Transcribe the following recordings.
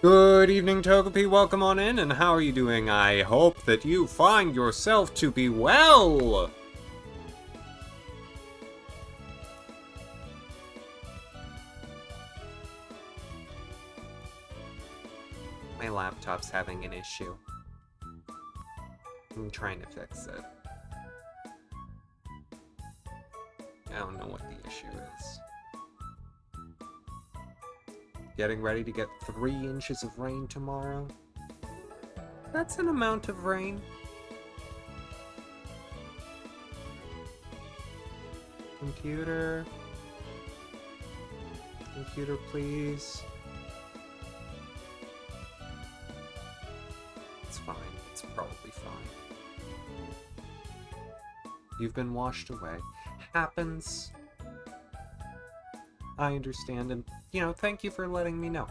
Good evening, Togepi. Welcome on in, and how are you doing? I hope that you find yourself to be well. My laptop's having an issue. I'm trying to fix it. I don't know what the issue is. Getting ready to get 3 inches of rain tomorrow. That's an amount of rain. Computer. Computer, please. It's fine. It's probably fine. You've been washed away. Happens. I understand, and, thank you for letting me know.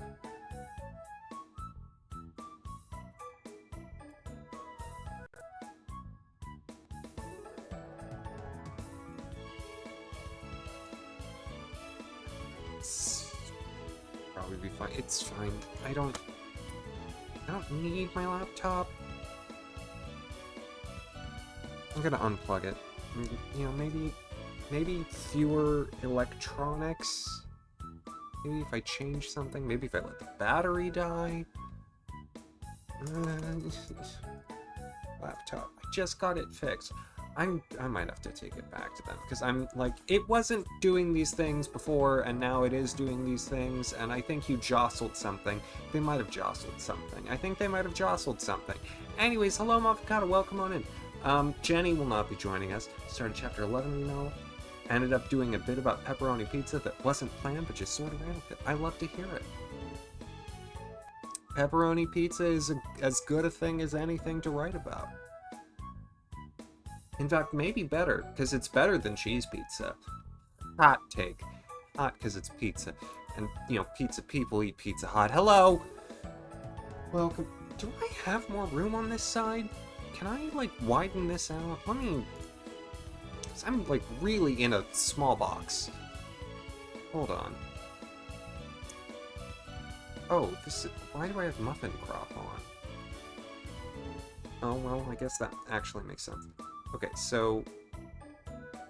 It's probably be fine. It's fine. I don't need my laptop. I'm gonna unplug it. Maybe fewer electronics. Maybe if I change something. Maybe if I let the battery die. Laptop. I just got it fixed. I might have to take it back to them because I'm like, it wasn't doing these things before and now it is doing these things, and I think you jostled something. They might have jostled something. I think they might have jostled something. Anyways, hello Mavocado, welcome on in. Jenny will not be joining us. Started chapter 11 now. Ended up doing a bit about pepperoni pizza that wasn't planned, but just sort of ran with it. I love to hear it. Pepperoni pizza is as good a thing as anything to write about. In fact, maybe better, because it's better than cheese pizza. Hot take. Hot because it's pizza. And, pizza people eat Pizza Hut. Hello! Welcome. Do I have more room on this side? Can I, widen this out? Let me... I'm, really in a small box. Hold on. Oh, this is... Why do I have muffin crop on? Oh, well, I guess that actually makes sense. Okay, so...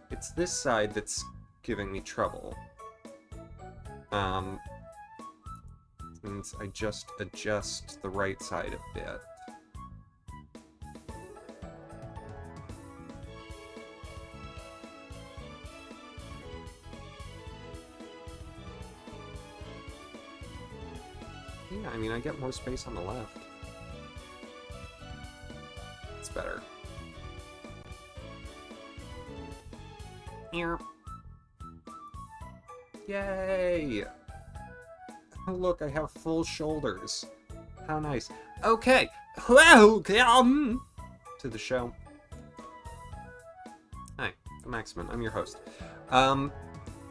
It's this side that's giving me trouble. Means I just adjust the right side a bit. Yeah, I mean, I get more space on the left. It's better. Here. Yay! Look, I have full shoulders. How nice. Okay, welcome to the show. Hi, I'm Axamin. I'm your host.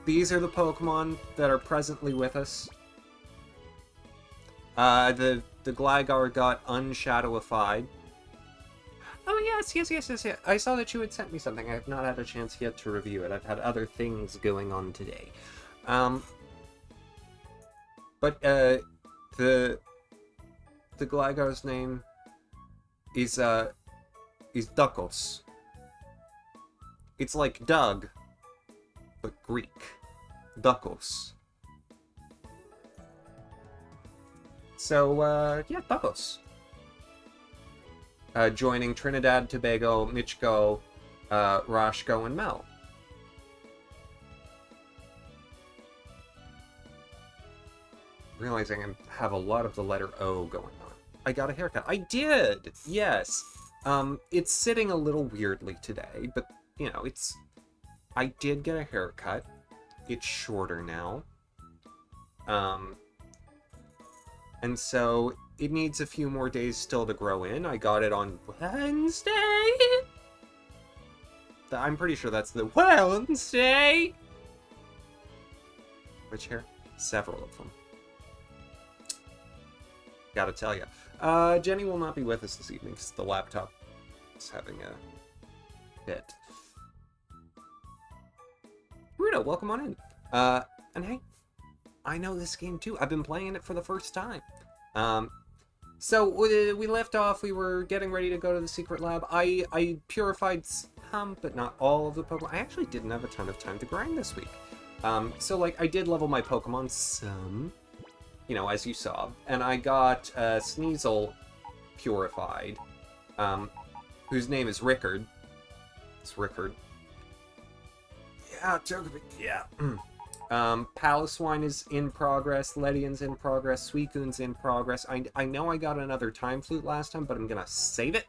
These are the Pokemon that are presently with us. The Gligar got unshadowified. Oh, yes. I saw that you had sent me something. I have not had a chance yet to review it. I've had other things going on today. But, the Gligar's name is Duckos. It's like Doug, but Greek. Duckos. So, yeah, Duckos. Joining Trinidad, Tobago, Michiko, Rashko, and Mel. Realizing I have a lot of the letter O going on. I got a haircut. I did! Yes! It's sitting a little weirdly today, but, I did get a haircut. It's shorter now. And so, it needs a few more days still to grow in. I got it on Wednesday? I'm pretty sure that's the Wednesday! Which hair? Several of them. Gotta tell ya. Jenny will not be with us this evening because the laptop is having a fit. Rudo, welcome on in. And hey, I know this game too. I've been playing it for the first time. Um, so we left off, we were getting ready to go to the secret lab. I purified some, but not all of the Pokemon. I actually didn't have a ton of time to grind this week. So, like, I did level my Pokemon some, you know, as you saw. And I got Sneasel purified, whose name is Rickard. It's Rickard. Yeah, Togepi, yeah. Paloswine is in progress, Ledian's in progress, Suicune's in progress. I know I got another Time Flute last time, but I'm gonna save it.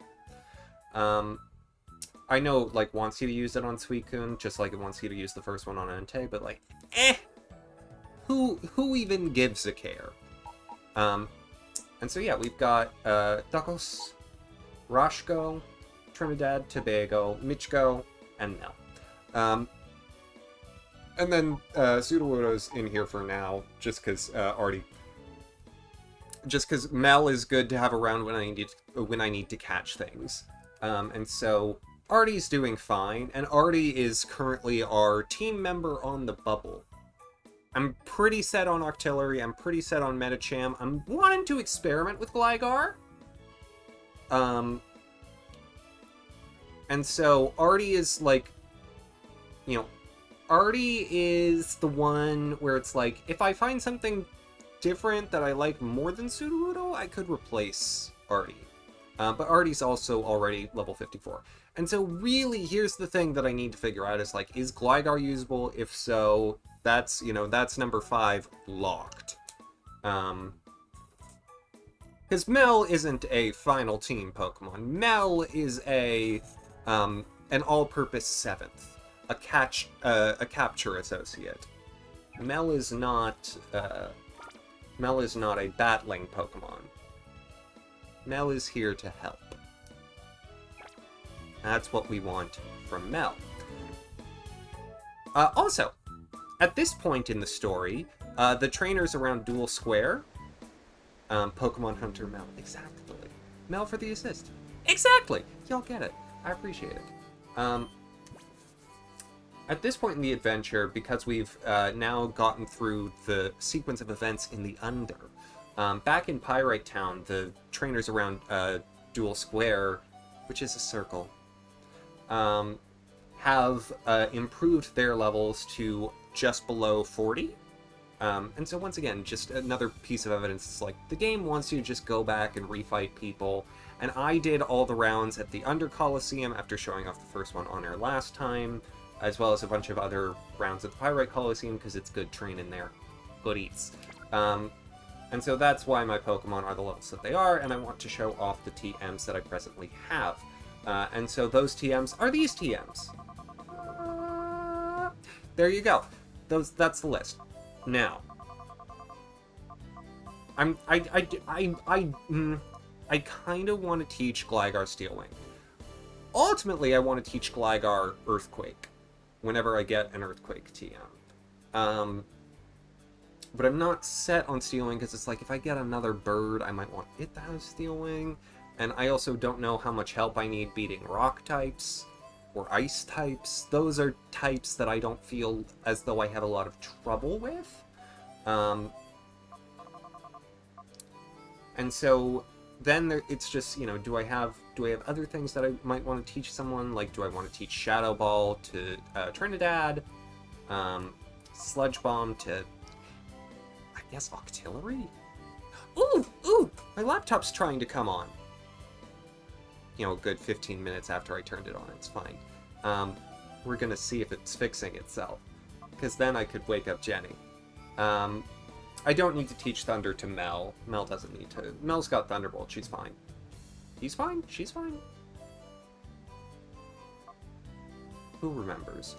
I know, like, wants you to use it on Suicune, just like it wants you to use the first one on Entei, but, like, who even gives a care? And so, yeah, we've got, Duckles, Rashko, Trinidad, Tobago, Michiko, and Mel. And then, Sudowoodo's in here for now, just because, just because Mel is good to have around when I need to catch things. And so Artie's doing fine, and Artie is currently our team member on the bubble. I'm pretty set on Octillery, I'm pretty set on Medicham. I'm wanting to experiment with Gligar. And so Artie is like, you know, Artie is the one where it's like, if I find something different that I like more than Sudowoodo, I could replace Artie. But Artie's also already level 54. And so really, here's the thing that I need to figure out is, like, is Gligar usable? If so, that's, you know, that's number 5 locked. Because Mel isn't a final team Pokemon. Mel is a, an all-purpose 7th. A capture associate. Mel is not a battling Pokemon. Mel is here to help. That's what we want from Mel. Also, at this point in the story, the trainers around Dual Square, Pokemon Hunter Mel, exactly. Mel for the assist. Exactly! Y'all get it. I appreciate it. At this point in the adventure, because we've now gotten through the sequence of events in the Under, back in Pyrite Town, the trainers around Dual Square, which is a circle, have improved their levels to just below 40. And so once again, just another piece of evidence. It's like, the game wants you to just go back and refight people. And I did all the rounds at the Under Colosseum after showing off the first one on air last time, as well as a bunch of other rounds at the Pyrite Colosseum, because it's good training there. Good eats. And so that's why my Pokemon are the levels that they are, and I want to show off the TMs that I presently have. And so those TMs are these TMs. There you go. That's the list. Now, I kind of want to teach Gligar Steel Wing. Ultimately, I want to teach Gligar Earthquake whenever I get an Earthquake TM. But I'm not set on Steel Wing because it's like, if I get another bird, I might want it to have Steel Wing. And I also don't know how much help I need beating rock types or ice types. Those are types that I don't feel as though I have a lot of trouble with. And so then it's just, you know, do I have other things that I might want to teach someone? Like, do I want to teach Shadow Ball to Trinidad? Sludge Bomb to, I guess, Octillery? Ooh! My laptop's trying to come on. You know, a good 15 minutes after I turned it on. It's fine. We're gonna see if it's fixing itself. Because then I could wake up Jenny. I don't need to teach Thunder to Mel. Mel doesn't need to. Mel's got Thunderbolt. She's fine. He's fine? She's fine? Who remembers?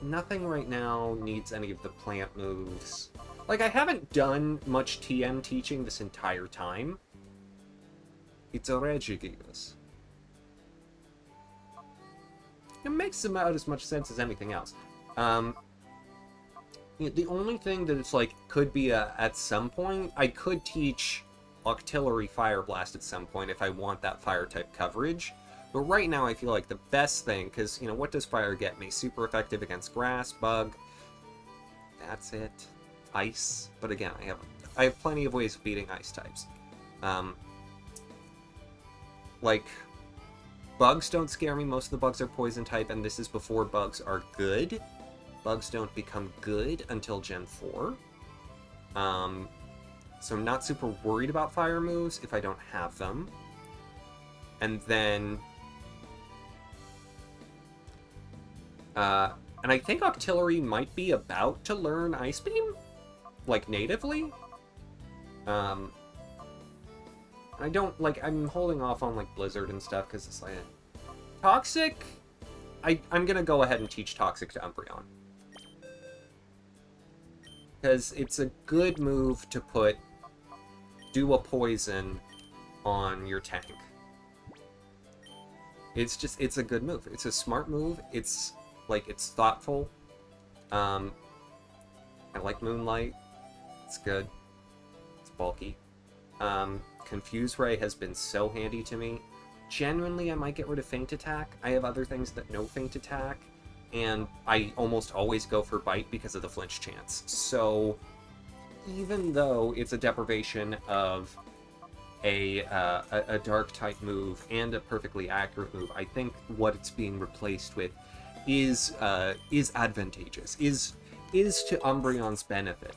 Nothing right now needs any of the plant moves. Like, I haven't done much TM teaching this entire time. It's a Regigigas. It makes about as much sense as anything else. The only thing that it's like, could be at some point, I could teach Octillery Fire Blast at some point if I want that fire type coverage. But right now I feel like the best thing, because, you know, what does fire get me? Super effective against grass, bug. That's it. Ice. But again, I have I have plenty of ways of beating ice types. Like, bugs don't scare me. Most of the bugs are poison type, and this is before bugs are good. Bugs don't become good until Gen 4. So I'm not super worried about fire moves if I don't have them. And then... and I think Octillery might be about to learn Ice Beam? Like, natively? I don't, like, I'm holding off on, like, Blizzard and stuff, because it's like... Toxic? I'm gonna go ahead and teach Toxic to Umbreon. Because it's a good move to do a poison on your tank. It's a good move. It's a smart move. It's thoughtful. I like Moonlight. It's good. It's bulky. Confuse Ray has been so handy to me. Genuinely, I might get rid of Feint Attack. I have other things that no Feint Attack, and I almost always go for Bite because of the flinch chance. So, even though it's a deprivation of a dark type move and a perfectly accurate move, I think what it's being replaced with is advantageous, is to Umbreon's benefit,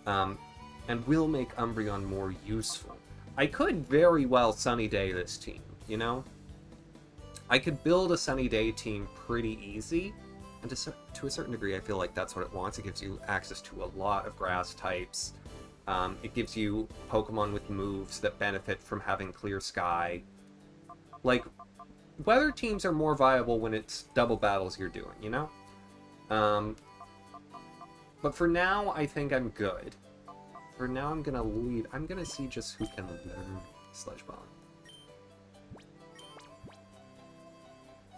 and will make Umbreon more useful. I could very well Sunny Day this team, you know? I could build a Sunny Day team pretty easy, and to a certain degree I feel like that's what it wants. It gives you access to a lot of grass types. It gives you Pokemon with moves that benefit from having Clear Sky. Like, weather teams are more viable when it's double battles you're doing, you know? But for now, I think I'm good. For now, I'm gonna lead. I'm gonna see just who can learn Sludge Bomb.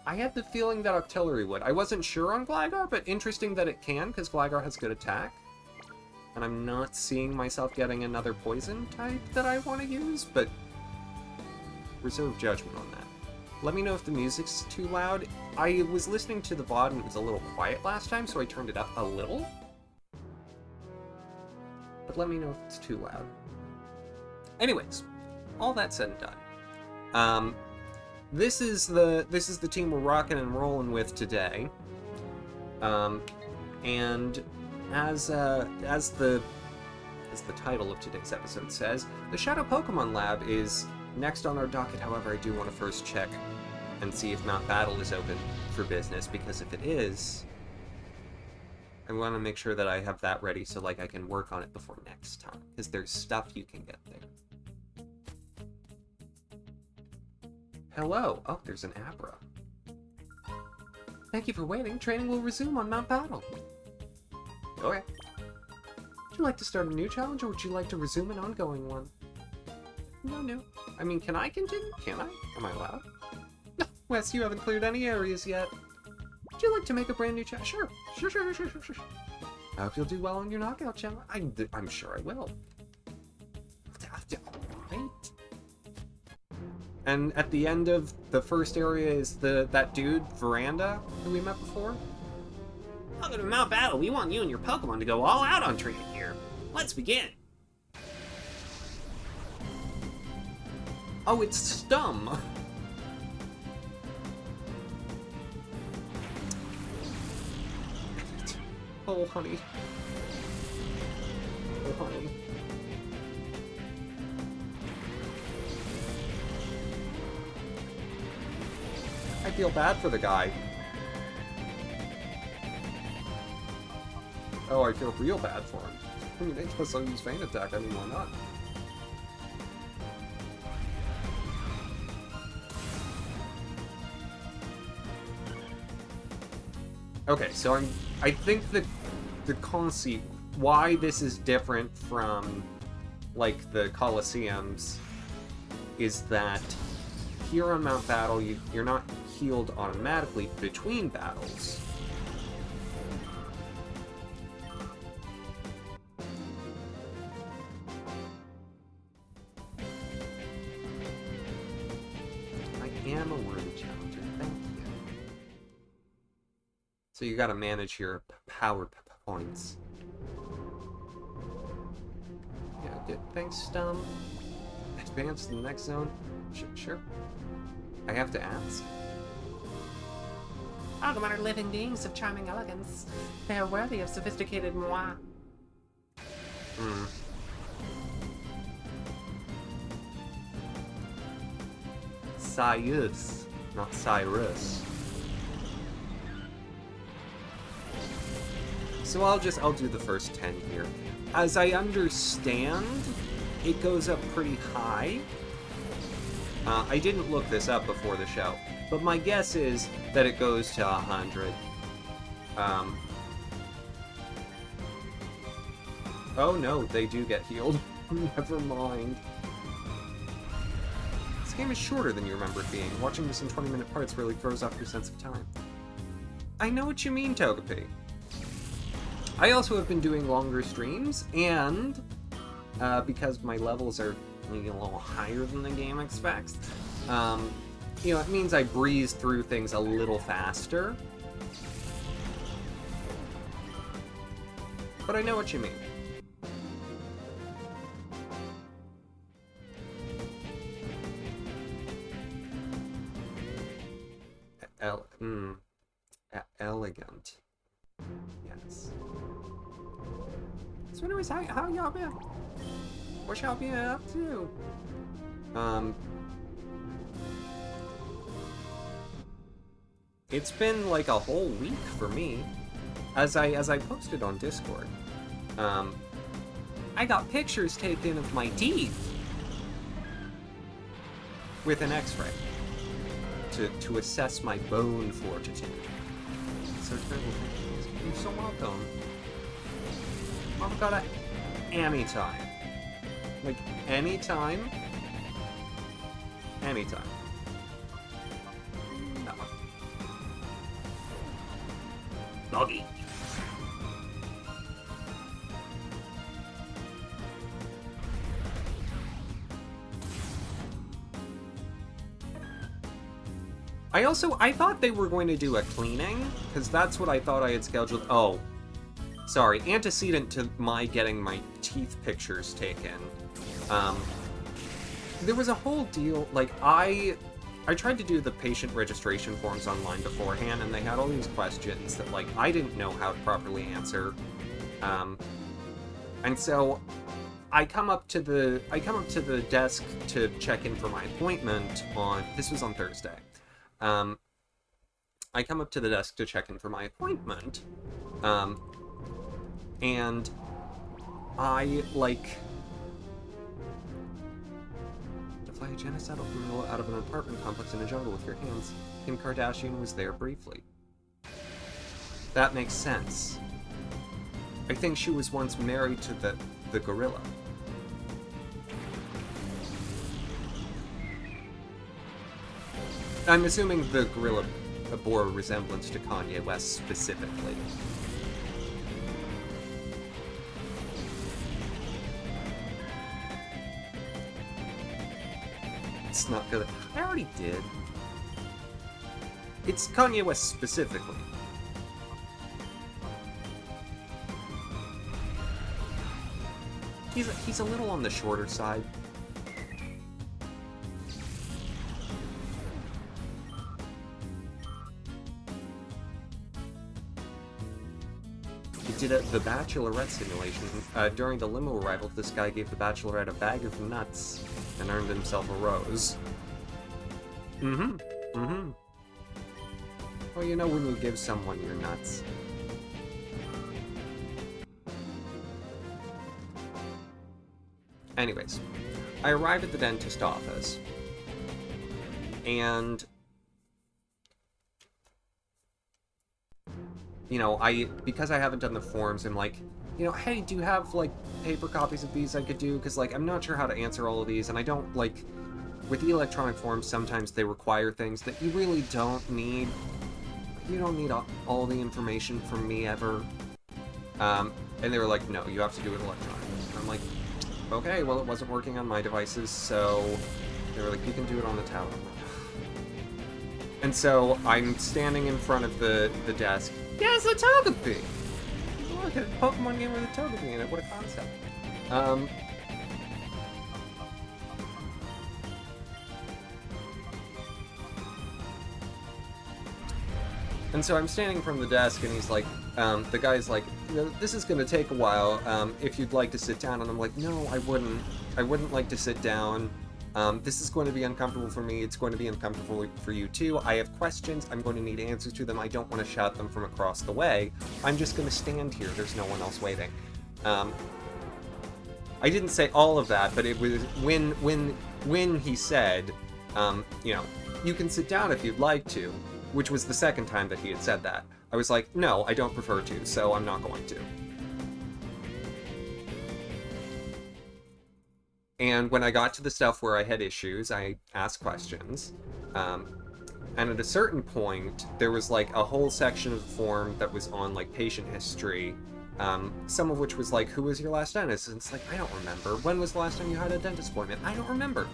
I had the feeling that Octillery would. I wasn't sure on Gligar, but interesting that it can, because Gligar has good attack. And I'm not seeing myself getting another poison type that I want to use, but reserve judgment on that. Let me know if the music's too loud. I was listening to the VOD and it was a little quiet last time, so I turned it up a little. But let me know if it's too loud. Anyways, all that said and done. This is the team we're rocking and rolling with today. And as the title of today's episode says, the Shadow Pokemon Lab is next on our docket. However, I do want to first check and see if Mount Battle is open for business, because if it is, I want to make sure that I have that ready so like I can work on it before next time, because there's stuff you can get there. Hello. Oh, there's an Abra. Thank you for waiting. Training will resume on Mount Battle. Okay. Would you like to start a new challenge, or would you like to resume an ongoing one? No. I mean, can I continue? Can I? Am I allowed? No, Wes, you haven't cleared any areas yet. Would you like to make a brand new challenge? Sure. I hope you'll do well on your knockout challenge. I'm sure I will. Right. And at the end of the first area is that dude, Veranda, who we met before. Welcome to Mount Battle. We want you and your Pokemon to go all out on training here. Let's begin. Oh, it's Stum. Oh, honey. Oh, honey. I feel bad for the guy. Oh, I feel real bad for him. I mean, they just don't use Feint Attack. I mean, why not? Okay, so I think the conceit, why this is different from, like, the Colosseums, is that here on Mount Battle, you're not healed automatically between battles. I am a worthy challenger, thank you. So you gotta manage your power points. Yeah, Thanks, advance to the next zone. Sure. I have to ask. Pokemon are living beings of charming elegance. They are worthy of sophisticated moi. Cyrus, not Cyrus. So I'll do the first 10 here. As I understand, it goes up pretty high. I didn't look this up before the show, but my guess is that it goes to 100. Oh no, they do get healed. Never mind. This game is shorter than you remember it being. Watching this in 20-minute parts really throws off your sense of time. I know what you mean, Togepi. I also have been doing longer streams, and because my levels are a little higher than the game expects, you know, it means I breeze through things a little faster. But I know what you mean. Elegant. Yes. So anyways, how y'all been? What y'all been up to? It's been like a whole week for me. As I posted on Discord, I got pictures taken of my teeth with an X-ray to assess my bone fortitude. So terrible pictures. You're so welcome. I've got it anytime. Like, anytime. Anytime. No. Doggy. I thought they were going to do a cleaning, because that's what I thought I had scheduled. Oh, sorry, antecedent to my getting my teeth pictures taken. There was a whole deal, like, I tried to do the patient registration forms online beforehand, and they had all these questions that, like, I didn't know how to properly answer. And so I come up to the desk to check in for my appointment this was on Thursday. I come up to the desk to check in for my appointment, and I, like, to fly a genocidal criminal out of an apartment complex in a jungle with your hands. Kim Kardashian was there briefly. That makes sense. I think she was once married to the gorilla. I'm assuming the gorilla bore a resemblance to Kanye West specifically. It's not good. I already did. It's Kanye West specifically. He's a little on the shorter side. He did the Bachelorette simulation. During the limo arrival, this guy gave the Bachelorette a bag of nuts and earned himself a rose. Well, you know when you give someone your nuts. Anyways, I arrive at the dentist office, and you know, because I haven't done the forms, I'm like, you know, hey, do you have, like, paper copies of these I could do? Because, like, I'm not sure how to answer all of these, and I don't, like, with the electronic forms, sometimes they require things that you really don't need. You don't need all the information from me ever. And they were like, no, you have to do it electronically. And I'm like, okay, well, it wasn't working on my devices, so they were like, you can do it on the tablet. And so I'm standing in front of the desk. Yeah, it's a Togepi! Look at a Pokemon game with a Togepi in it, what a concept. And so I'm standing from the desk, and he's like, the guy's like, this is going to take a while, if you'd like to sit down. And I'm like, no, I wouldn't. I wouldn't like to sit down. This is going to be uncomfortable for me. It's going to be uncomfortable for you too. I have questions. I'm going to need answers to them. I don't want to shout them from across the way. I'm just going to stand here. There's no one else waiting. I didn't say all of that, but it was when he said, you can sit down if you'd like to, which was the second time that he had said that. I was like, no, I don't prefer to, so I'm not going to. And when I got to the stuff where I had issues, I asked questions. And at a certain point, there was like a whole section of the form that was on like patient history, some of which was like, who was your last dentist? And it's like, I don't remember. When was the last time you had a dentist appointment? I don't remember.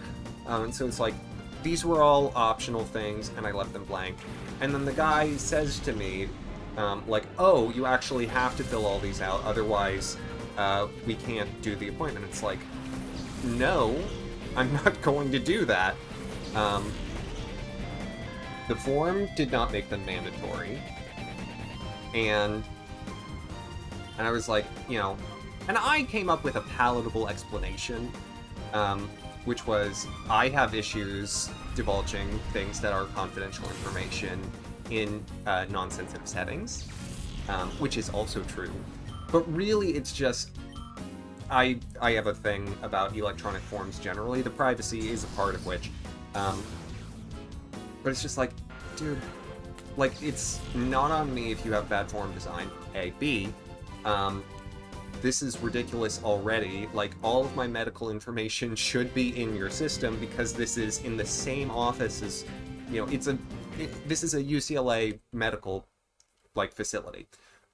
And so it's like, these were all optional things, and I left them blank. And then the guy says to me, like, oh, you actually have to fill all these out, otherwise we can't do the appointment. It's like, no, I'm not going to do that. The form did not make them mandatory. And I was like, and I came up with a palatable explanation, which was, I have issues divulging things that are confidential information in non-sensitive settings, which is also true. But really, it's just, I have a thing about electronic forms generally. The privacy is a part of which, but it's just like, dude, like, it's not on me if you have bad form design, A. B, this is ridiculous already. Like, all of my medical information should be in your system because this is in the same office as, this is a UCLA medical, like, facility.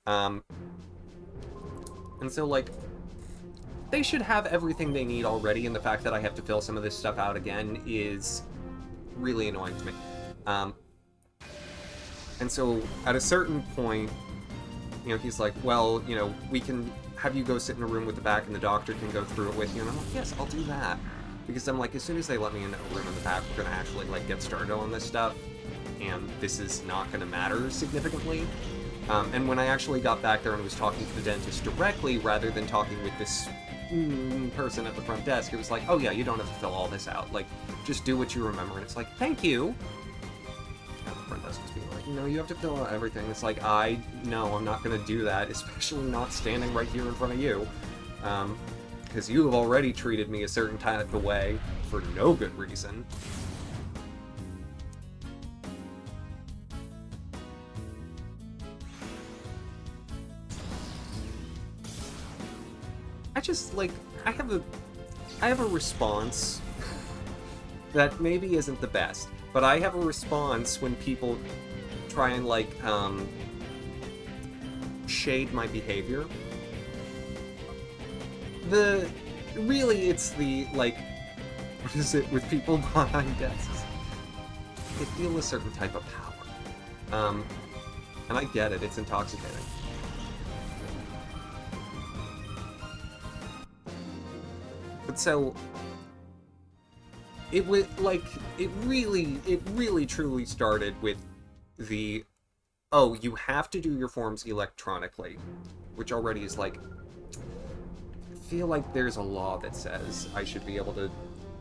And so, like, they should have everything they need already, and the fact that I have to fill some of this stuff out again is really annoying to me. And so, at a certain point, he's like, well, we can have you go sit in a room with the back and the doctor can go through it with you. And I'm like, yes, I'll do that. Because I'm like, as soon as they let me in a room in the back, we're going to actually, like, get started on this stuff. And this is not going to matter significantly. And when I actually got back there and was talking to the dentist directly, rather than talking with this person at the front desk, it was like, oh yeah, you don't have to fill all this out. Like, just do what you remember. And it's like, thank you. And the front desk was being like, no, you have to fill out everything. It's like, no, I'm not going to do that, especially not standing right here in front of you. Because you have already treated me a certain type of way for no good reason. I just, like, I have a response that maybe isn't the best, but I have a response when people try and, like, shade my behavior. Really, it's the, like, what is it with people behind desks? They feel a certain type of power. And I get it, it's intoxicating. But so, it was, like, it really truly started with the, oh, you have to do your forms electronically, which already is like, I feel like there's a law that says I should be able to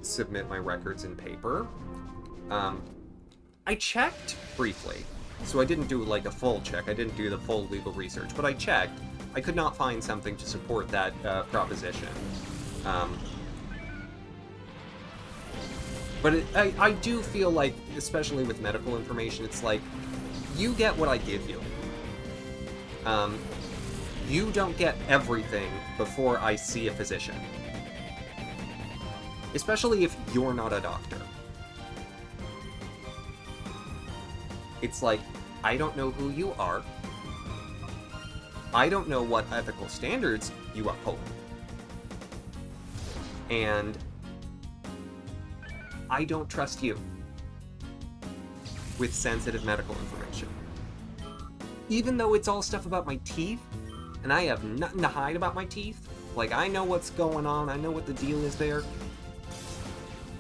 submit my records in paper. I checked briefly, so I didn't do, like, a full check, I didn't do the full legal research, but I checked. I could not find something to support that proposition. But I do feel like, especially with medical information, it's like, you get what I give you. You don't get everything before I see a physician. Especially if you're not a doctor. It's like, I don't know who you are. I don't know what ethical standards you uphold. And I don't trust you with sensitive medical information. Even though it's all stuff about my teeth, and I have nothing to hide about my teeth, like, I know what's going on, I know what the deal is there,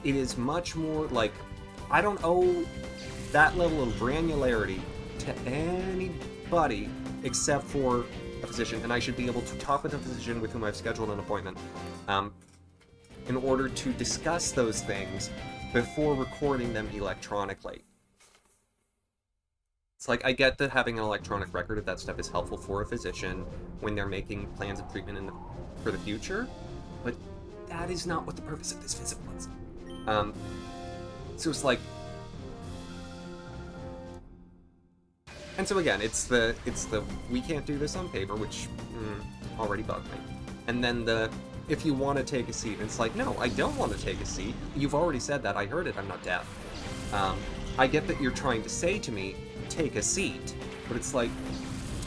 it is much more, like, I don't owe that level of granularity to anybody except for a physician, and I should be able to talk with a physician with whom I've scheduled an appointment in order to discuss those things before recording them electronically. It's like, I get that having an electronic record of that stuff is helpful for a physician when they're making plans of treatment for the future, but that is not what the purpose of this visit was. So it's like... And so again, it's the we can't do this on paper, which already bugged me. And then the, if you want to take a seat, it's like, no, I don't want to take a seat. You've already said that. I heard it. I'm not deaf. I get that you're trying to say to me, take a seat, but it's like,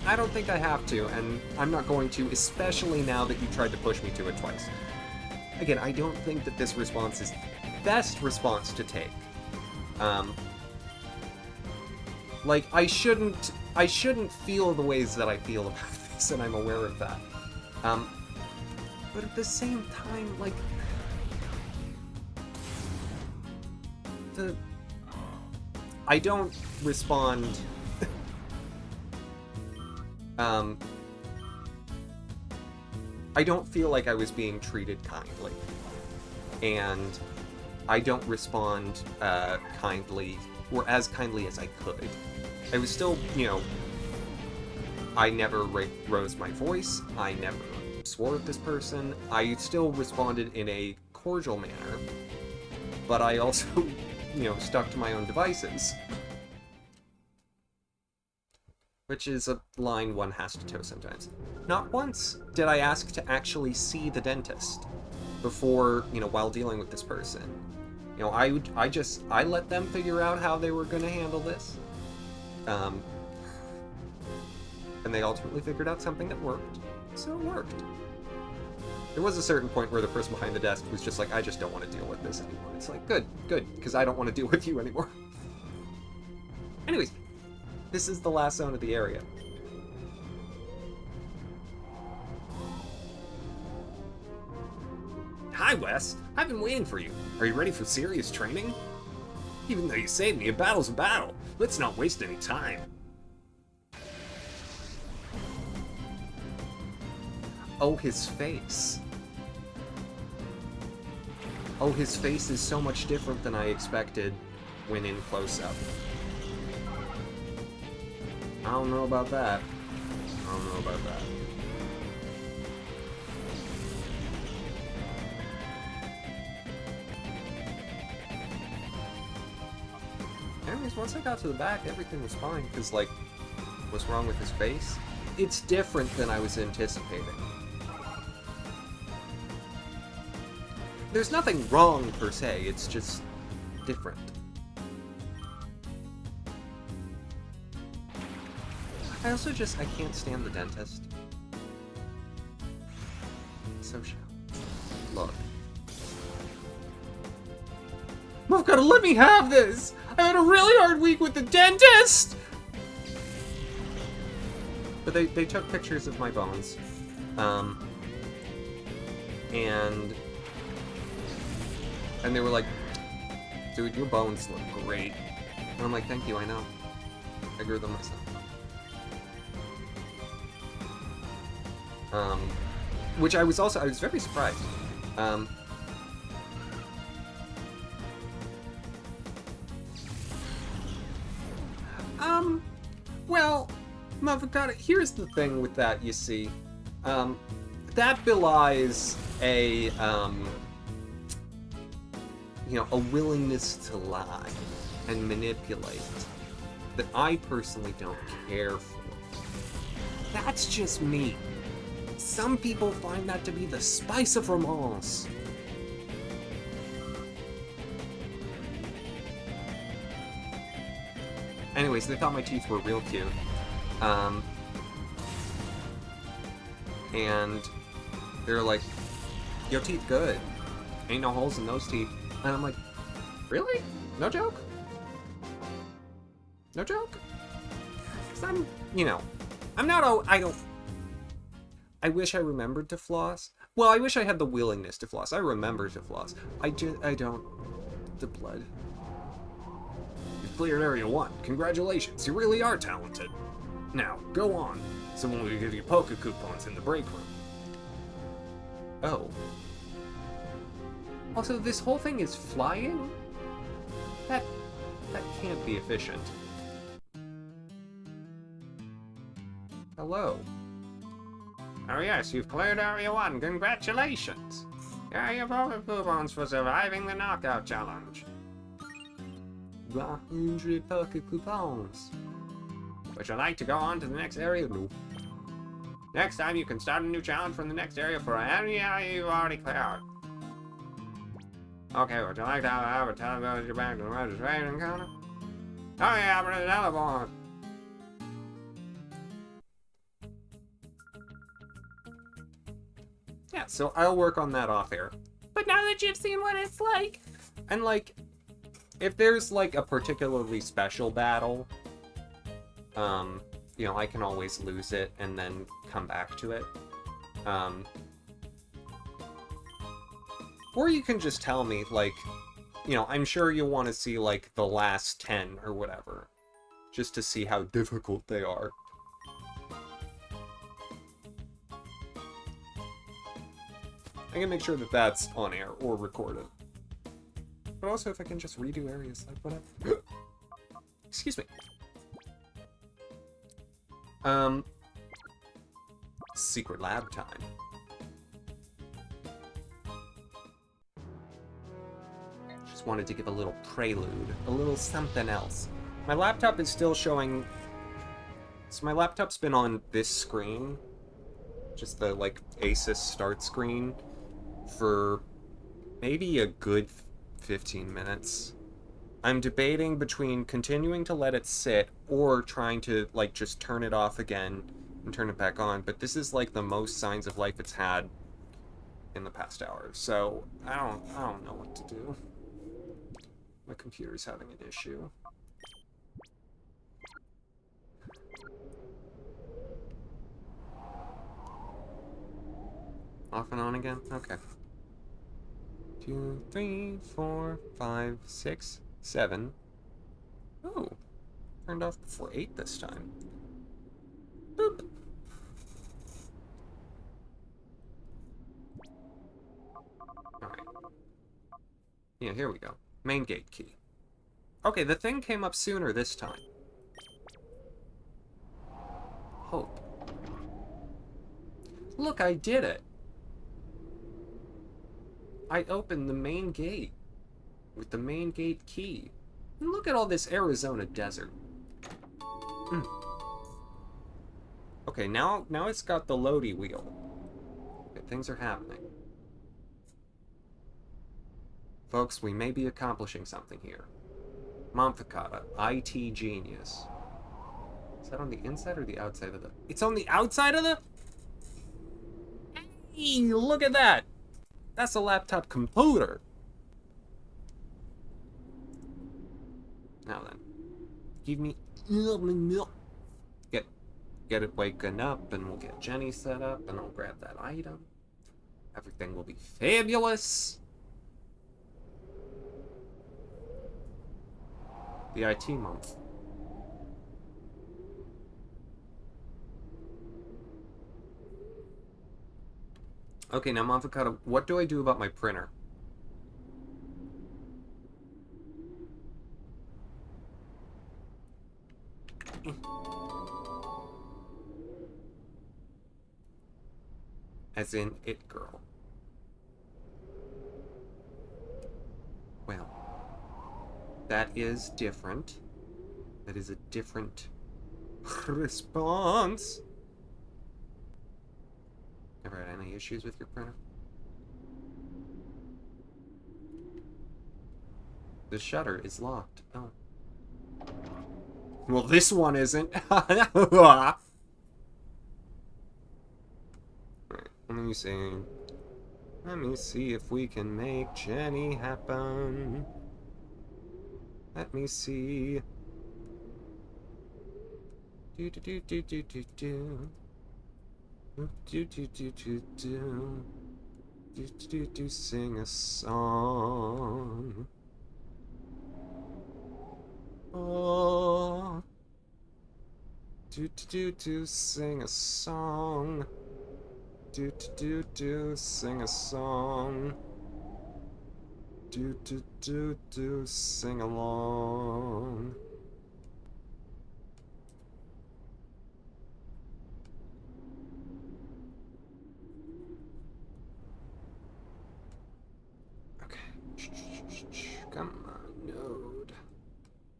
I don't think I have to, and I'm not going to, especially now that you tried to push me to it twice. Again, I don't think that this response is the best response to take. Like, I shouldn't feel the ways that I feel about this, and I'm aware of that. But at the same time, like, I don't respond... I don't feel like I was being treated kindly. And I don't respond kindly, or as kindly as I could. I was still, you know, I never rose my voice, I never swore at this person, I still responded in a cordial manner, but I also, you know, stuck to my own devices. Which is a line one has to toe sometimes. Not once did I ask to actually see the dentist before, you know, while dealing with this person. You know, I let them figure out how they were going to handle this. And they ultimately figured out something that worked. So it worked. There was a certain point where the person behind the desk was just like, I just don't want to deal with this anymore. It's like, good, because I don't want to deal with you anymore. Anyways, this is the last zone of the area. Hi, Wes. I've been waiting for you. Are you ready for serious training? Even though you saved me, a battle's a battle. Let's not waste any time. Oh, his face. Oh, his face is so much different than I expected when in close-up. I don't know about that. I don't know about that. Anyways, once I got to the back, everything was fine, because, like, what's wrong with his face? It's different than I was anticipating. There's nothing wrong, per se, it's just different. I also just, I can't stand the dentist. So shallow. Look. You've got to let me have this! I had a really hard week with the dentist! But they took pictures of my bones. And they were like, dude, your bones look great. And I'm like, thank you, I know. I grew them myself. Which I was very surprised. Well, motherfucker, here's the thing with that, you see. That belies a, you know, a willingness to lie and manipulate that I personally don't care for. That's just me. Some people find that to be the spice of romance. Anyways, they thought my teeth were real cute. And they were like, your teeth good. Ain't no holes in those teeth. And I'm like, really? No joke? No joke? 'Cause I'm, you know, I'm not, I wish I remembered to floss. Well, I wish I had the willingness to floss. I remember to floss. I don't. The blood. You've cleared Area 1. Congratulations, you really are talented. Now, go on. Someone will give you Poke coupons in the break room. Oh. Also, this whole thing is flying? That can't be efficient. Hello. Oh yes, you've cleared Area 1. Congratulations. Here are your Poke coupons for surviving the knockout challenge. 100 Poke coupons. Would you like to go on to the next area? No. Next time, you can start a new challenge from the next area for any area you've already cleared. Okay, would you like to have a telephone back to the registration counter? Oh yeah, I'm ready to teleport. Yeah, so I'll work on that off air. But now that you've seen what it's like... And, like, if there's, like, a particularly special battle, you know, I can always lose it and then come back to it. Or you can just tell me, like, you know, I'm sure you'll want to see, like, the last 10 or whatever. Just to see how difficult they are. I can make sure that that's on air or recorded. But also if I can just redo areas, like, whatever. Excuse me. Secret lab time. Just wanted to give a little prelude, a little something else. My laptop is still showing... So my laptop's been on this screen, just the, like, Asus start screen, for maybe a good 15 minutes. I'm debating between continuing to let it sit or trying to, like, just turn it off again and turn it back on, but this is, like, the most signs of life it's had in the past hour, so I don't know what to do. My computer's having an issue. Off and on again? Okay. 2, 3, 4, 5, 6, 7. Oh, turned off before 8 this time. Boop. Alright. Yeah, here we go. Main gate key. Okay, the thing came up sooner this time. Hope. Look, I did it! I opened the main gate with the main gate key. And look at all this Arizona desert. Okay, now it's got the loady wheel. Okay, things are happening. Folks, we may be accomplishing something here. Momphicata, IT genius. Is that on the inside or the outside of the... It's on the outside of the... Hey, look at that! That's a laptop computer! Now then. Give me... Get it waking up, and we'll get Jenny set up, and I'll grab that item. Everything will be fabulous! The IT month. Okay, now Momphicata, what do I do about my printer? As in, it girl. Well, that is different. That is a different response. Ever had any issues with your printer? The shutter is locked. Oh. Well, this one isn't. Alright, let me see. Let me see if we can make Jenny happen. Let me see. Do do do do do do do. Do do do do do. Do do do sing a song. Sing a song. Sing a song. Sing along. Okay. Come on, Node.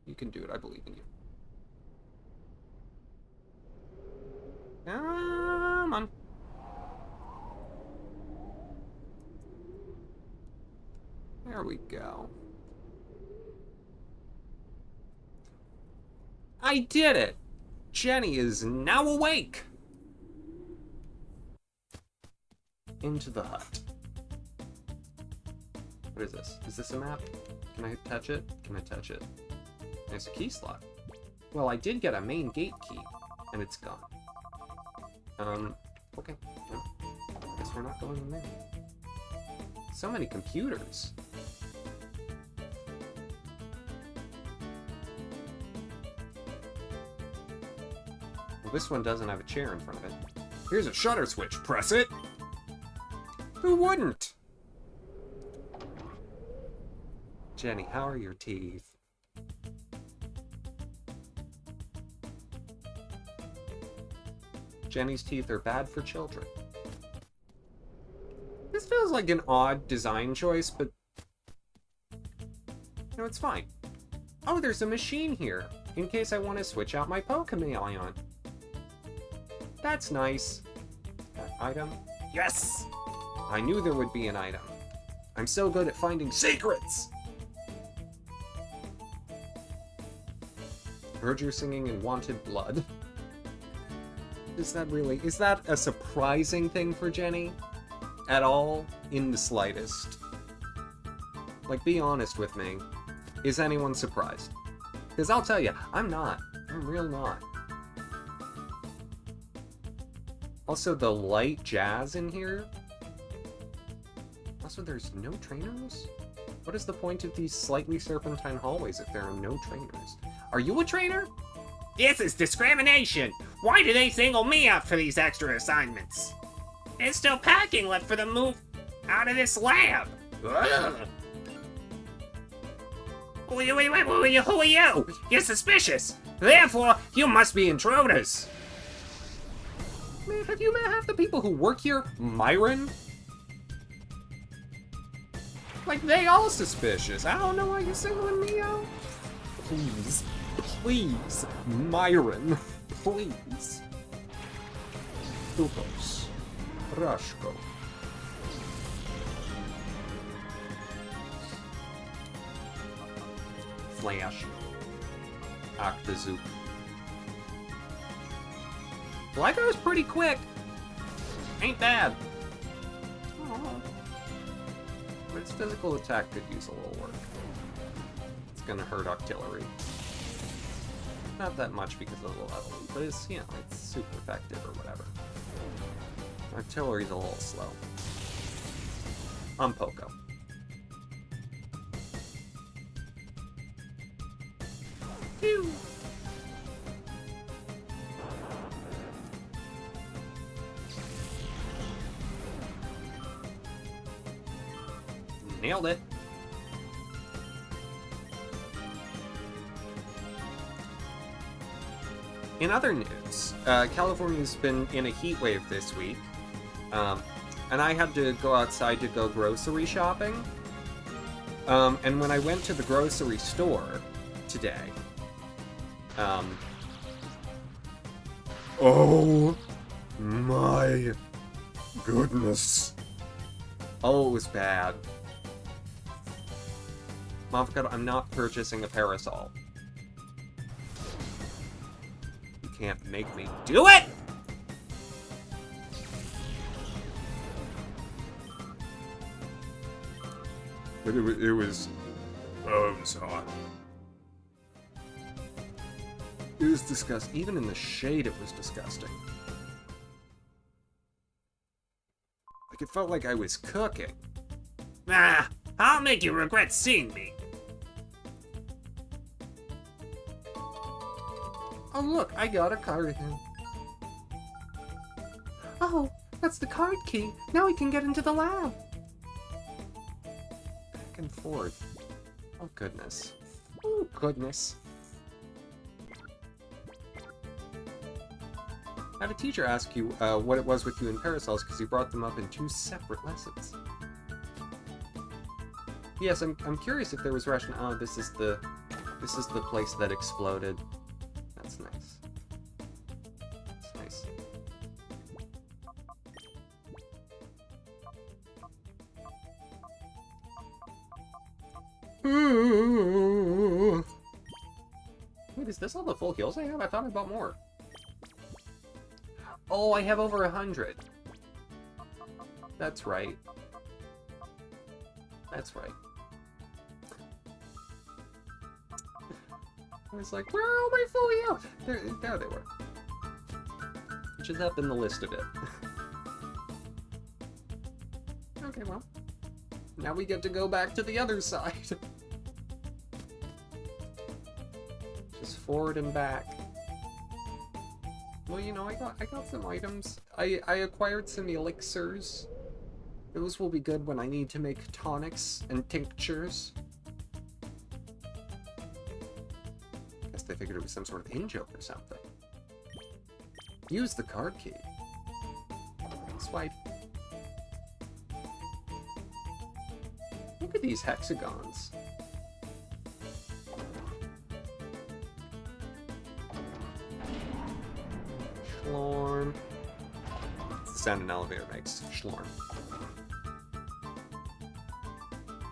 You can do it. I believe in you. Come on. There we go. I did it! Jenny is now awake! Into the hut. What is this? Is this a map? Can I touch it? Can I touch it? There's a key slot. Well, I did get a main gate key, and it's gone. Okay. No. Guess we're not going in there. So many computers. Well, this one doesn't have a chair in front of it. Here's a shutter switch. Press it. Who wouldn't? Jenny, how are your teeth? Jenny's teeth are bad for children. This feels like an odd design choice, but no, it's fine. Oh, there's a machine here, in case I want to switch out my Pokémon. That's nice. Item? Yes! I knew there would be an item. I'm so good at finding secrets! Heard you're singing in Wanted Blood. Is that a surprising thing for Jenny? At all? In the slightest? Like, be honest with me. Is anyone surprised? Because I'll tell you, I'm not. I'm real not. Also, the light jazz in here. Also, there's no trainers? What is the point of these slightly serpentine hallways if there are no trainers? Are you a trainer? This is discrimination! Why do they single me out for these extra assignments? There's still packing left for the move out of this lab! Ugh. Who are you? You're suspicious! Therefore, you must be intruders! Man, have you met half the people who work here, Myron? Like, they all suspicious. I don't know why you're singling me out. Please. Please. Myron. Please. Stupos. Rashko. Flash. Octazoop. Well, that goes pretty quick. Ain't bad. Aww. But its physical attack could use a little work. It's gonna hurt artillery. Not that much because of the level, but it's, you know, it's super effective or whatever. Artillery's a little slow. I'm Poco. Phew. Nailed it. In other news, California's been in a heat wave this week, and I had to go outside to go grocery shopping. And when I went to the grocery store today, oh my goodness. Oh, it was bad. Avocado, I'm not purchasing a parasol. You can't make me do it! But it was hot. It was disgusting. Even in the shade, it was disgusting. Like, it felt like I was cooking. Ah, I'll make you regret seeing me. Oh look, I got a card. Oh, that's the card key. Now we can get into the lab. Back and forth. Oh goodness. Oh goodness. I had a teacher ask you what it was with you and parasols because you brought them up in 2 separate lessons. Yes, I'm curious if there was rationale. Oh, this is the place that exploded. That's nice. That's nice. Wait, is this all the full heals I have? I thought I bought more. Oh, I have over 100. That's right. That's right. I was like, where are all my full heals? There they were. Which is up in the list of it. Okay, well. Now we get to go back to the other side. Just forward and back. Well, you know, I got some items. I acquired some elixirs. Those will be good when I need to make tonics and tinctures. Guess they figured it was some sort of in-joke or something. Use the card key. Swipe. Look at these hexagons. Schlorm. It's the sound an elevator makes. Schlorm.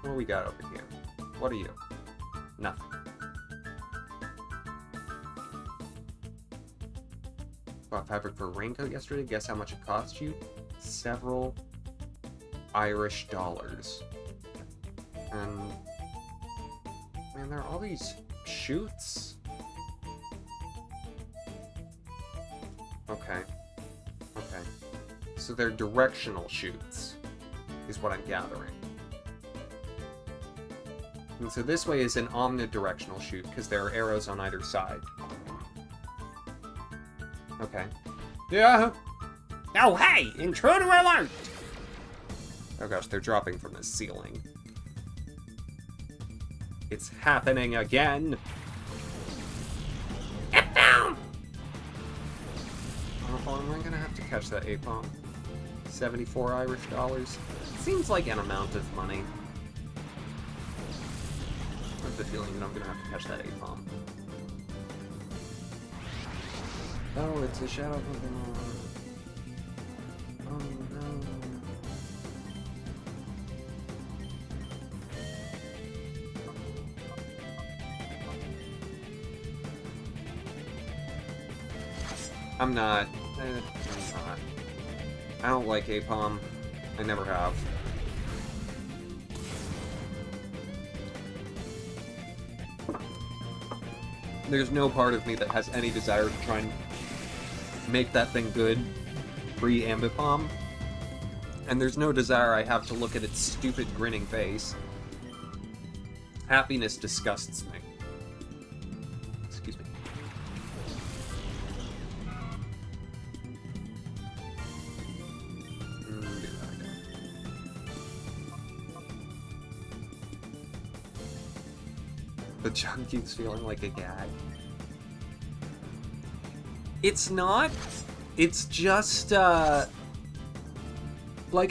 What do we got over here? What are you? Nothing. Bought fabric for a raincoat yesterday. Guess how much it cost you? Several Irish dollars. And man, there are all these shoots. Okay. Okay. So they're directional shoots, is what I'm gathering. And so this way is an omnidirectional shoot, because there are arrows on either side. Okay. Yeah! Oh, hey! Intruder alert! Oh gosh, they're dropping from the ceiling. It's happening again! F-bomb! Oh, am I gonna have to catch that 8-bomb? 74 Irish dollars? Seems like an amount of money. I have the feeling that I'm gonna have to catch that 8-bomb. Oh, it's a shadow Pokemon. Oh no. I'm not. I don't like Apom. I never have. There's no part of me that has any desire to try and make that thing good pre-Ambipom. And there's no desire I have to look at its stupid grinning face. Happiness disgusts me. Excuse me. The jug keeps feeling like a gag. It's not. It's just, like,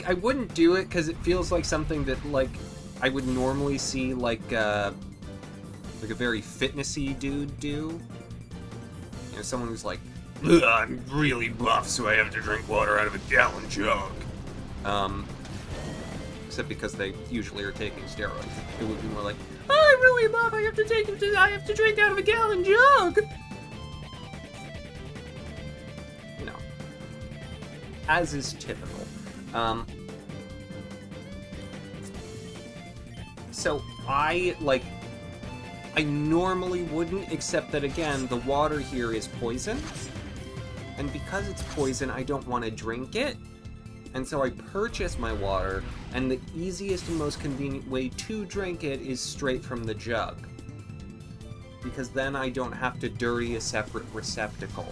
I wouldn't do it because it feels like something that, like, I would normally see, like a very fitnessy dude do. You know, someone who's like, I'm really buff, so I have to drink water out of a gallon jug. Except because they usually are taking steroids. It would be more like, oh, I'm really buff, I have to drink out of a gallon jug! You know. As is typical. So I normally wouldn't, except that again, the water here is poison. And because it's poison, I don't want to drink it. And so I purchase my water, and the easiest and most convenient way to drink it is straight from the jug. because then I don't have to dirty a separate receptacle.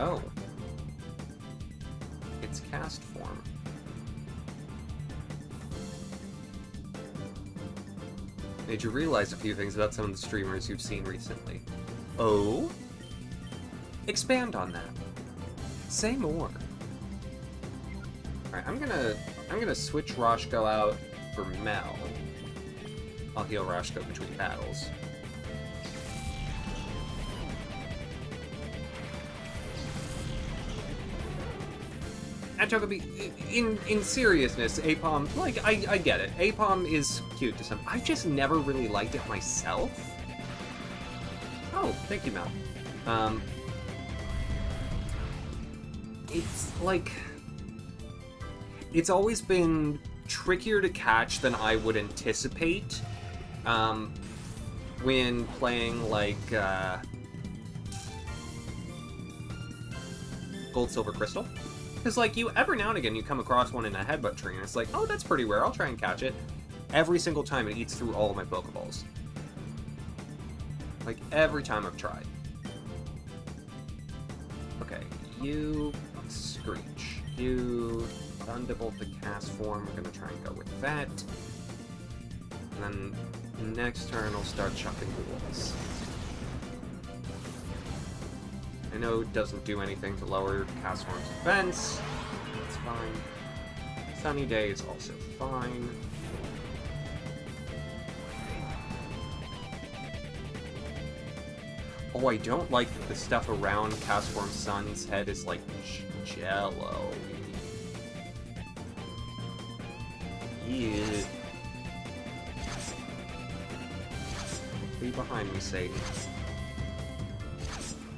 Oh. It's cast form. Made you realize a few things about some of the streamers you've seen recently. Oh? Expand on that. Say more. Alright, I'm gonna switch Rashko out for Mel. I'll heal Rashko between battles. And Togepi, in seriousness, Apom, like, I get it. Apom is cute to some. I've just never really liked it myself. Oh, thank you, Mel. It's like, it's always been trickier to catch than I would anticipate when playing, like, Gold, Silver, Crystal. Because, like, every now and again, you come across one in a headbutt tree, and it's like, oh, that's pretty rare, I'll try and catch it. Every single time, it eats through all of my Pokeballs. Like, every time I've tried. Okay, you Screech. You Thunderbolt the cast form, we're gonna try and go with that. And then next turn, I'll start chucking ghouls. I know it doesn't do anything to lower cast form's defense. That's fine. Sunny Day is also fine. Oh, I don't like that the stuff around Castform Sun's head is like jello. Yeah. Be behind me, Satan.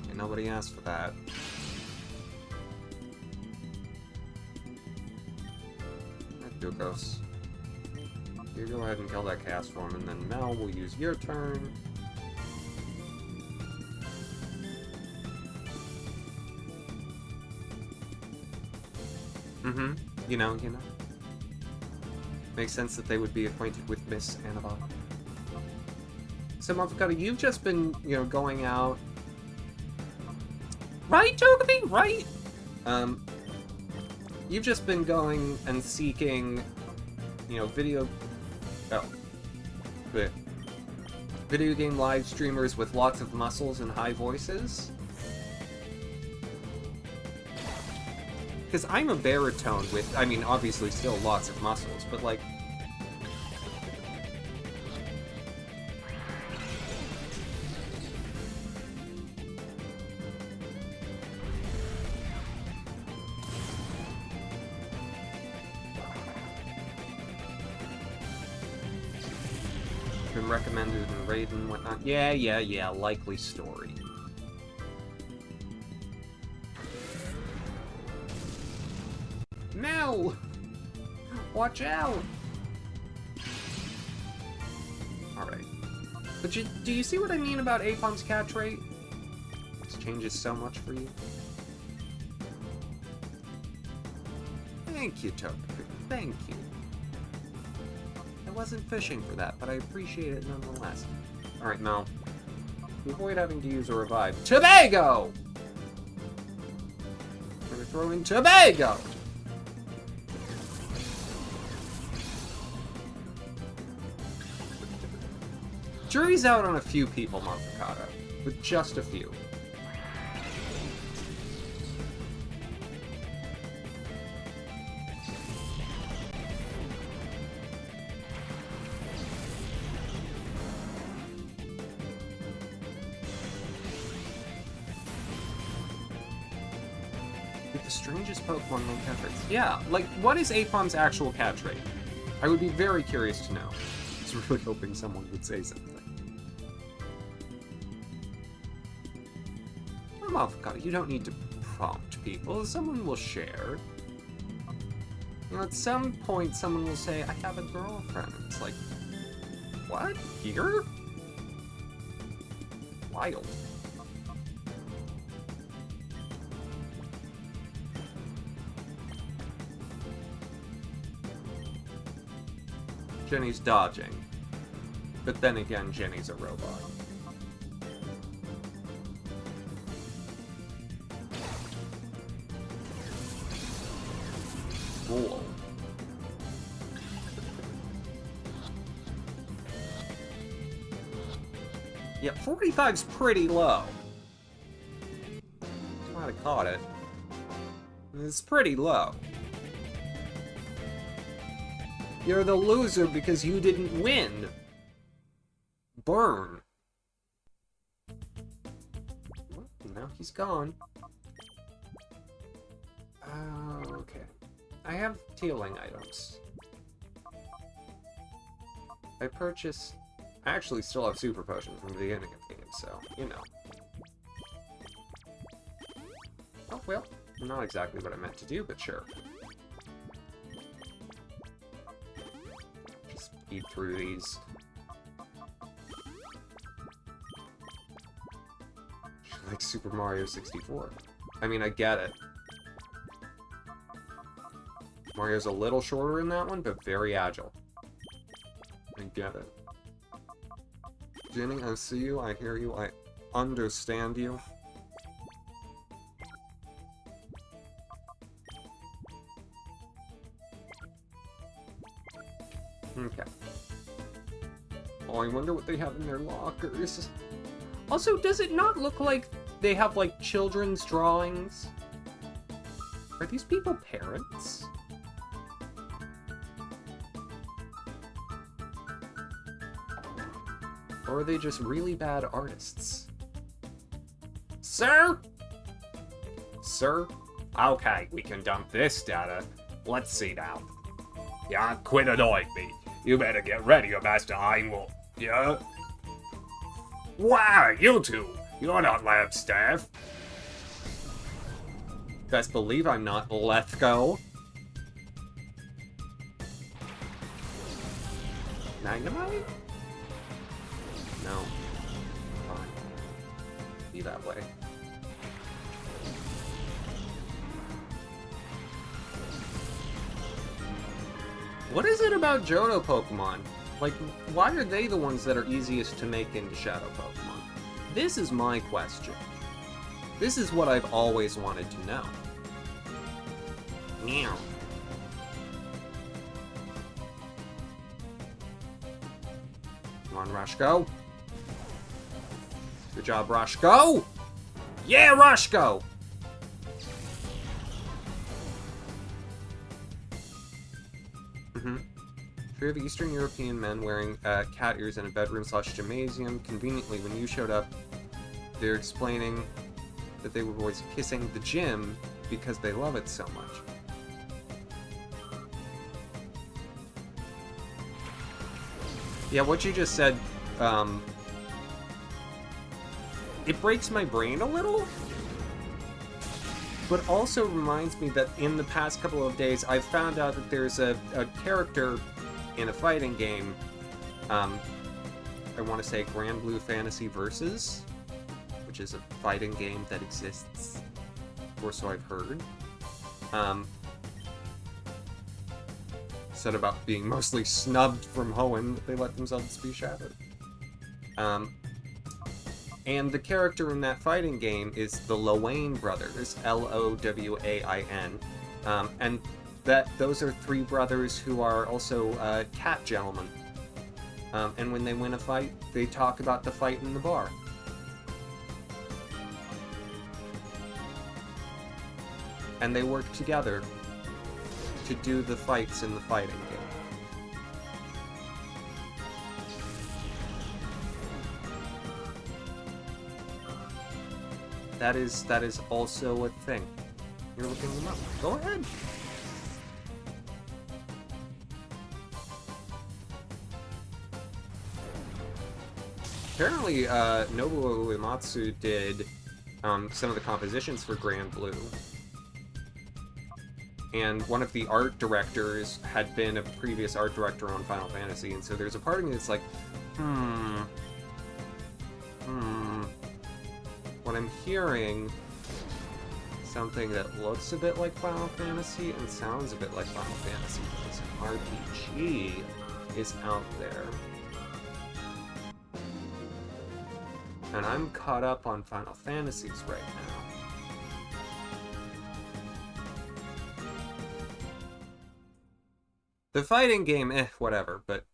And nobody asked for that. Dugos. You go ahead and kill that Castform, and then Mel will use your turn. You know. Makes sense that they would be acquainted with Miss Annabelle. So, Motherfucker, you've just been, going out. Right, Togepi? Right? You've just been going and seeking, video game live streamers with lots of muscles and high voices. Because I'm a baritone with, obviously still lots of muscles, but like... Been recommended in Raid and whatnot. Yeah, likely story. Mel! Watch out! Alright. But do you see what I mean about Apom's catch rate? This changes so much for you. Thank you, Togepi. Thank you. I wasn't fishing for that, but I appreciate it nonetheless. Alright, Mel. To avoid having to use a revive. Tobago! I'm gonna throw in Tobago! Jury's out on a few people, Monfocado. With just a few. With the strangest Pokemon low catch rates. Yeah, like, what is Apom's actual catch rate? I would be very curious to know. I was really hoping someone would say something. Motherfucker, you don't need to prompt people. Someone will share. At some point, someone will say, I have a girlfriend. It's like, what? Here? Wild. Jenny's dodging. But then again, Jenny's a robot. Cool. Yeah, 45's pretty low. Might have caught it. It's pretty low. You're the loser because you didn't win. Burn. Well, now he's gone. Okay. I have healing items. I actually still have super potions from the beginning of the game, so, you know. Oh, well, not exactly what I meant to do, but sure. Just speed through these. Like Super Mario 64. I mean, I get it. Mario's a little shorter in that one, but very agile. I get it. Jenny, I see you, I hear you, I understand you. Okay. Oh, I wonder what they have in their lockers. Also, does it not look like they have, like, children's drawings? Are these people parents? Or are they just really bad artists? Sir? Sir? Okay, we can dump this data. Let's see now. Yeah, quit annoying me. You better get ready, or Master Hein will... Yeah? Wow, you two! You're not lab staff. Best believe I'm not. Let's go. Magnemite? No. Fine. Be that way. What is it about Johto Pokemon? Like, why are they the ones that are easiest to make into Shadow Pokemon? This is my question. This is what I've always wanted to know. Meow. Come on, Rush, go. Good job, Rush, go! Yeah, Rush, go! Three of Eastern European men wearing cat ears in a bedroom/gymnasium. Conveniently, when you showed up, they're explaining that they were always kissing the gym because they love it so much. Yeah, what you just said, it breaks my brain a little, but also reminds me that in the past couple of days, I've found out that there's a character in a fighting game, I want to say Grand Blue Fantasy Versus, which is a fighting game that exists, or so I've heard. Said about being mostly snubbed from Hoenn, that they let themselves be shadowed. And the character in that fighting game is the Lowain brothers, Lowain, and those are three brothers who are also cat gentlemen. And when they win a fight, they talk about the fight in the bar. And they work together to do the fights in the fighting game. That is also a thing. You're looking them up. Go ahead. Apparently, Nobuo Uematsu did some of the compositions for Grand Blue. And one of the art directors had been a previous art director on Final Fantasy, and so there's a part of me that's like, What I'm hearing, something that looks a bit like Final Fantasy and sounds a bit like Final Fantasy, but it's an RPG. is out there. And I'm caught up on Final Fantasies right now. The fighting game, whatever, but...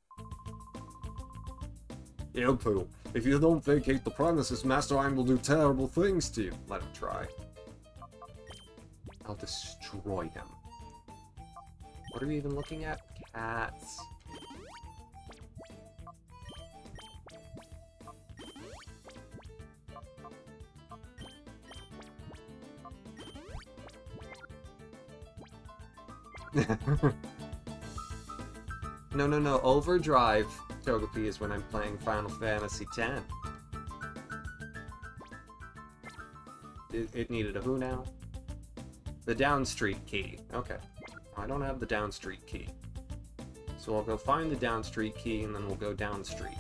Impel, if you don't vacate the premises, Master Ein will do terrible things to you. Let him try. I'll destroy him. What are we even looking at? Cats. No. Overdrive, Togepi, is when I'm playing Final Fantasy X. It needed a who now? The down street key. Okay. I don't have the down street key. So I'll go find the down street key and then we'll go down street.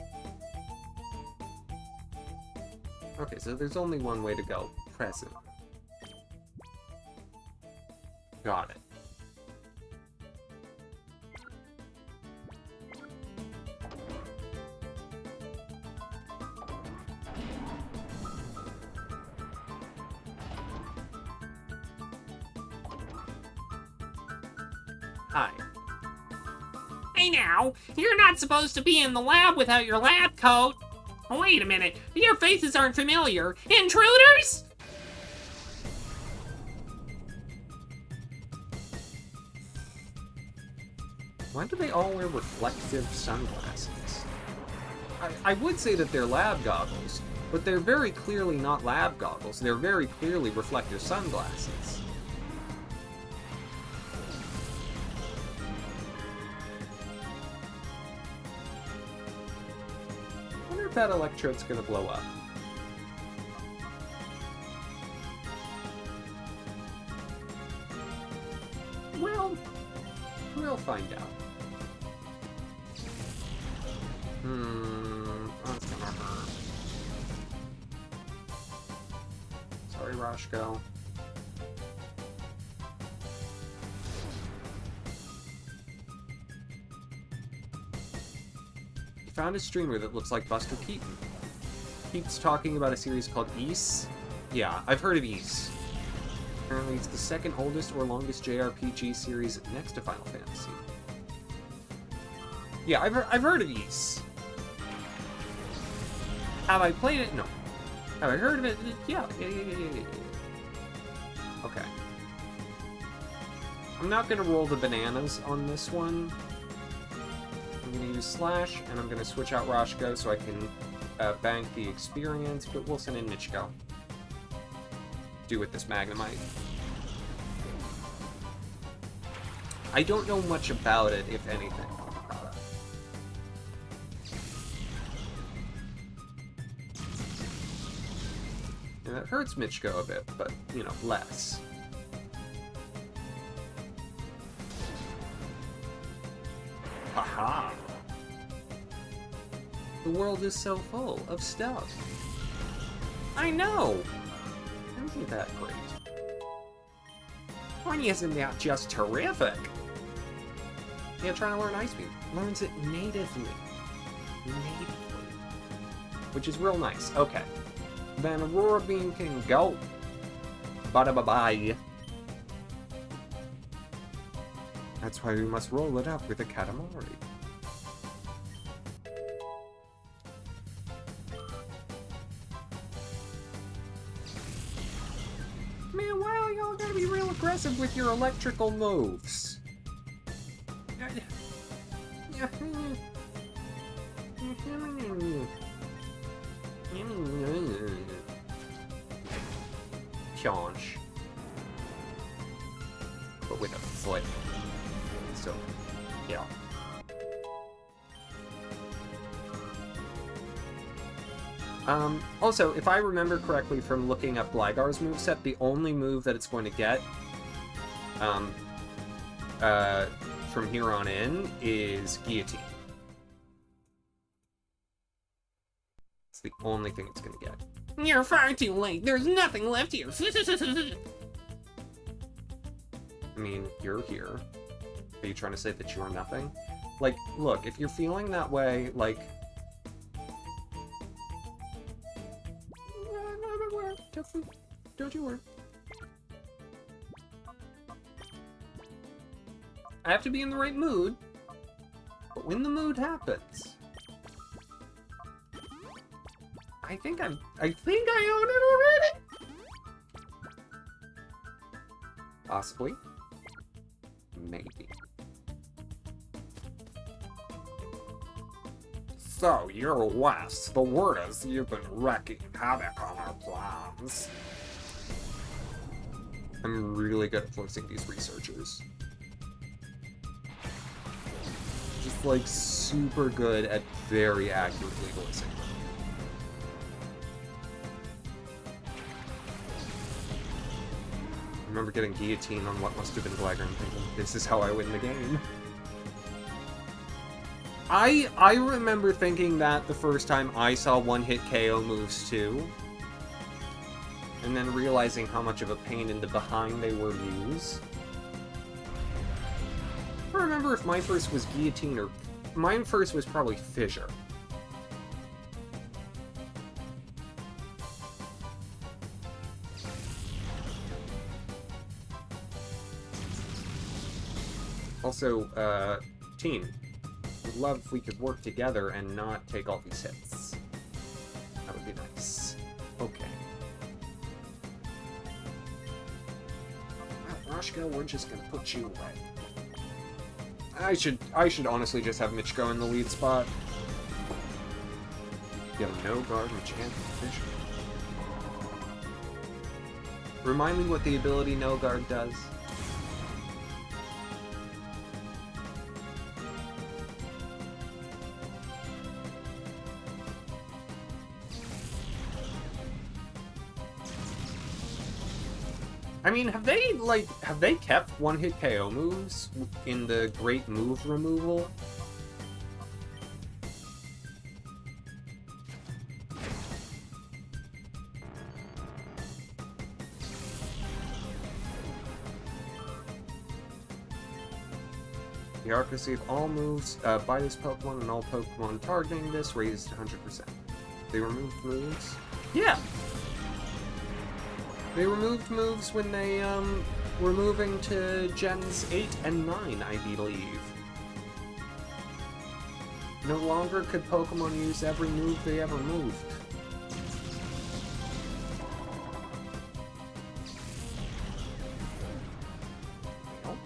Okay, so there's only one way to go. Press it. Got it. Hi. Hey now, you're not supposed to be in the lab without your lab coat. Oh, wait a minute, your faces aren't familiar. Intruders? Why do they all wear reflective sunglasses? I would say that they're lab goggles, but they're very clearly not lab goggles. They're very clearly reflective sunglasses. I wonder if that electrode's gonna blow up. Well, we'll find out. That's gonna hurt. Sorry, Rashko. He found a streamer that looks like Buster Keaton. Keeps talking about a series called Ys. Yeah, I've heard of Ys. Apparently it's the second oldest or longest JRPG series next to Final Fantasy. Yeah, I've heard of Ys. Have I played it? No. Have I heard of it? Yeah. Okay. I'm not gonna roll the bananas on this one. I'm gonna use Slash, and I'm gonna switch out Rashko so I can bank the experience, but we'll send in Michiko. Do with this Magnemite. I don't know much about it, if anything. And that hurts Michiko a bit, but, you know, less. Haha! The world is so full of stuff. I know! Isn't that great? Why isn't that just terrific? Yeah, trying to learn Ice Beam. Learns it natively. Which is real nice. Okay. Then Aurora Beam can go. Bye-bye-bye. That's why we must roll it up with a Katamari. Man, why are y'all gotta be real aggressive with your electrical moves? Change. But with a foot. So, yeah. Also, if I remember correctly from looking up Gligar's moveset, the only move that it's going to get, from here on in, is Guillotine. It's the only thing it's going to get. You're far too late. There's nothing left here. I mean, you're here. Are you trying to say that you're nothing? Like, look, if you're feeling that way, like... Don't you worry. I have to be in the right mood, but when the mood happens... I think I own it already! Possibly. Maybe. So, you're Wes. The word is you've been wreaking havoc on our plans. I'm really good at forcing these researchers. Just, like, super good at very accurately voicing them. I remember getting guillotine on what must have been Gligar and thinking, this is how I win the game. I remember thinking that the first time I saw one-hit KO moves too. And then realizing how much of a pain in the behind they were to use. I don't remember if my first was guillotine or... Mine first was probably fissure. Also, team. Would love if we could work together and not take all these hits. That would be nice. Okay. Well, Rashka, we're just gonna put you away. I should honestly just have Michiko in the lead spot. Yo, no guard, enchant, fissure. Remind me what the ability no guard does. I mean, have they kept one-hit KO moves in the Great Move removal? The accuracy of all moves by this Pokemon and all Pokemon targeting this raised 100%. They removed moves? Yeah! They removed moves when they, were moving to Gens 8 and 9, I believe. No longer could Pokemon use every move they ever moved. Well.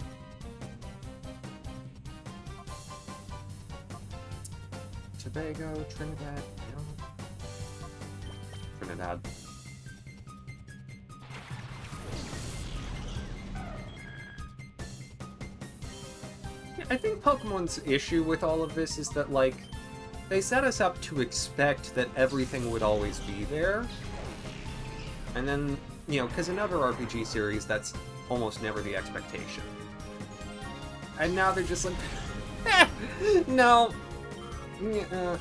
Tobago, Trinidad, Trinidad. I think Pokemon's issue with all of this is that, like, they set us up to expect that everything would always be there. And then, you know, because in other RPG series, that's almost never the expectation. And now they're just like, no. Yeah.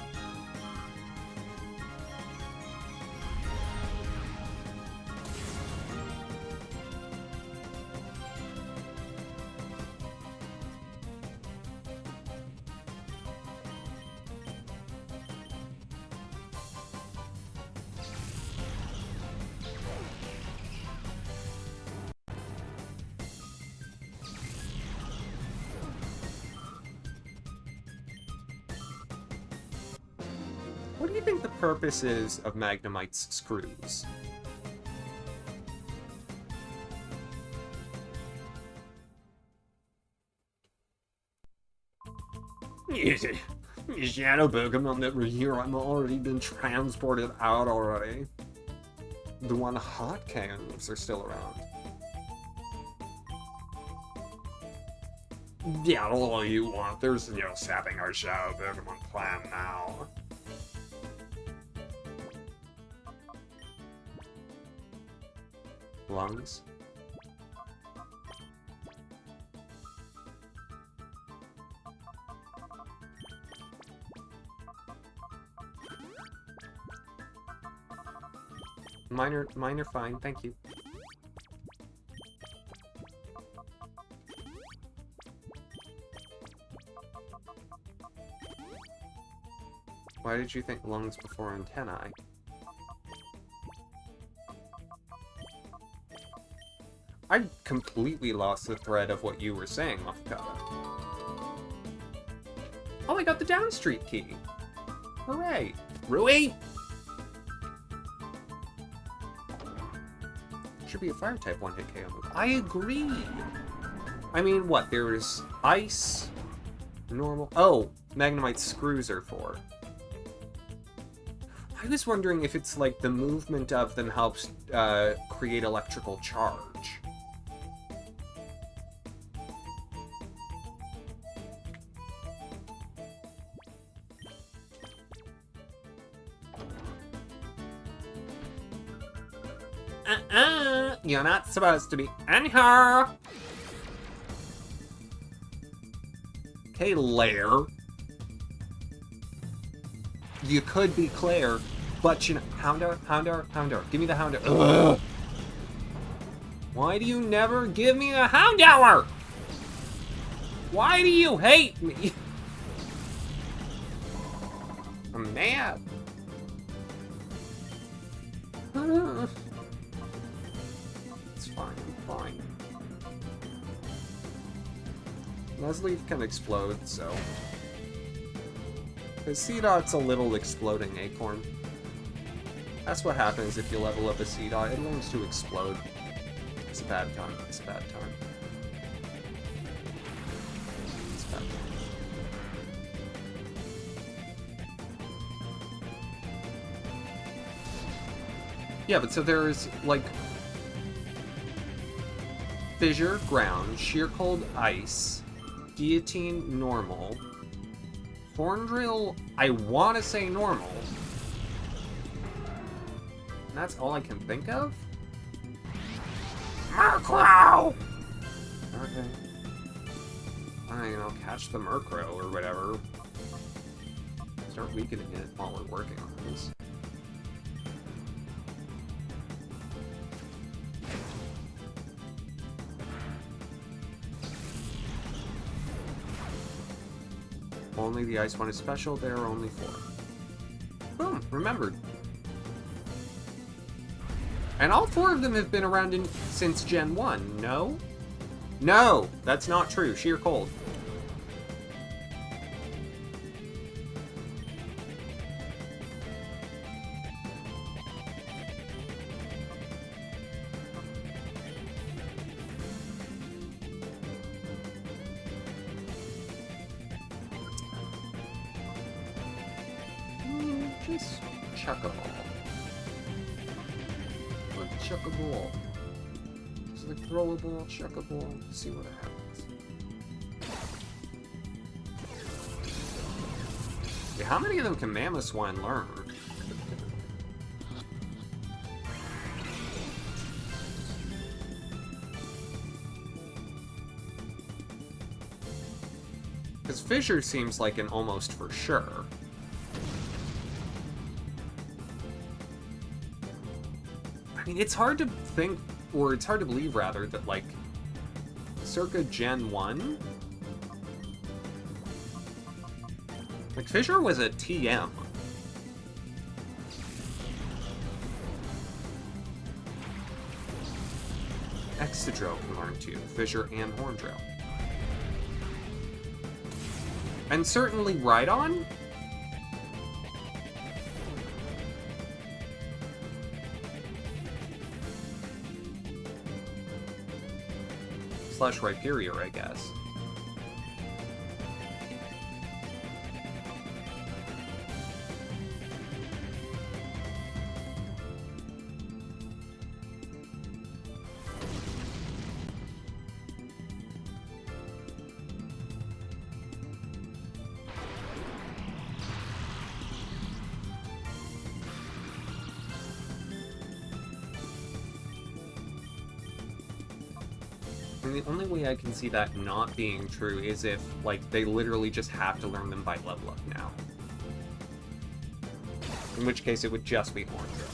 What do you think the purpose is of Magnemite's screws? Shadow Pokemon that were here, I'm already been transported out already. The one hot KO moves are still around. Yeah, all you want. There's no sapping our Shadow Pokemon plan now. Lungs? Mine are fine, thank you. Why did you think lungs before antennae? I completely lost the thread of what you were saying, Mafukata. Oh, I got the down street key! Hooray! Rui? Should be a fire type one-hit KO move. I agree! I mean, what? There's ice, normal... Oh, Magnemite screws are for. I was wondering if it's like the movement of them helps create electrical charge. You're not supposed to be in here. Okay, Lair. You could be Claire, but you know, Houndour. Give me the Houndour. Ugh. Why do you never give me the Houndour? Why do you hate me? I'm mad. It's fine, I'm fine. Leslie can explode, so... Because Seedot's a little exploding acorn. That's what happens if you level up a Seedot. It learns to explode. It's a bad time. It's a bad time. It's a bad time. Yeah, but so there's, like... Fissure, ground. Sheer cold, ice. Guillotine, normal. Horn drill, I want to say normal. And that's all I can think of? Murkrow! Okay. Fine, I'll catch the Murkrow or whatever. Start weakening it while we're working on this. Only the ice one is special, there are only 4. Boom, remembered. And all 4 of them have been around since Gen 1, no? No, that's not true, sheer cold. Just chuck a ball. Let's chuck a ball. Just like throw a ball, chuck a ball, see what happens. Yeah, how many of them can Mamoswine learn? Because Fissure seems like an almost for sure. I mean, it's hard to think, or it's hard to believe, rather, that, like, circa Gen 1? Like, Fissure was a TM. Excadrill can learn too, Fissure and Horndrill. And certainly Rhydon? Slash Rhyperior, I guess. And the only way I can see that not being true is if, like, they literally just have to learn them by level up now. In which case it would just be Horndrill.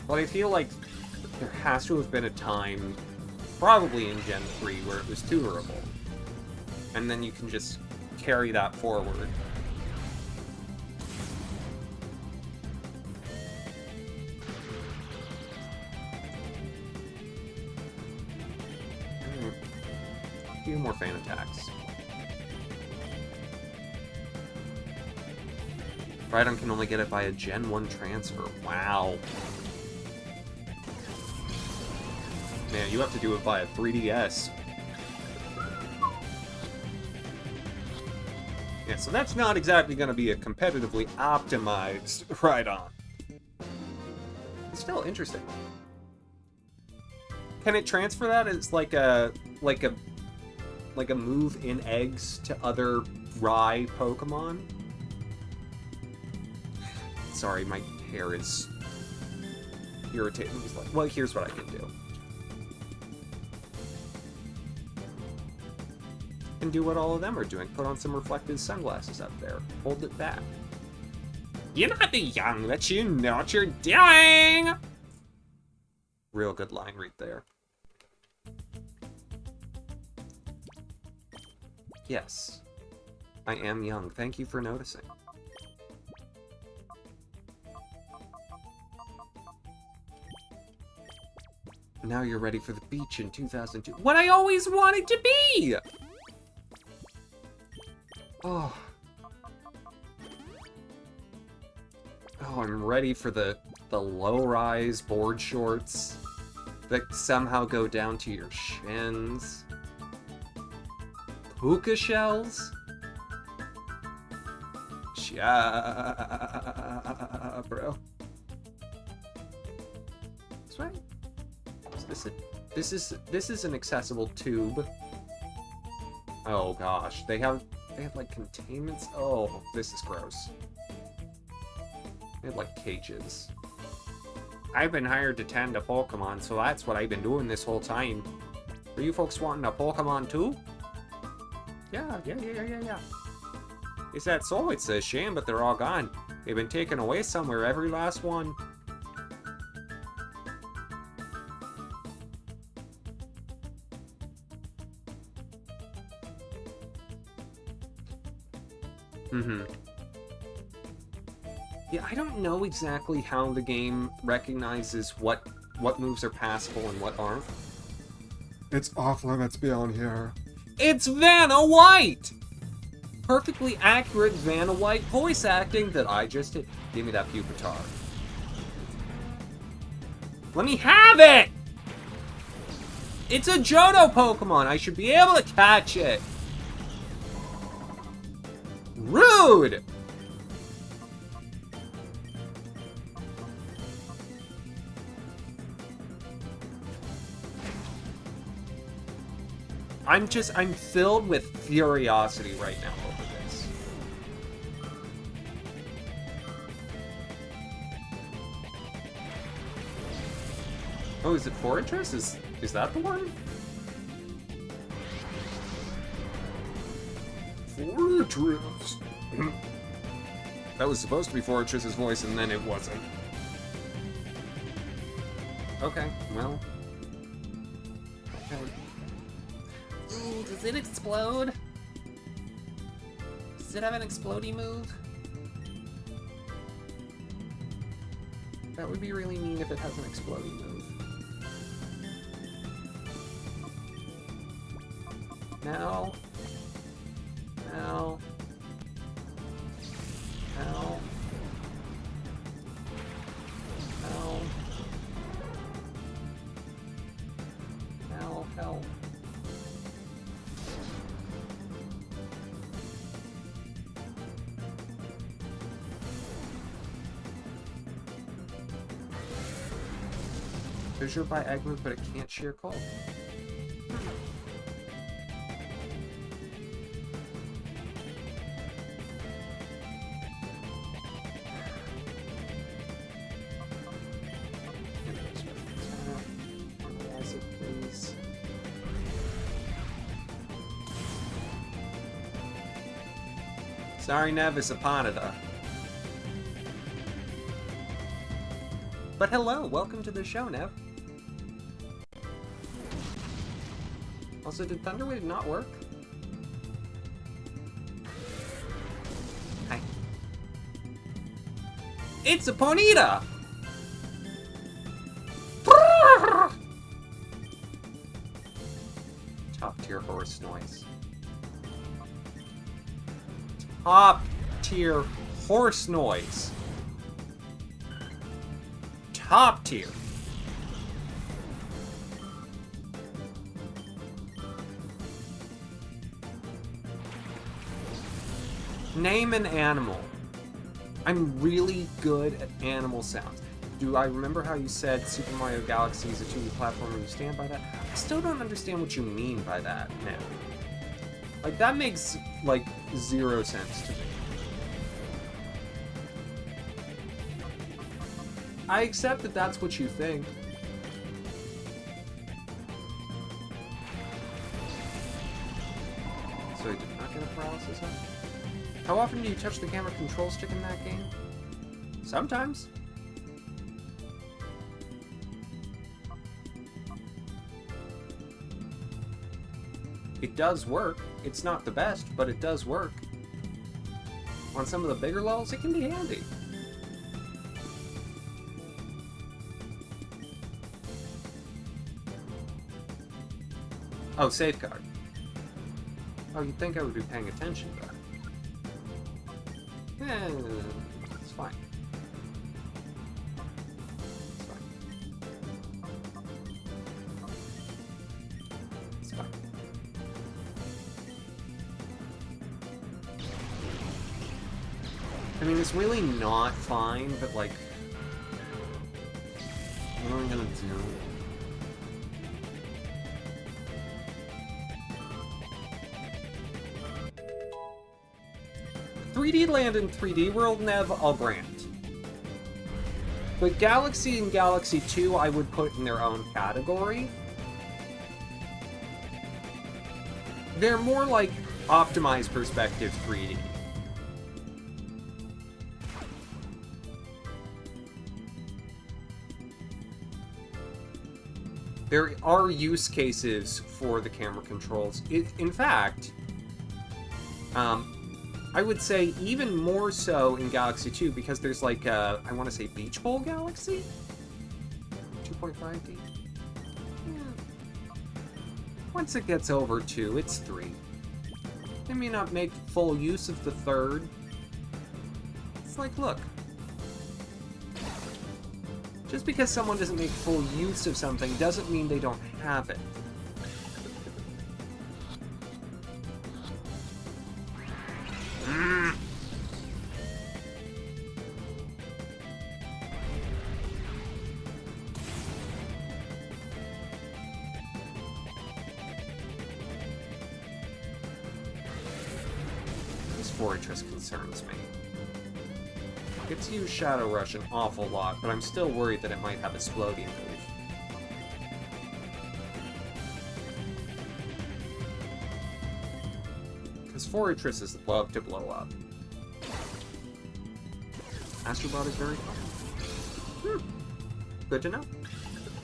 But I feel like there has to have been a time, probably in Gen 3, where it was tutorable. And then you can just carry that forward few more fan attacks. Rhydon can only get it by a Gen 1 transfer. Wow. Man, you have to do it by a 3DS. Yeah, so that's not exactly going to be a competitively optimized Rhydon. It's still interesting. Can it transfer that as like a move in eggs to other Rye Pokemon? Sorry, my hair is irritating. Well, here's what I can do. And do what all of them are doing. Put on some reflective sunglasses up there. Hold it back. You're not the young that you know what you're doing! Real good line right there. Yes. I am young. Thank you for noticing. Now you're ready for the beach in 2002. What I always wanted to be! Oh. Oh, I'm ready for the low-rise board shorts that somehow go down to your shins. Puka shells? Yeah, bro. That's right. This is an accessible tube. Oh gosh, they have like containments. Oh, this is gross. They have like cages. I've been hired to tend a Pokemon, so that's what I've been doing this whole time. Are you folks wanting a Pokemon too? Yeah. Is that so? It's a shame, but they're all gone. They've been taken away somewhere, every last one. Yeah, I don't know exactly how the game recognizes what moves are passable and what aren't. It's off limits beyond here. It's Vanna White! Perfectly accurate Vanna White voice acting that I just did. Give me that Pupitar. Let me have it! It's a Johto Pokemon! I should be able to catch it! Rude! I'm filled with curiosity right now over this. Oh, is it Fortress? Is that the one? Fortress. That was supposed to be Fortress's voice, and then it wasn't. Okay, well. Okay. Ooh, does it explode? Does it have an explodey move? That would be really mean if it has an exploding move. Now. Now. Now. Now. Now, help. Fissure by egg move, but it can't shear cold. Sorry, Nevis Aponida. But hello, welcome to the show, Nev. Also, did Thunderwave not work? Hi. It's a Ponyta! Top tier horse noise. Top tier horse noise. Top tier. Name an animal. I'm really good at animal sounds. Do I remember how you said Super Mario Galaxy is a 2D platformer? You stand by that? I still don't understand what you mean by that now. Like, that makes, like, 0 sense to me. I accept that that's what you think. So you did not get a paralysis on? How often do you touch the camera control stick in that game? Sometimes. It does work. It's not the best, but it does work. On some of the bigger levels, it can be handy. Oh, safeguard. Oh, you'd think I would be paying attention to that. It's fine. It's fine. It's fine. I mean, it's really not fine, but like, what am I gonna do? 3D Land and 3D World, Nev, I'll grant. But Galaxy and Galaxy 2 I would put in their own category. They're more like optimized perspective 3D. There are use cases for the camera controls. In fact, I would say even more so in Galaxy 2 because there's like a, I want to say Beach Bowl Galaxy? 2.5D? Yeah. Once it gets over 2, it's 3. They may not make full use of the third. It's like, look. Just because someone doesn't make full use of something doesn't mean they don't have it. This fortress concerns me. It's used Shadow Rush an awful lot, but I'm still worried that it might have a Splody move. Because fortresses love to blow up. Astrobot is very fun. Good to know.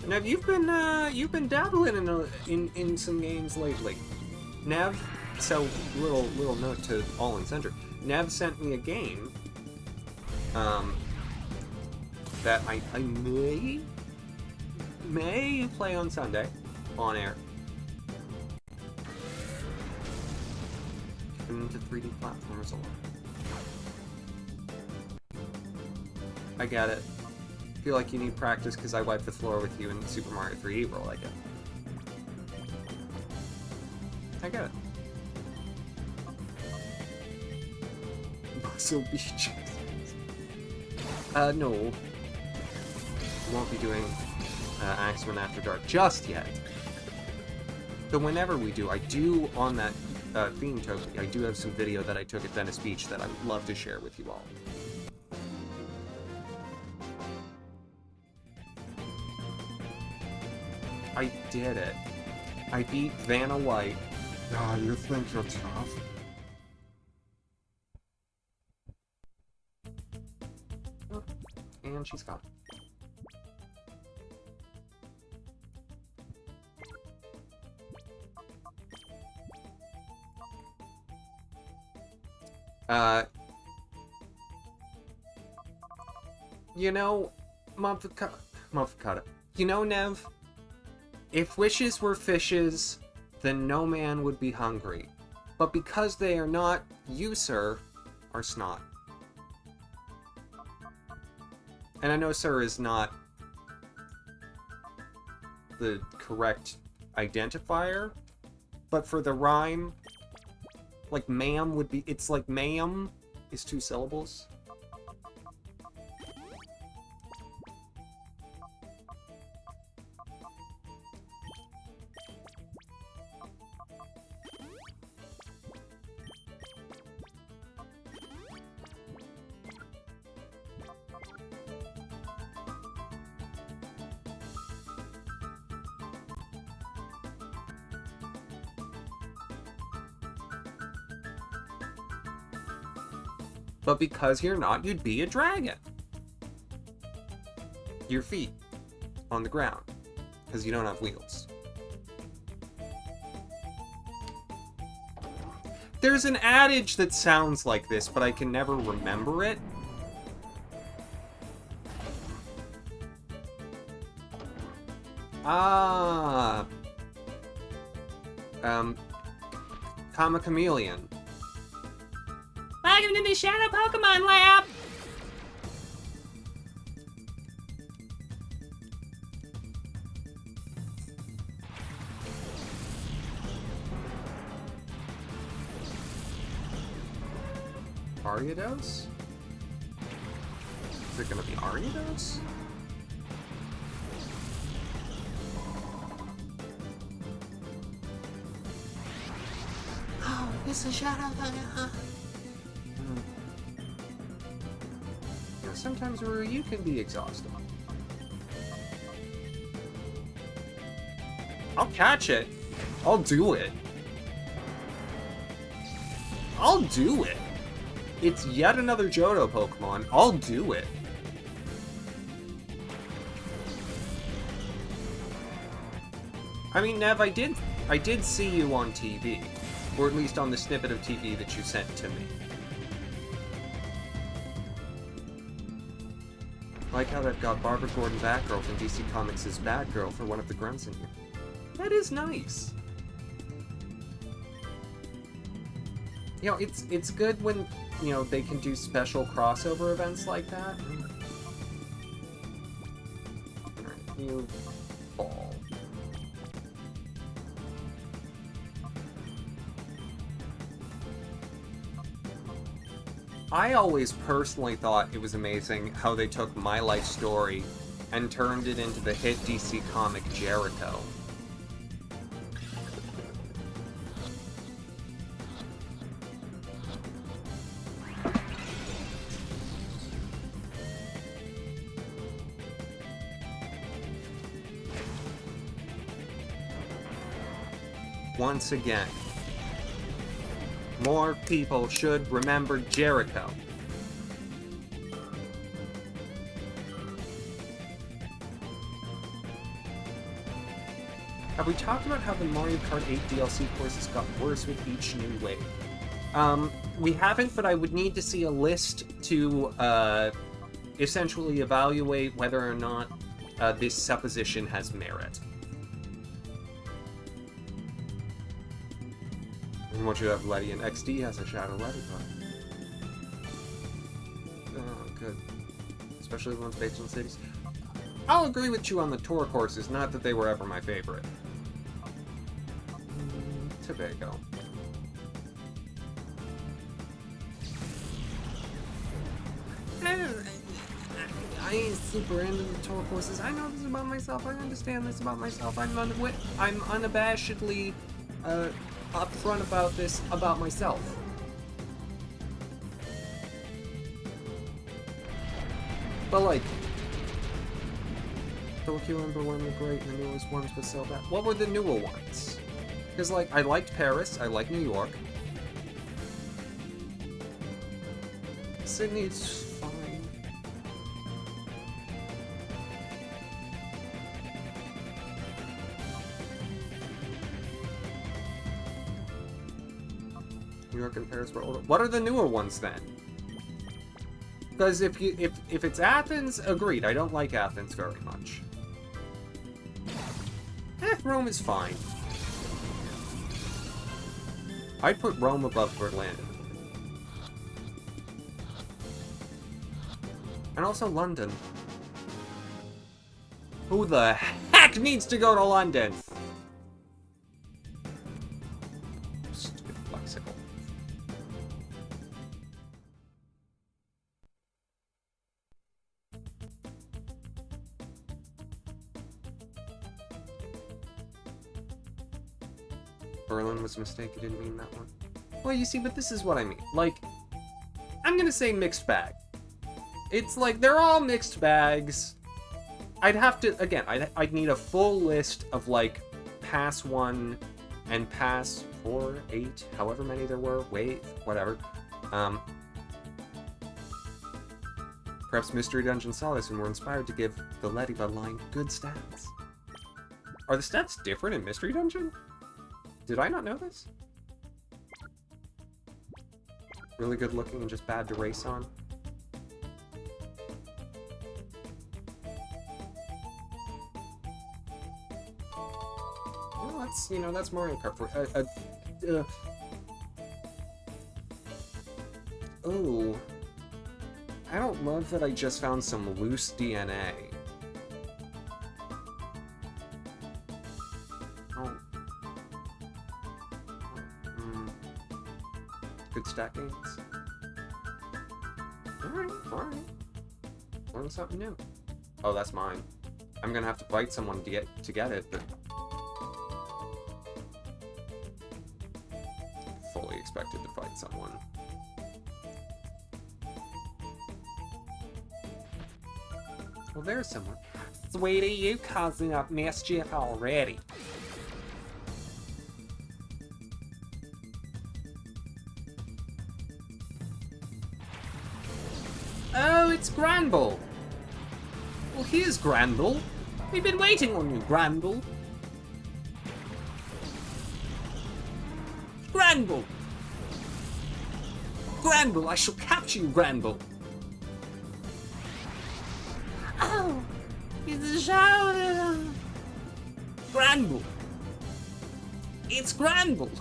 Nev, you've been dabbling in some games lately. Nev, so little note to all and sundry. Nev sent me a game that I may play on Sunday on air. Into 3D platformers a lot. I get it. Feel like you need practice because I wiped the floor with you in Super Mario 3D World. I get it. I get it. Muscle Beach. No. Won't be doing Axamin After Dark just yet. But whenever we do, I do, on that theme token, I do have some video that I took at Venice Beach that I would love to share with you all. I did it. I beat Vanna White. Ah, you think you're tough? And she's gone. You know, Mumfakata. You know, Nev, if wishes were fishes, then no man would be hungry. But because they are not, you, sir, are snot. And I know sir is not the correct identifier, but for the rhyme, like ma'am would be, it's like ma'am is 2 syllables. But because you're not, you'd be a dragon. Your feet on the ground, because you don't have wheels. There's an adage that sounds like this, but I can never remember it. Comma chameleon. Welcome to the Shadow Pokemon Lab! Ariados? Is it gonna be Ariados? Oh, it's a Shadow Pokemon. You know, sometimes you can be exhausting. I'll catch it. I'll do it. I'll do it. It's yet another Johto Pokemon. I'll do it. I mean, Nev, I did see you on TV. Or at least on the snippet of TV that you sent to me. I like how they've got Barbara Gordon Batgirl from DC Comics' Batgirl for one of the grunts in here. That is nice. You know, it's good when, you know, they can do special crossover events like that. Alright, you fall. I always personally thought it was amazing how they took my life story and turned it into the hit DC comic Jericho. Once again, more people should remember Jericho. Have we talked about how the Mario Kart 8 DLC courses got worse with each new wave? We haven't, but I would need to see a list to essentially evaluate whether or not this supposition has merit. And what you have, Letty, and XD has a Shadow Letty card. Oh, good. Especially the ones based on cities. I'll agree with you on the tour courses, not that they were ever my favorite. Tobago. I ain't super into the tour courses. I know this about myself. I understand this about myself. I'm unabashedly upfront about this about myself. But like, Tokyo and Berlin were great, and the newest ones were so bad. What were the newer ones? Because like, I liked Paris, I liked New York. Sydney's fine. New York and Paris were older. What are the newer ones then? Because if it's Athens, agreed. I don't like Athens very much. Rome is fine. I'd put Rome above Berlin. And also London. Who the heck needs to go to London? Stupid lexical. Berlin was a mistake, I didn't mean that one. Well, you see, but this is what I mean. Like, I'm gonna say mixed bag. It's like, they're all mixed bags. I'd have to, again, I'd need a full list of, like, pass 1 and pass 4, 8, however many there were, wait, whatever. Perhaps Mystery Dungeon saw this and were inspired to give the Lediba line good stats. Are the stats different in Mystery Dungeon? Did I not know this? Really good looking and just bad to race on. Well, that's, you know, that's Mario Kart for... Oh. I don't love that I just found some loose DNA. Oh. Good stat gains. Alright. Learn something new. Oh, that's mine. I'm gonna have to fight someone to get it, but... fully expected to fight someone. Well, there's someone. Sweetie, you causing up mischief already. Oh, it's Granbull. Well, here's Granbull. We've been waiting on you, Granbull. Granbull! Granbull, I shall capture you, Granbull. Oh, it's a shower. Granbull. It's Granbull.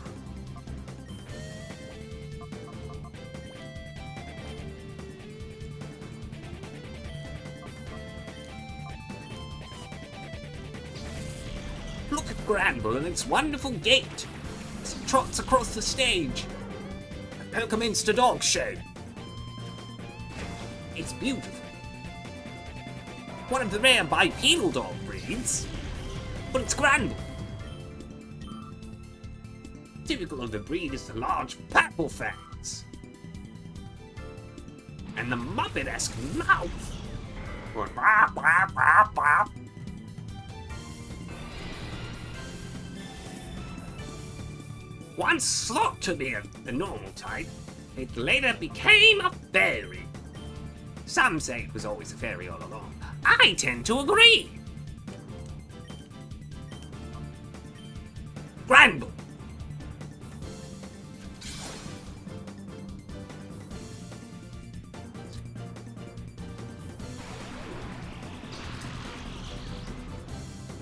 Look at Granbull and its wonderful gait. As it trots across the stage. A Pokemonster dog show. It's beautiful. One of the rare bipedal dog breeds. But it's Granbull. Typical of the breed is the large purple fangs. And the Muppet-esque mouth. Going bop, bop, bop, bop. Once thought to be a normal type, it later became a fairy. Some say it was always a fairy all along. I tend to agree. Granbull.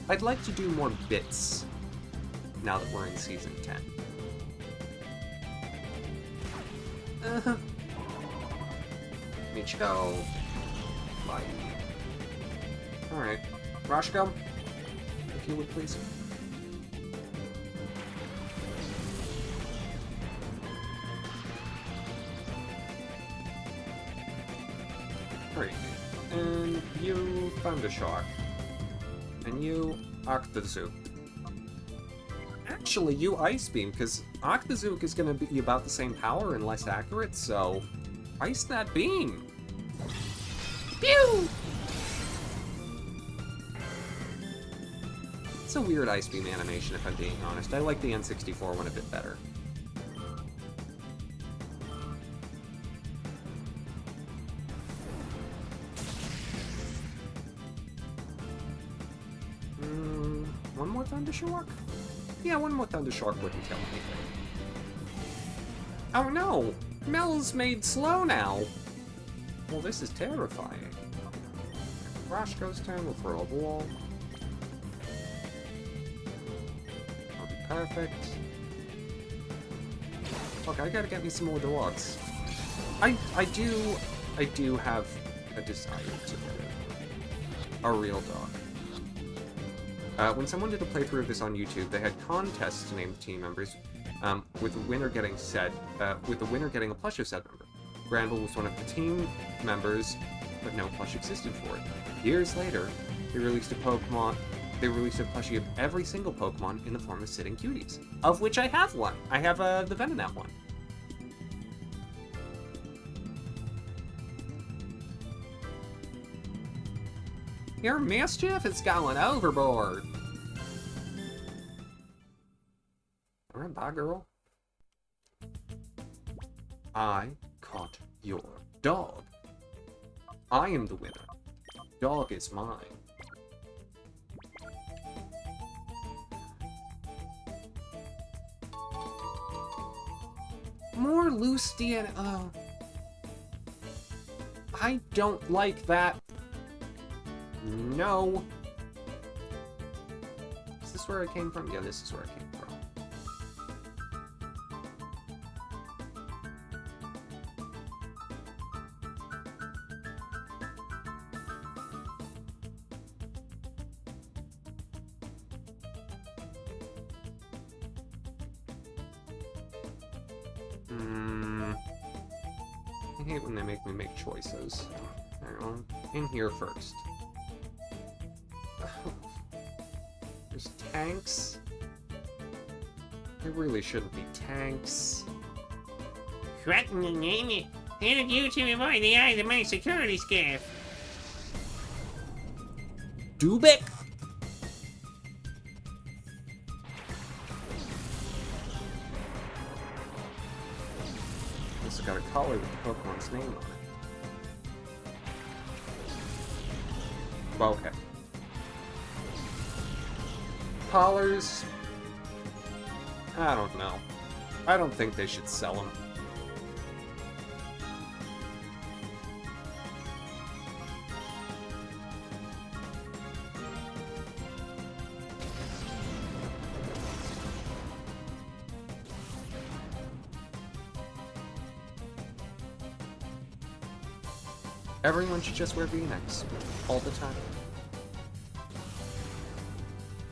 I'd like to do more bits now that we're in Season 10. Michiko. Bye. Alright. Rashko, if you would please. Alright. And you Thundershock. And you Octozook. Actually, you Ice Beam, because Octozook is going to be about the same power and less accurate, so ice that beam. Pew! It's a weird Ice Beam animation, if I'm being honest. I like the N64 one a bit better. One more Thundershock? Yeah, one more Thundershock wouldn't kill anything. Oh no! Mel's made slow now! Well, this is terrifying. Rashko's turn, we'll throw a wall. That'll be perfect. Look, I gotta get me some more dogs. I do have a desire to get a real dog. When someone did a playthrough of this on YouTube, they had contests to name the team members, with the winner getting a plushie set member. Granville was one of the team members, but no plush existed for it. Years later, they released a plushie of every single Pokemon in the form of sitting cuties, of which I have one. I have the Venonat one. Your mischief is going overboard. Alright, bye, girl. I caught your dog. I am the winner. Dog is mine. More loose DNA. I don't like that. No. Is this where I came from? Yeah, this is where I came from. I hate when they make me make choices. Hang on. In here first. There's tanks. There really shouldn't be tanks. How did you two avoid the eyes of my security scaff? Dubik! Also got a collar with the Pokemon's name on it. Well, okay. Collars... I don't know. I don't think they should sell them. Everyone should just wear V-necks all the time.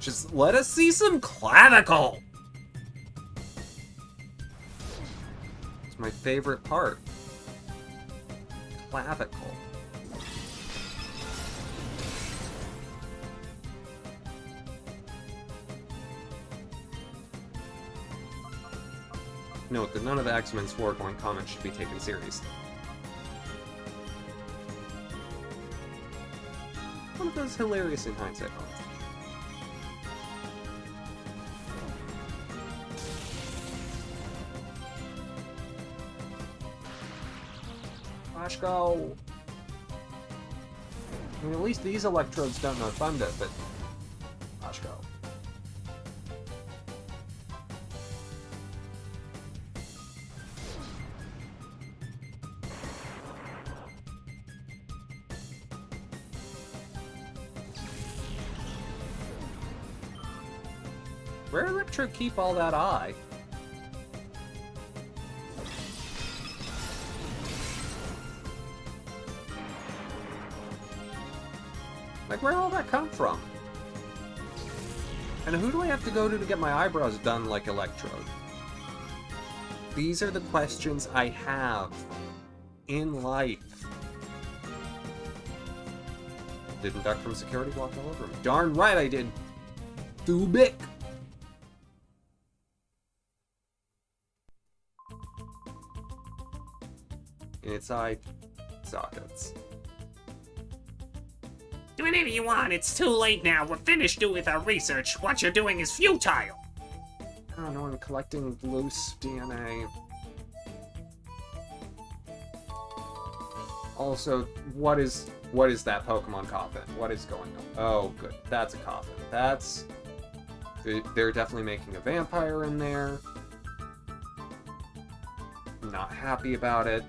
Just let us see some clavicle! It's my favorite part. Clavicle. Note that none of the Axamin's foregoing comments should be taken seriously. One of those hilarious in hindsight moments. Flash go! I mean, at least these electrodes don't know thunder, but... Flash go. Where did Electro keep all that eye? Like, where'd all that come from? And who do I have to go to get my eyebrows done like Electrode? These are the questions I have in life. Didn't duck from security, walked all over him. Darn right I did. Dubik. Its eye sockets. Do whatever you want, it's too late now. We're finished with our research. What you're doing is futile. I don't know, I'm collecting loose DNA. Also, what is that Pokemon coffin? What is going on? Oh, good. That's a coffin. That's... They're definitely making a vampire in there. Not happy about it.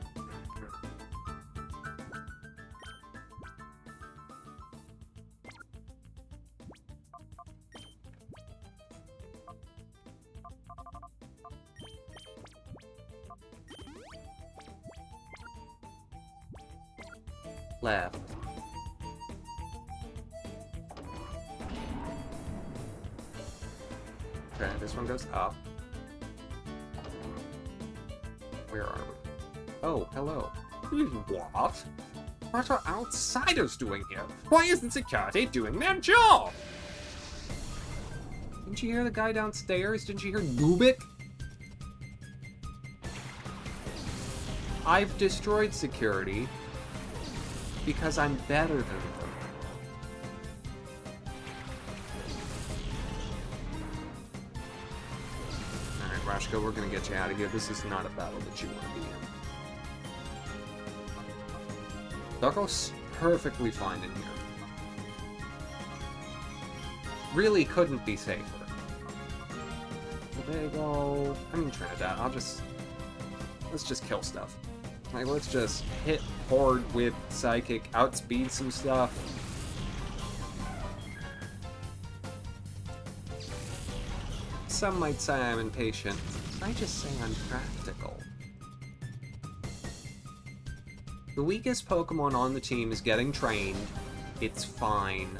Left. Okay, this one goes up. Where are we? Oh, hello. What? What are outsiders doing here? Why isn't security doing their job? Didn't you hear the guy downstairs? Didn't you hear Nubik? I've destroyed security because I'm better than them. Alright, Rashko, we're gonna get you out of here. This is not a battle that you want to be in. Duckle's perfectly fine in here. Really couldn't be safer. So there you go. I mean, Trinidad, let's just kill stuff. Like, let's just hit hard with Psychic, outspeed some stuff. Some might say I'm impatient. I just say I'm practical. The weakest Pokemon on the team is getting trained. It's fine.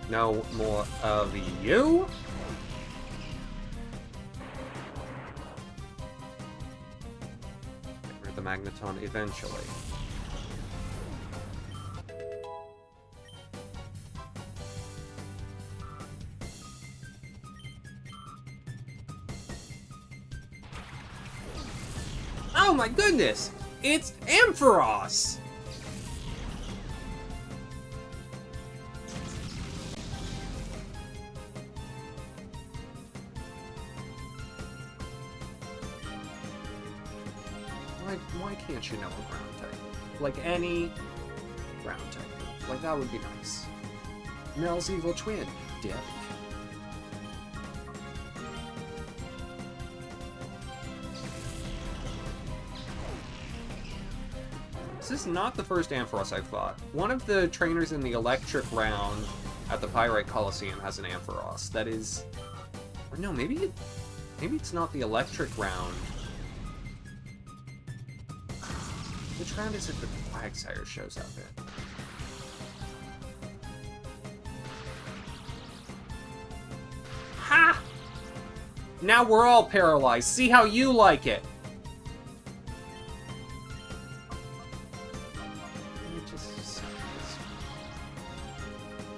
No more of you? Get rid of the Magneton eventually. Oh my goodness! It's Ampharos! Why can't you know a ground type? Like any ground type. Like, that would be nice. Mel's evil twin, Debbie. This is not the first Ampharos I've fought. One of the trainers in the electric round at the Pyrite Colosseum has an Ampharos. That is... Or no, maybe it's not the electric round. Which round is it that the Quagsire shows up in? Ha! Now we're all paralyzed. See how you like it.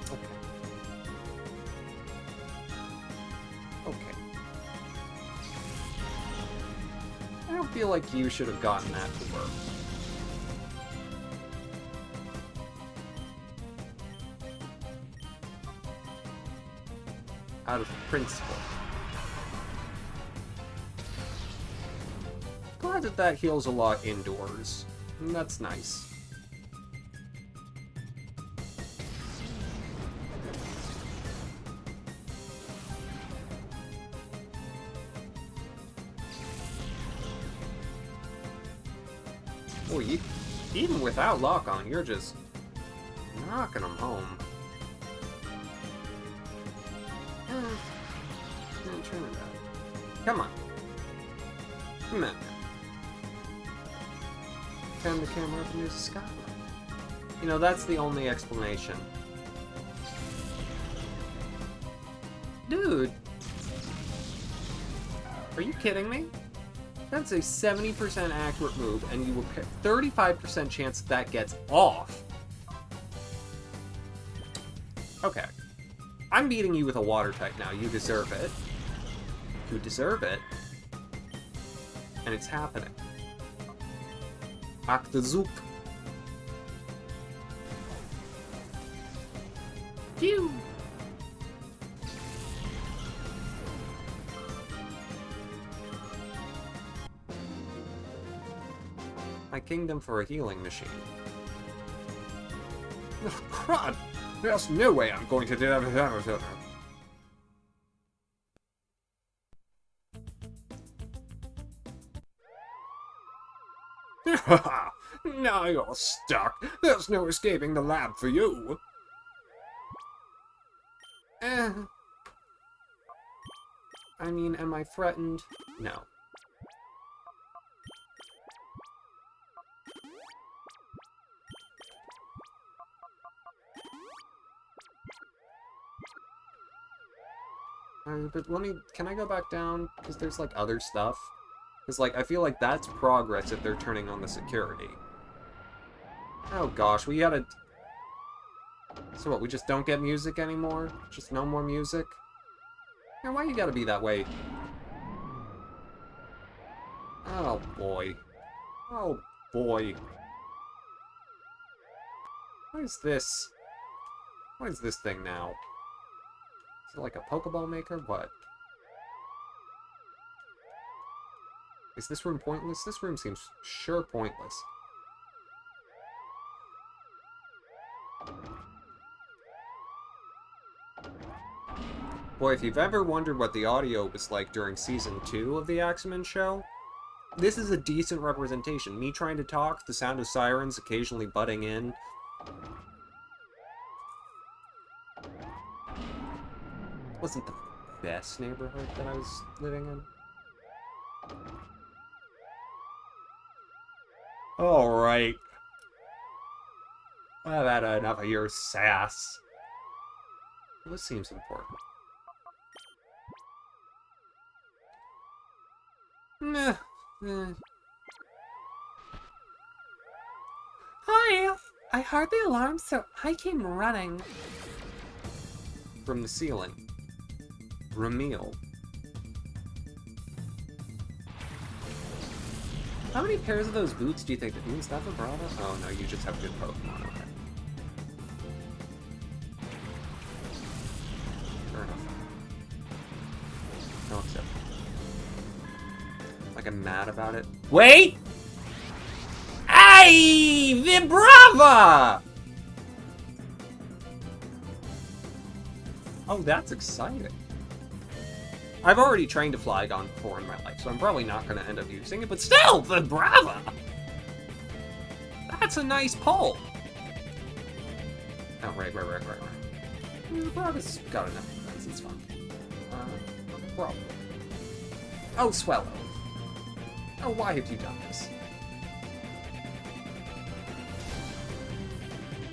Okay. Okay. I don't feel like you should have gotten that to work. Out of principle. Glad that heals a lot indoors. That's nice. Oh, even without lock on, you're just knocking them home. Trinidad. Come on. Come on. Turn the camera up and use the skylight. You know, that's the only explanation. Dude! Are you kidding me? That's a 70% accurate move, and you will 35% chance that gets off. Okay. I'm beating you with a water type now. You deserve it. You deserve it. And it's happening. Octazoop. Phew! My kingdom for a healing machine. Oh, crud! There's no way I'm going to do that. Now you're stuck. There's no escaping the lab for you. I mean, am I threatened? No. But can I go back down? Because there's, like, other stuff. Because, like, I feel like that's progress if they're turning on the security. Oh, gosh, we gotta... So what, we just don't get music anymore? Just no more music? Yeah, why you gotta be that way? Oh, boy. Oh, boy. What is this? What is this thing now? Is it like a Pokeball maker? What? Is this room pointless? This room seems sure pointless. Boy, if you've ever wondered what the audio was like during Season 2 of the Axamin show, this is a decent representation. Me trying to talk, the sound of sirens occasionally butting in. Wasn't the best neighborhood that I was living in. Alright. I've had enough of your sass. This seems important. Nah. Hi! I heard the alarm, so I came running. From the ceiling. Ramil. How many pairs of those boots do you think that means that for Bravo? Oh no, you just have good Pokemon, okay. Fair enough. No except. Like I'm mad about it. Wait! Ay! Vibrava! Oh, that's exciting. I've already trained a Flygon before in my life, so I'm probably not going to end up using it, but still, Vibrava! That's a nice pull. Oh, right. Vibrava's got enough defense, it's fine. Probably. Oh, Swellow. Oh, why have you done this?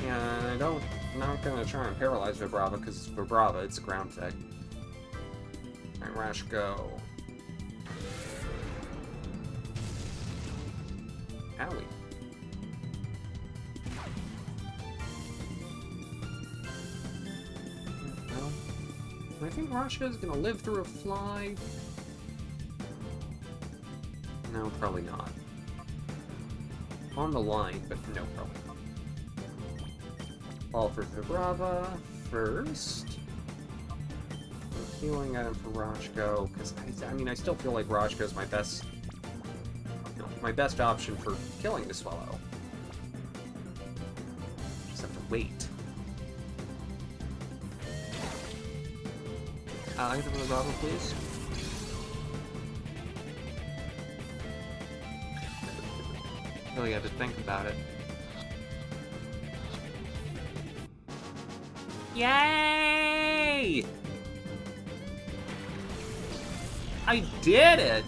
Yeah, I'm not gonna try and paralyze Vibrava, because it's Vibrava, it's a ground type. Alright, Rash, go. Owie. Well, I think Rashka's gonna live through a fly. No, probably not. On the line, but no, probably not. All for Vibrava first. Healing item for Rashko, because I mean I still feel like Rashko is my best, my best option for killing the Swallow. Just have to wait. Item for Vibrava, please. Really had to think about it. Yay! I did it!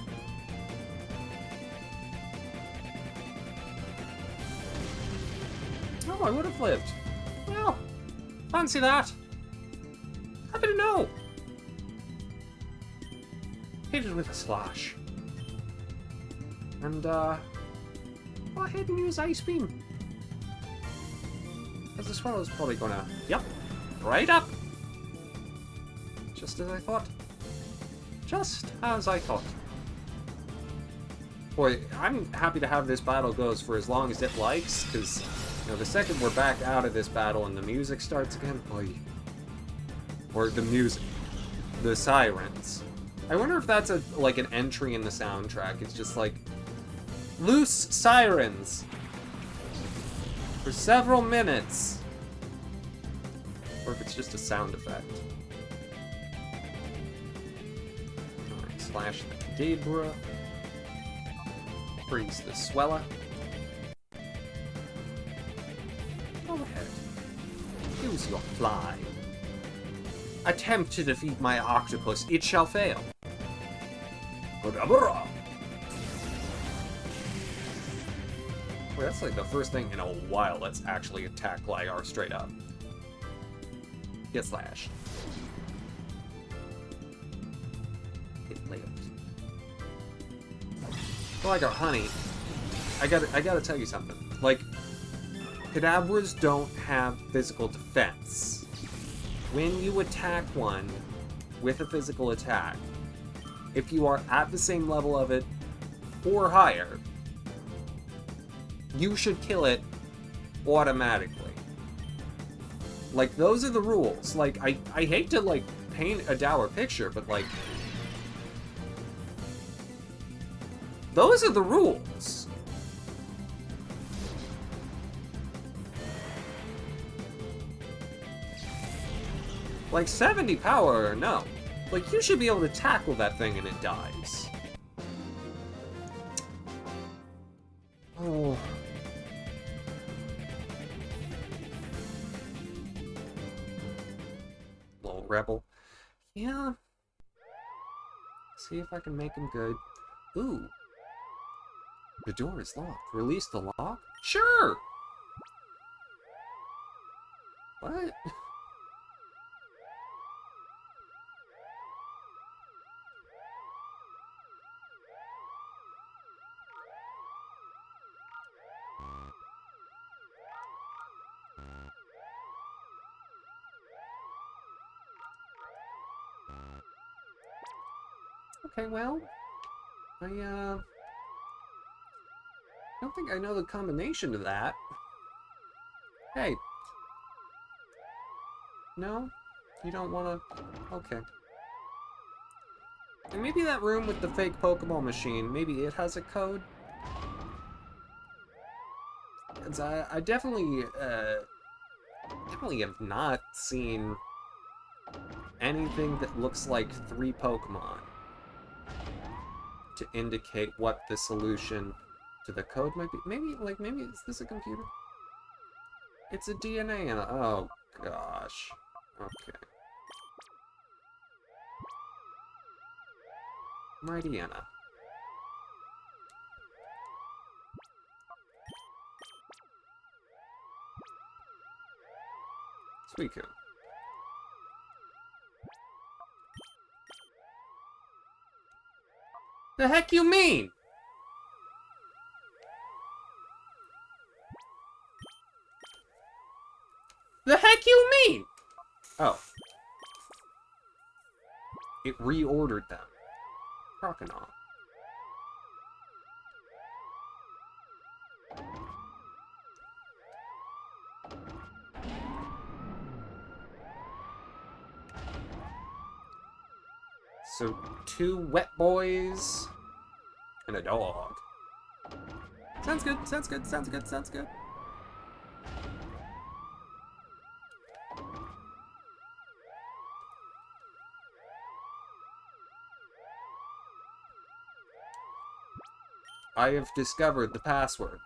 Oh, I would have lived. Well, fancy that. Happy to know. Hit it with a slash. And, go ahead and use Ice Beam. As the Swallow's probably gonna... Yep. Right up! Just as I thought. Just as I thought. Boy, I'm happy to have this battle goes for as long as it likes, because, the second we're back out of this battle and the music starts again, boy. Or the music. The sirens. I wonder if that's like an entry in the soundtrack. It's just like, loose sirens. For several minutes. Or if it's just a sound effect. Alright, slash the Kadabra. Freeze the Swella. Use your fly. Attempt to defeat my octopus. It shall fail. Wait, that's like the first thing in a while that's actually attacked Gligar straight up. Get slashed. It lives. Gligar, honey, I gotta tell you something. Like, Kadabras don't have physical defense. When you attack one with a physical attack, if you are at the same level of it or higher, you should kill it automatically. Like, those are the rules. Like, I hate to, like, paint a dour picture, but, like, those are the rules. Like, 70 power, no. Like, you should be able to tackle that thing and it dies. Oh. Little rebel. Yeah. See if I can make him good. Ooh. The door is locked. Release the lock? Sure! What? Okay, well, I don't think I know the combination to that. Hey. No? You don't want to... Okay. And maybe that room with the fake Pokemon machine, maybe it has a code? Because I definitely have not seen anything that looks like 3 Pokemon to indicate what the solution to the code might be. Maybe is this a computer? It's a DNA and oh gosh. Okay. Mightyena. Suicune. The heck you mean? The heck you mean? Oh. It reordered them. Crocodile. So, 2 wet boys and a dog. Sounds good, sounds good, sounds good, sounds good. I have discovered the password.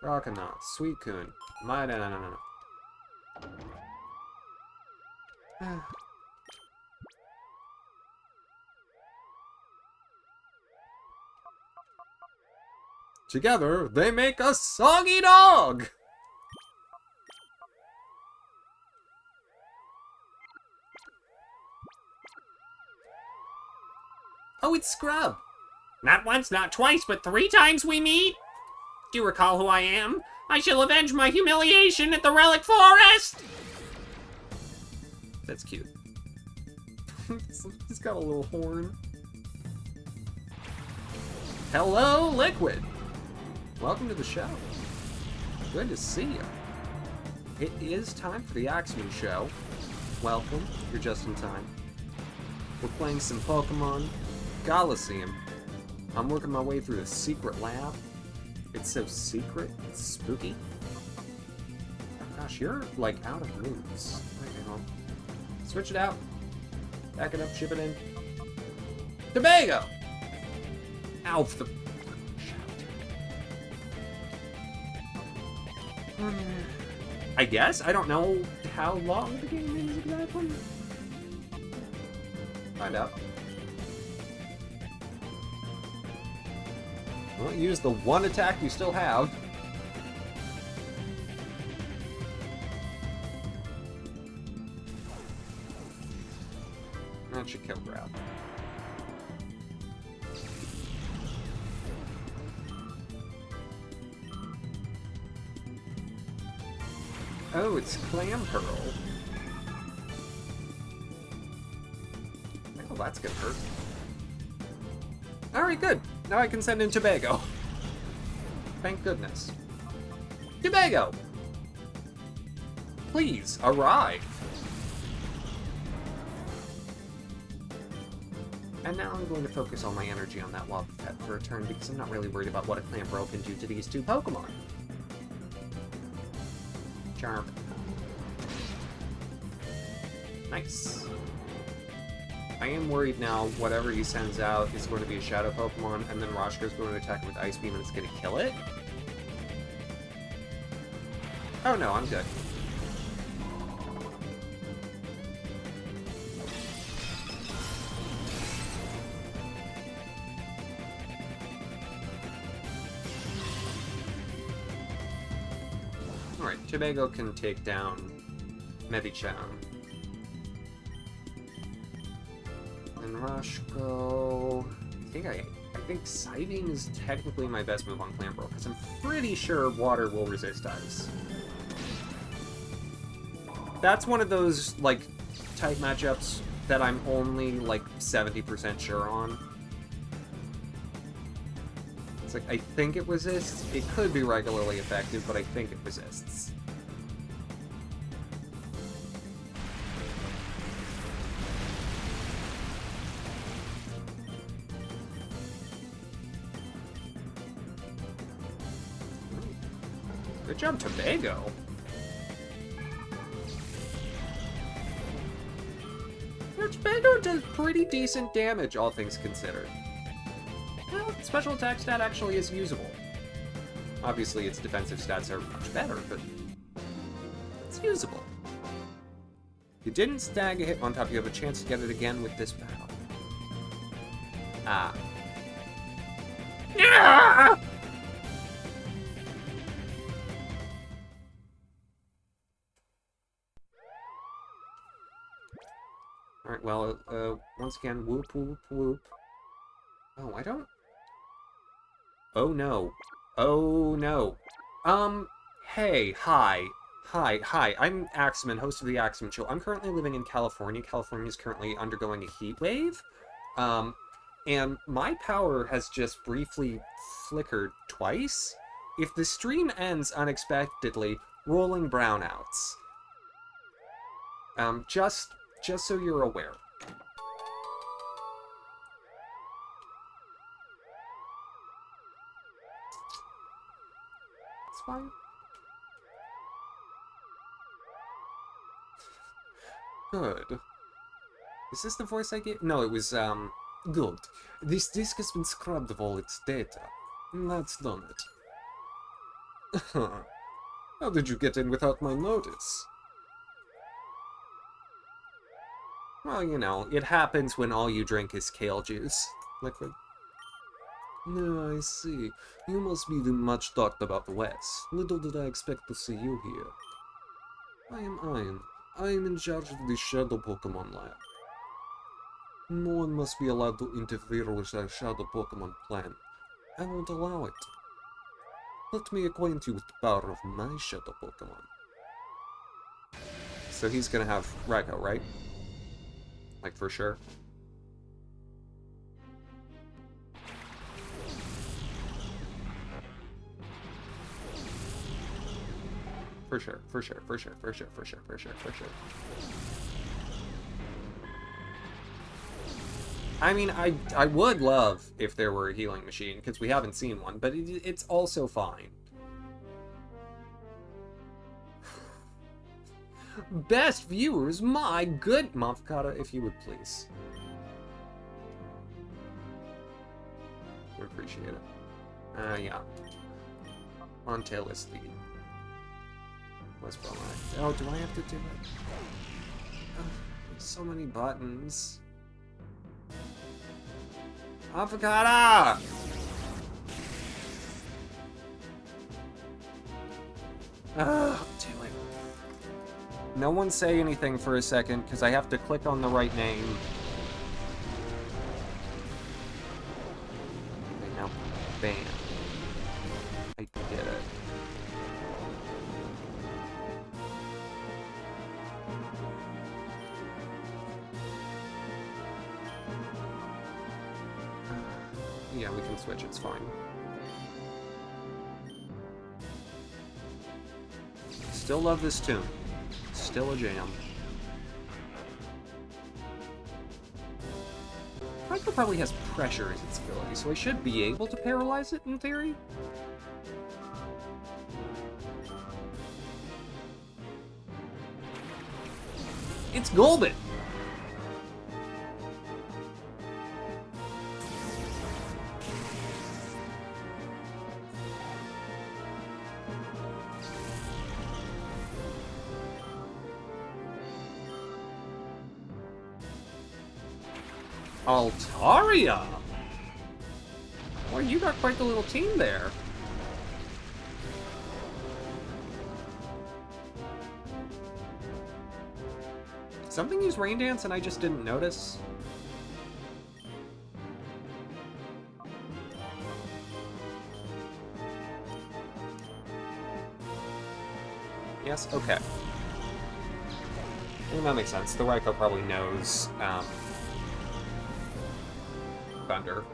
Crocodile, Suicune, no. Together, they make a soggy dog! Oh, it's Scrub! Not once, not twice, but 3 times we meet? Do you recall who I am? I shall avenge my humiliation at the Relic Forest! That's cute. He's got a little horn. Hello, Liquid! Welcome to the show. Good to see you. It is time for the Axamin show. Welcome, you're just in time. We're playing some Pokemon Colosseum. I'm working my way through the secret lab. It's so secret, it's spooky. Oh gosh, you're like out of moves. Okay, well, switch it out. Back it up, ship it in. Tobago! Ow, the... I guess? I don't know how long the game is exactly. Find out. Well, use the one attack you still have. That should kill Grab. Oh, it's Clam Pearl. Oh, that's gonna hurt. Alright, good. Now I can send in Tobago. Thank goodness. Tobago! Please, arrive! And now I'm going to focus all my energy on that Lava Pet for a turn because I'm not really worried about what a Clam Pearl can do to these two Pokemon. Charm. Nice. I am worried now whatever he sends out is going to be a Shadow Pokemon, and then Rashka's going to attack with Ice Beam and it's going to kill it? Oh no, I'm good. Alright, Tobago can take down Medicham. And Rashko... I think Psybeam is technically my best move on Clamperl, because I'm pretty sure water will resist ice. That's one of those, like, type matchups that I'm only, like, 70% sure on. It's like, I think it resists. It could be regularly effective, but I think it resists. Good job, Tobago. Tobago does pretty decent damage, all things considered. Well, special attack stat actually is usable. Obviously, its defensive stats are much better, but it's usable. You didn't stag a hit on top, you have a chance to get it again with this battle. Ah. Ah! Alright, well, once again, whoop, whoop, whoop. Oh, I don't... Oh, no. Oh, no. Hey, hi. Hi, I'm Axamin, host of the Axamin Show. I'm currently living in California. California is currently undergoing a heat wave. And my power has just briefly flickered twice. If the stream ends unexpectedly, rolling brownouts. Just so you're aware. It's fine. Good. Is this the voice I gave? No, it was, good. This disk has been scrubbed of all its data. That's done it. How did you get in without my notice? Well, you know, it happens when all you drink is kale juice. Liquid. No, I see. You must be the much talked about West. Little did I expect to see you here. I am Ian. I am in charge of the Shadow Pokemon Lab. No one must be allowed to interfere with our Shadow Pokemon plan. I won't allow it. Let me acquaint you with the power of my Shadow Pokemon. So he's gonna have Raikou, right? Like, for sure. For sure. I mean, I would love if there were a healing machine, because we haven't seen one, but it's also fine. Best viewers, my good... Mafkata, if you would please. I appreciate it. Yeah. On tail is lead. Quest Pro Act. Oh, do I have to do it? Oh, there's so many buttons. Avocado! Damn it. No one say anything for a second, because I have to click on the right name. Okay, now, bam. I did it. Yeah, we can switch, it's fine. Still love this tune. Still a jam. Franco probably has pressure as its ability, so I should be able to paralyze it in theory. It's Golbat! Altaria! Well, you got quite the little team there. Did something use Rain Dance and I just didn't notice? Yes? Okay. Well, that makes sense. The Raikou probably knows, Thunder.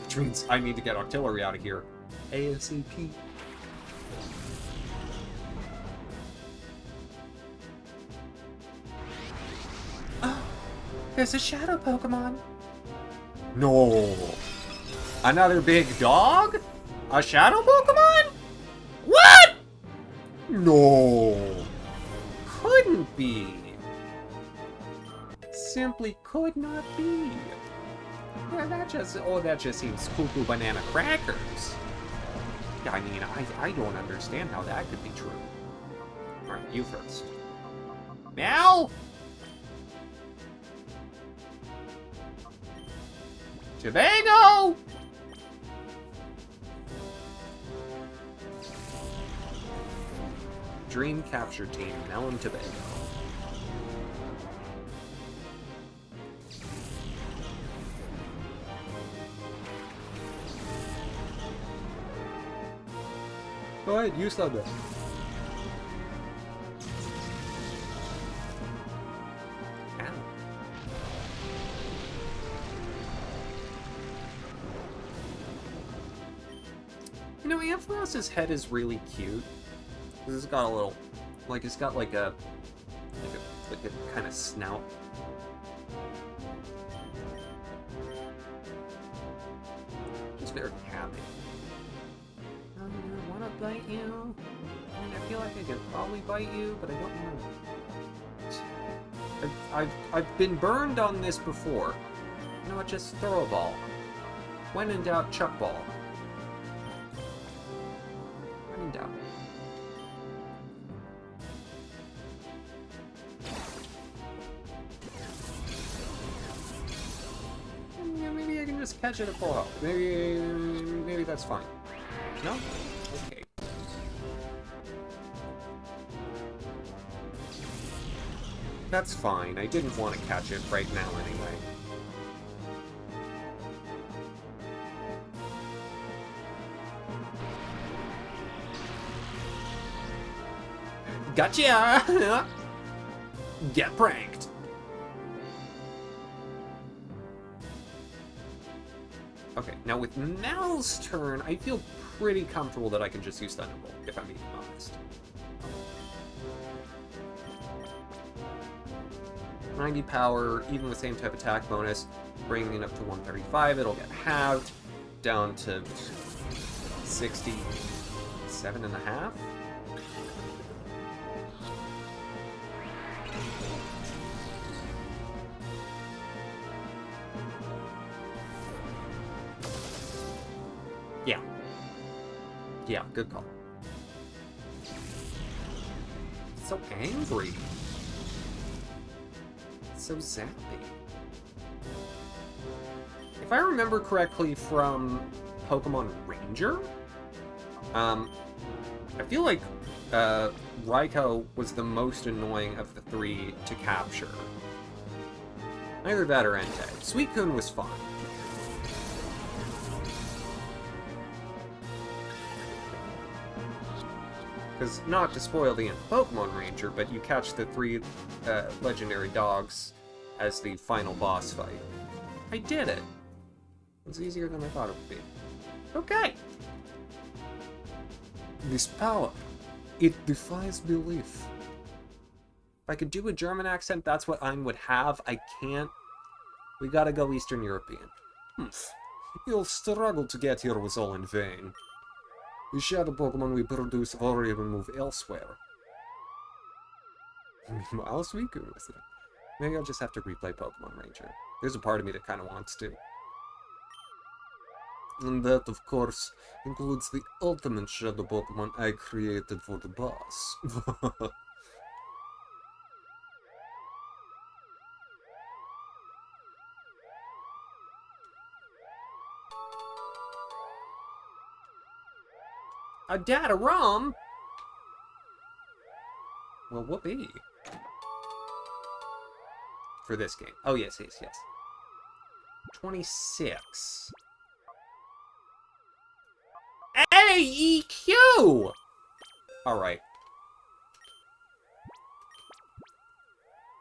Which means I need to get Octillery out of here. ASAP. Oh, there's a shadow Pokemon. No. Another big dog? A shadow Pokemon? What? No. Couldn't be. Simply could not be. Yeah, that just seems cuckoo banana crackers. Yeah, I mean, I don't understand how that could be true. Alright, you first. Meow! Tobago! Dream Capture Team, Melon Tobago. Go ahead, use Thunder. Ow. You know, Ampharos's head is really cute. It's got a little, like, it's got like a kind of snout. Just very happy. I want to bite you. I mean, I feel like I could probably bite you, but I don't want to. I've been burned on this before. You know what? Just throw a ball. When in doubt, chuck ball. When in doubt. Yeah, maybe I can just catch it at full health. Maybe that's fine. No? Okay. That's fine. I didn't want to catch it right now anyway. Gotcha! Get pranked! Okay, now with Mel's turn, I feel pretty comfortable that I can just use Thunderbolt, if I'm being honest. 90 power, even with same type attack bonus, bringing it up to 135, it'll get halved, down to 67.5? Yeah. Yeah, good call. so angry. So zappy. If I remember correctly from Pokemon Ranger, I feel like Raikou was the most annoying of the three to capture. Either that or Entei. Suicune was fun. Because, not to spoil the end of Pokemon Ranger, but you catch the three legendary dogs as the final boss fight. I did it! It was easier than I thought it would be. Okay! This power, it defies belief. If I could do a German accent, that's what I would have. I can't. We gotta go Eastern European. Your struggle to get here was all in vain. The shadow Pokemon we produce have already been moved elsewhere. Meanwhile, Suicune was there. Maybe I'll just have to replay Pokemon Ranger. There's a part of me that kind of wants to. And that, of course, includes the ultimate shadow Pokemon I created for the boss. A data ROM? Well, whoopee. For this game. Oh, yes. 26. AEQ! Alright.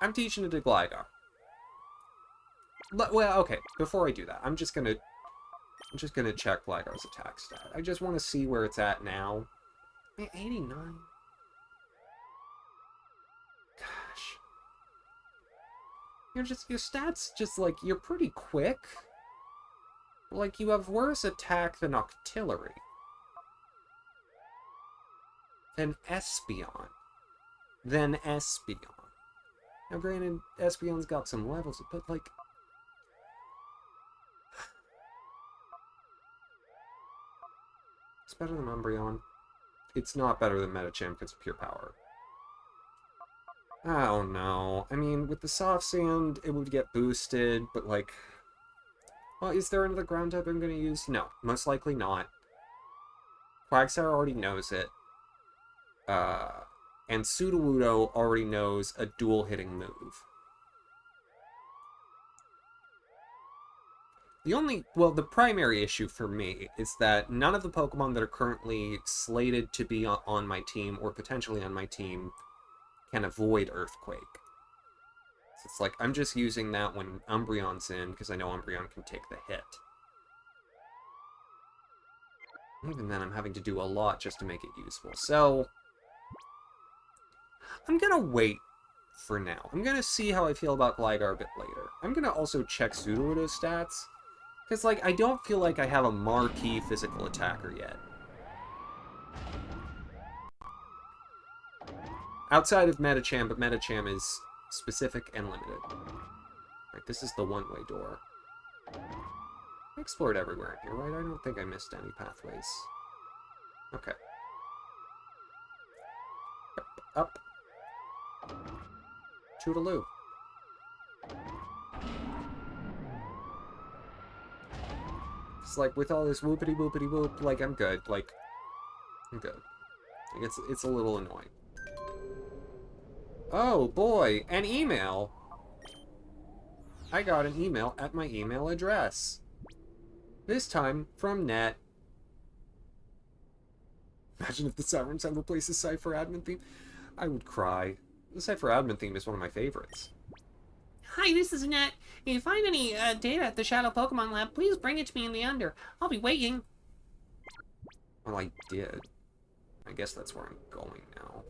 I'm teaching it to Gligar. Well, okay. Before I do that, I'm just gonna check Gligar's attack stat. I just want to see where it's at now. 89. Gosh. Your stats just, like, you're pretty quick. Like, you have worse attack than Octillery. Than Espeon. Now, granted, Espeon's got some levels, but, like... It's better than Umbreon. It's not better than Medicham because of pure power. I don't know. I mean, with the Soft Sand, it would get boosted, but like... Well, is there another ground type I'm going to use? No, most likely not. Quagsire already knows it. And Sudowoodo already knows a dual-hitting move. The primary issue for me is that none of the Pokemon that are currently slated to be on my team, or potentially on my team, can avoid Earthquake. So it's like, I'm just using that when Umbreon's in, because I know Umbreon can take the hit. Even then, I'm having to do a lot just to make it useful. So, I'm gonna wait for now. I'm gonna see how I feel about Gligar a bit later. I'm gonna also check Sudowoodo's stats. Because, like, I don't feel like I have a marquee physical attacker yet. Outside of Medicham, but Medicham is specific and limited. Right, this is the one-way door. I explored everywhere in here, right? I don't think I missed any pathways. Okay. Up. Toodaloo. It's like, with all this whoopity-whoopity-whoop, like, I'm good. Like, I'm good. Like, it's a little annoying. Oh, boy, an email! I got an email at my email address. This time, from Net. Imagine if the Sirens had replaced the Cypher admin theme. I would cry. The Cypher admin theme is one of my favorites. Hi, this is Net. If you find any data at the Shadow Pokemon Lab, please bring it to me in the Under. I'll be waiting. Well, I did. I guess that's where I'm going now.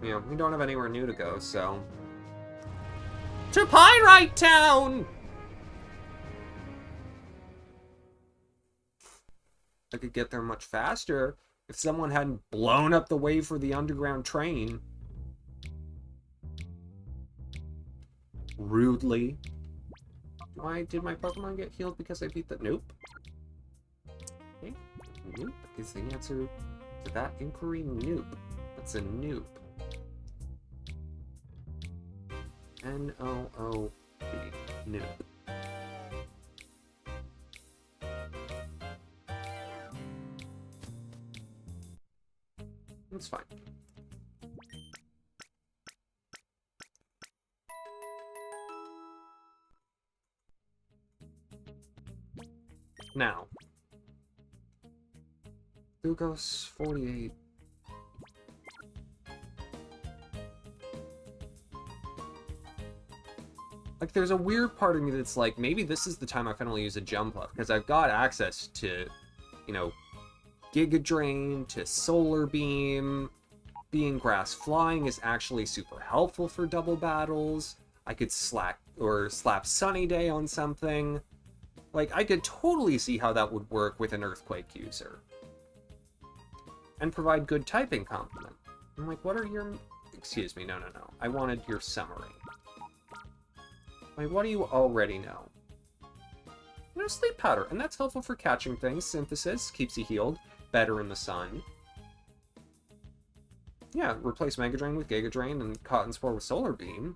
Yeah, we don't have anywhere new to go, so... To Pyrite Town! I could get there much faster if someone hadn't blown up the way for the underground train. Rudely. Why did my Pokemon get healed because I beat the... Nope. Okay. Nope is the answer to that inquiry. Nope. That's a nope. N-O-O-P. Nope. It's fine. Now, Glucose 48. Like, there's a weird part of me that's like, maybe this is the time I finally use a jump up, because I've got access to, you know, Giga Drain, to Solar Beam. Being Grass Flying is actually super helpful for double battles. I could slap Sunny Day on something. Like, I could totally see how that would work with an Earthquake user. And provide good typing complement. I'm like, what are your... Excuse me, no. I wanted your summary. Like, what do you already know? You know, Sleep Powder, and that's helpful for catching things. Synthesis, keeps you healed. Better in the sun. Yeah, replace Mega Drain with Giga Drain and Cotton Spore with Solar Beam.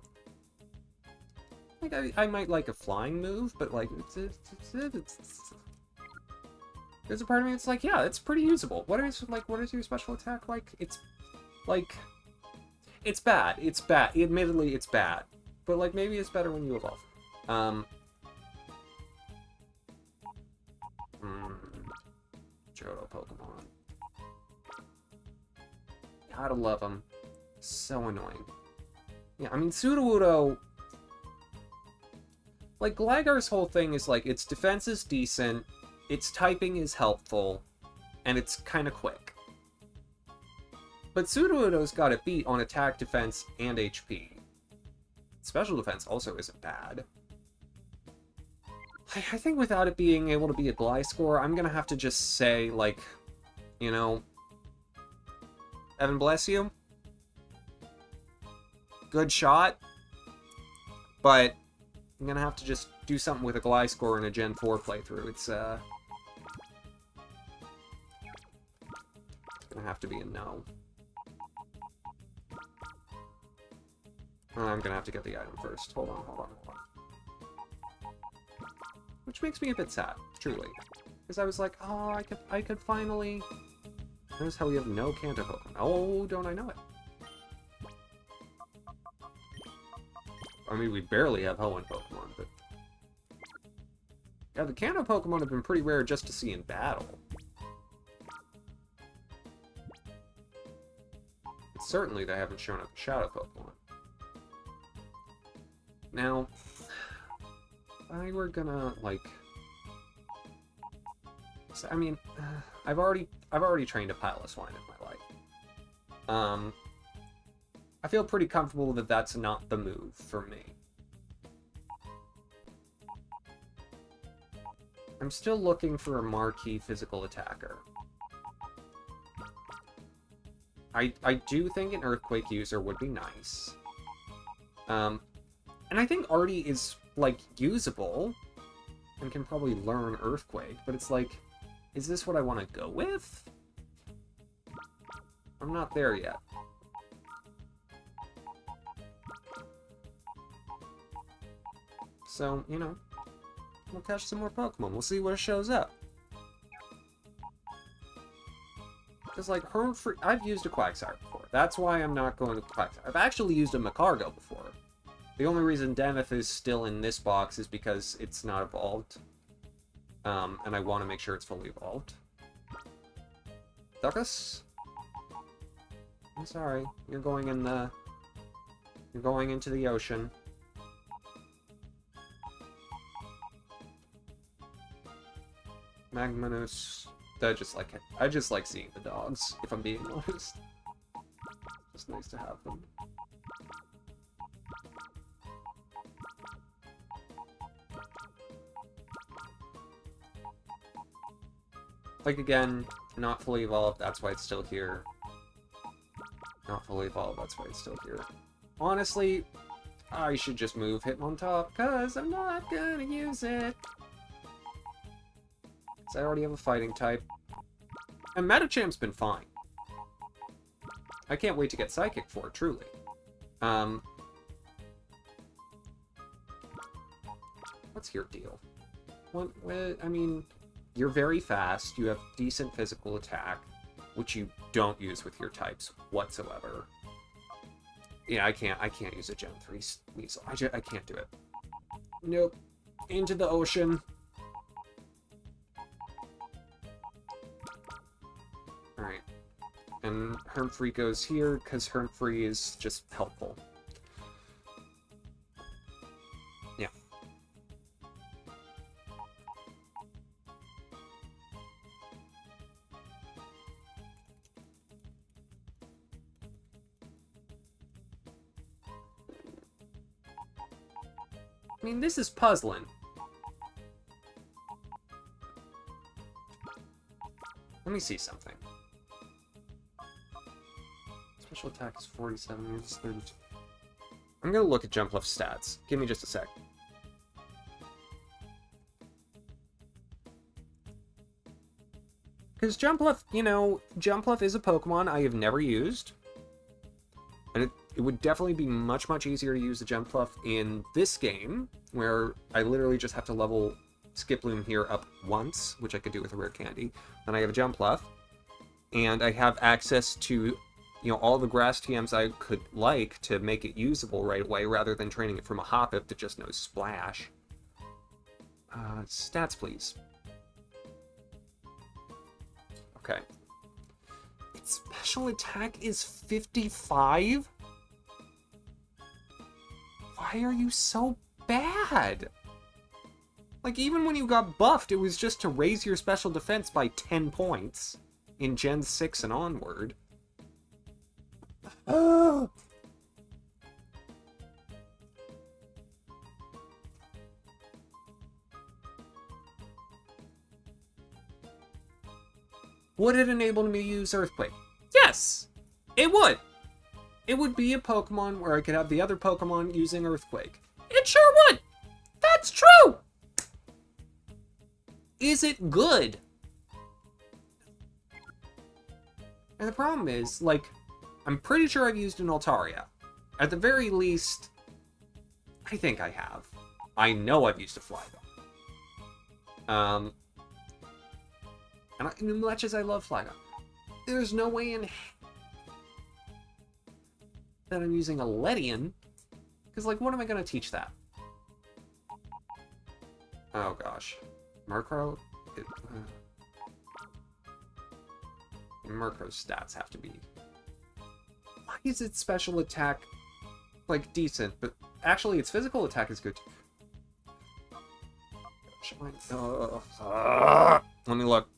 Like, I might like a flying move, but, like, there's a part of me that's like, yeah, it's pretty usable. What is your special attack like? It's bad. It's bad. Admittedly, it's bad. But, like, maybe it's better when you evolve. Johto Pokemon. Gotta love them. So annoying. Yeah, I mean, Sudowoodo... Like, Gligar's whole thing is, like, its defense is decent, its typing is helpful, and it's kind of quick. But Sudowoodo's got it beat on attack, defense, and HP. Special defense also isn't bad. I think without it being able to be a Gliscor, I'm gonna have to just say, like, you know... Evan, bless you. Good shot. But... I'm gonna have to just do something with a Gliscor in a Gen 4 playthrough. It's, gonna have to be a no. I'm gonna have to get the item first. Hold on. Which makes me a bit sad, truly. Because I was like, oh, I could finally... Notice how we have no Kanto Pokemon. Oh, don't I know it. I mean, we barely have Hoenn Pokemon, but... Yeah, the Kanto Pokemon have been pretty rare just to see in battle. But certainly they haven't shown up in Shadow Pokemon. Now, I were gonna, like... So, I mean, I've already trained a Piloswine in my life. I feel pretty comfortable that that's not the move for me. I'm still looking for a marquee physical attacker. I do think an Earthquake user would be nice. And I think Artie is, like, usable and can probably learn Earthquake, but it's like, is this what I want to go with? I'm not there yet. So, you know, we'll catch some more Pokemon. We'll see what shows up. Because, like, I've used a Quagsire before. That's why I'm not going to Quagsire. I've actually used a Macargo before. The only reason Deneth is still in this box is because it's not evolved. And I want to make sure it's fully evolved. Duckus? I'm sorry. You're going into the ocean. Magmanus. I just like seeing the dogs, if I'm being honest. Just nice to have them. Like, again, not fully evolved, that's why it's still here. Not fully evolved, that's why it's still here. Honestly, I should just move Hitmontop, because I'm not gonna use it. Because I already have a fighting type. And Medichamp's been fine. I can't wait to get Psychic for it, truly. What's your deal? What, I mean, you're very fast, you have decent physical attack, which you don't use with your types whatsoever. Yeah, I can't use a Gen 3 Weasel. I can't do it. Nope. Into the ocean. Alright. And Hermfree goes here, because Hermfree is just helpful. Yeah. I mean, this is puzzling. Let me see something. Special attack is 47, it's 32. I'm gonna look at Jumpluff stats. Give me just a sec. Because Jumpluff, you know, Jumpluff is a Pokemon I have never used. And it would definitely be much, much easier to use the Jumpluff in this game, where I literally just have to level Skiploom here up once, which I could do with a rare candy. Then I have a Jumpluff, and I have access to, you know, all the grass TMs I could like to make it usable right away, rather than training it from a Hoppip that just knows Splash. Stats, please. Okay. Its special attack is 55? Why are you so bad? Like, even when you got buffed, it was just to raise your special defense by 10 points in Gen 6 and onward. Would it enable me to use Earthquake? Yes! It would! It would be a Pokemon where I could have the other Pokemon using Earthquake. It sure would! That's true! Is it good? And the problem is, like, I'm pretty sure I've used an Altaria. At the very least, I think I have. I know I've used a Flygon. And as much as I love Flygon, there's no way in that I'm using a Ledian. Because, like, what am I going to teach that? Oh, gosh. Murkrow? Murkrow's stats have to be... Why is its special attack, like, decent? But actually, its physical attack is good. Let me look.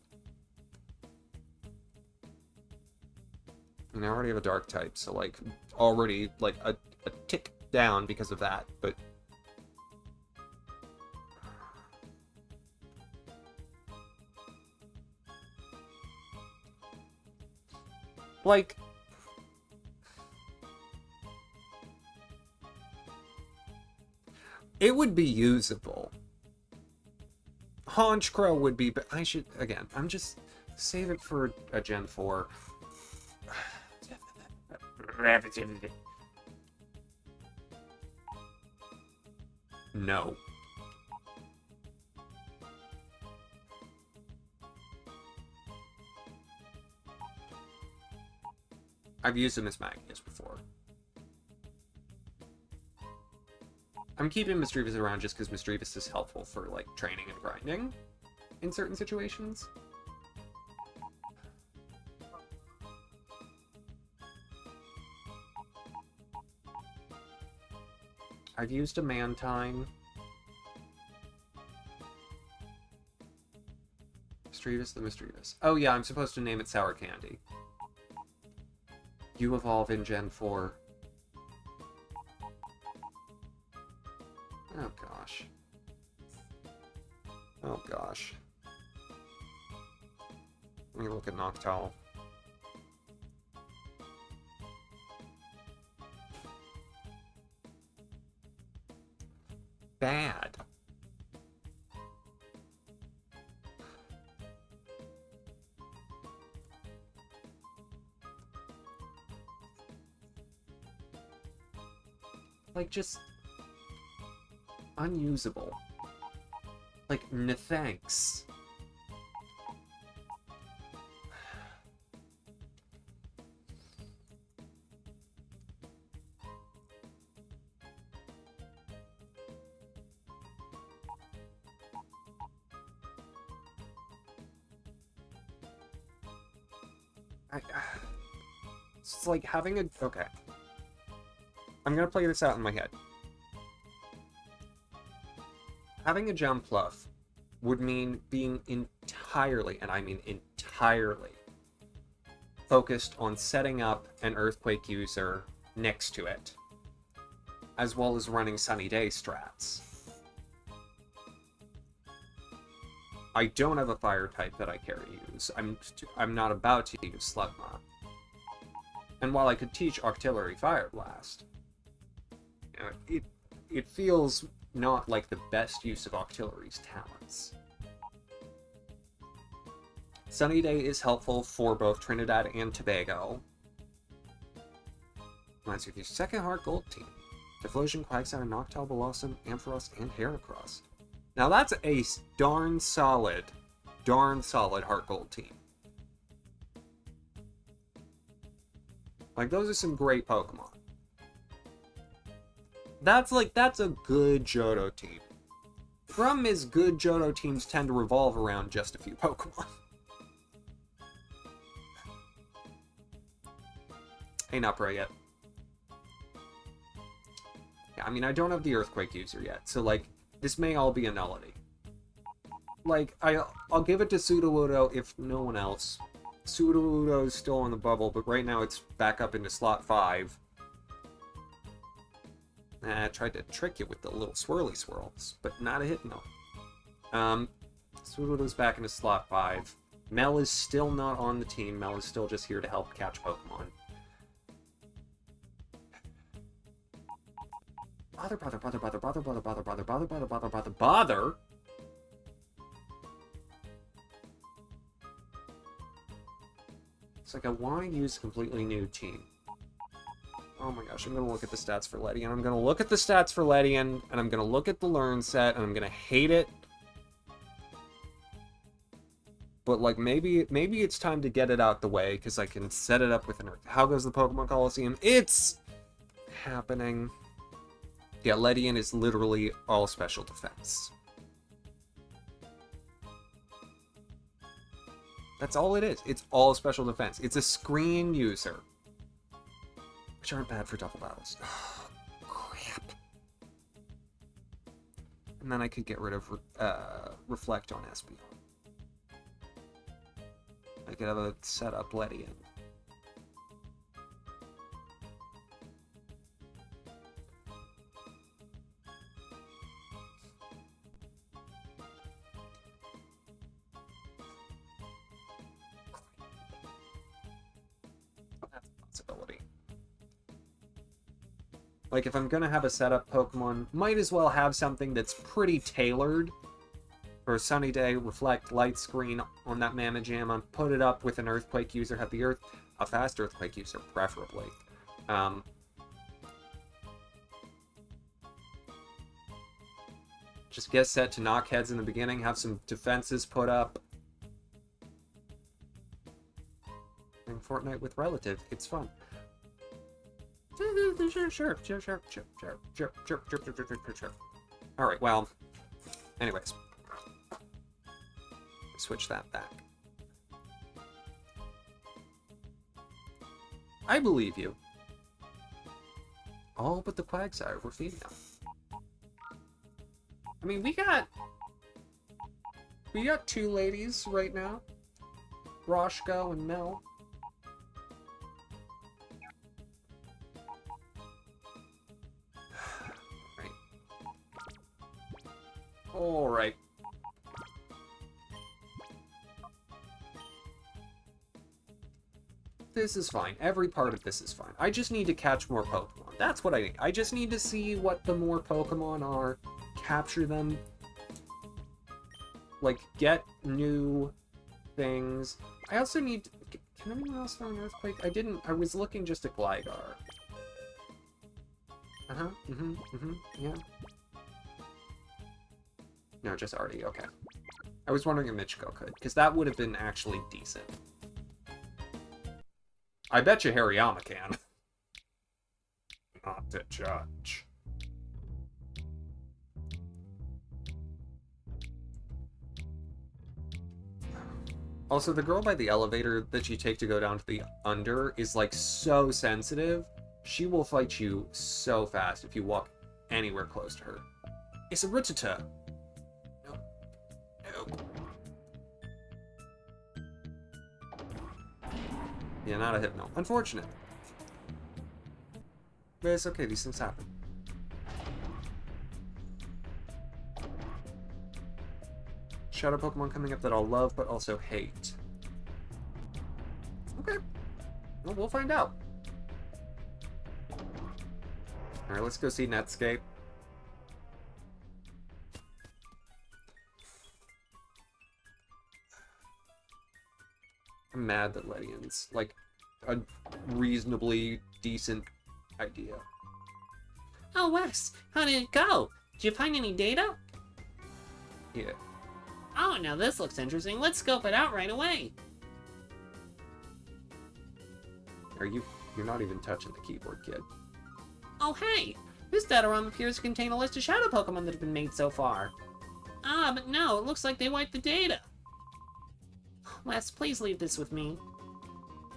And I already have a dark type, so, like, already, like, a tick down because of that, but... Like... It would be usable. Honchkrow would be, but I should, again, I'm just, save it for a Gen 4. No. I've used him as Magnus before. I'm keeping Misdreavus around just because Misdreavus is helpful for, like, training and grinding in certain situations. I've used a Mantine. Misdreavus the Misdreavus. Oh yeah, I'm supposed to name it Sour Candy. You evolve in Gen 4. Oh gosh. Oh gosh. Let me look at Noctowl. bad. Like, just unusable. Like, thanks. It's like having a... Okay. I'm gonna play this out in my head. Having a jump fluff would mean being entirely, and I mean entirely, focused on setting up an Earthquake user next to it, as well as running Sunny Day strats. I don't have a fire type that I care to use. I'm not about to use Slugma. And while I could teach Octillery Fire Blast, it feels not like the best use of Octillery's talents. Sunny Day is helpful for both Trinidad and Tobago. Reminds you of your second Heart Gold team. Deflosion, Quagsire, Noctowl, Blossom, Ampharos, and Heracross. Now that's a darn solid Heart Gold team. Like, those are some great Pokemon. That's a good Johto team. The problem is, good Johto teams tend to revolve around just a few Pokemon. Hey, not pro yet. Yeah, I mean, I don't have the Earthquake user yet, so, like, this may all be a nullity. Like, I'll give it to Sudowoodo if no one else. Sudowoodo is still on the bubble, but right now it's back up into slot 5. I tried to trick you with the little swirly swirls, but not a hit, no. Sudowoodo's back into slot 5. Mel is still not on the team. Mel is still just here to help catch Pokemon. Bother. It's like I want to use a completely new team. Oh my gosh, I'm going to look at the stats for Ledian. I'm going to look at the stats for Ledian, and I'm going to look at the learn set, and I'm going to hate it. But, like, maybe it's time to get it out the way, because I can set it up with an Earth. How goes the Pokemon Colosseum? It's happening. Yeah, Ledian is literally all special defense. That's all it is. It's all special defense. It's a screen user. Which aren't bad for double battles. Oh, crap. And then I could get rid of Reflect on Espeon. I could have a setup Ledian. That's a possibility. Like, if I'm gonna have a setup Pokemon, might as well have something that's pretty tailored for a Sunny Day, Reflect, Light Screen on that Mamajam, put it up with an Earthquake user, have a fast Earthquake user, preferably. Just get set to knock heads in the beginning, have some defenses put up. And Fortnite with Relative, it's fun. Sure. Alright, well, anyways. Switch that back. I believe you. Oh, but the Quagsire were female. I mean, we got 2 ladies right now. Roshko and Mel. Alright. This is fine. Every part of this is fine. I just need to catch more Pokemon. That's what I need. I just need to see what the more Pokemon are, capture them, like, get new things. I also need... Can anyone else find an earthquake? I was looking just at Gligar. Yeah. No, just Artie, okay. I was wondering if Michiko could, because that would have been actually decent. I bet you Hariyama can. Not to judge. Also, the girl by the elevator that you take to go down to the under is, like, so sensitive. She will fight you so fast if you walk anywhere close to her. It's a Rattata. No. No. Yeah, not a Hypno. Unfortunate. But it's okay, these things happen. Shadow Pokemon coming up that I'll love, but also hate. Okay. Well, we'll find out. Alright, let's go see Netscape. I'm mad that Ledian's, like, a reasonably decent idea. Oh, Wes, how did it go? Did you find any data? Yeah. Oh, now this looks interesting. Let's scope it out right away. You're not even touching the keyboard, kid. Oh, hey! This data ROM appears to contain a list of shadow Pokemon that have been made so far. Ah, but no, it looks like they wiped the data. Wes, please leave this with me.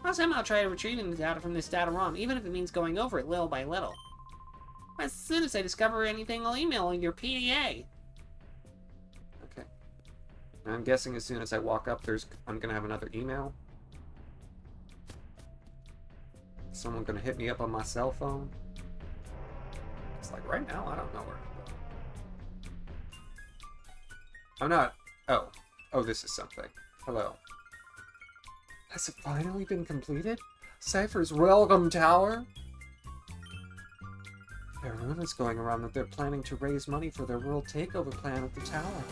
I'll somehow try to retrieve the data from this data ROM, even if it means going over it little by little. As soon as I discover anything, I'll email your PDA. Okay. I'm guessing as soon as I walk up, I'm gonna have another email. Someone gonna hit me up on my cell phone. It's like, right now, I don't know where to go. I'm not... Oh. Oh, this is something. Hello. Has it finally been completed? Cypher's Welcome Tower? There are rumors going around that they're planning to raise money for their world takeover plan at the tower.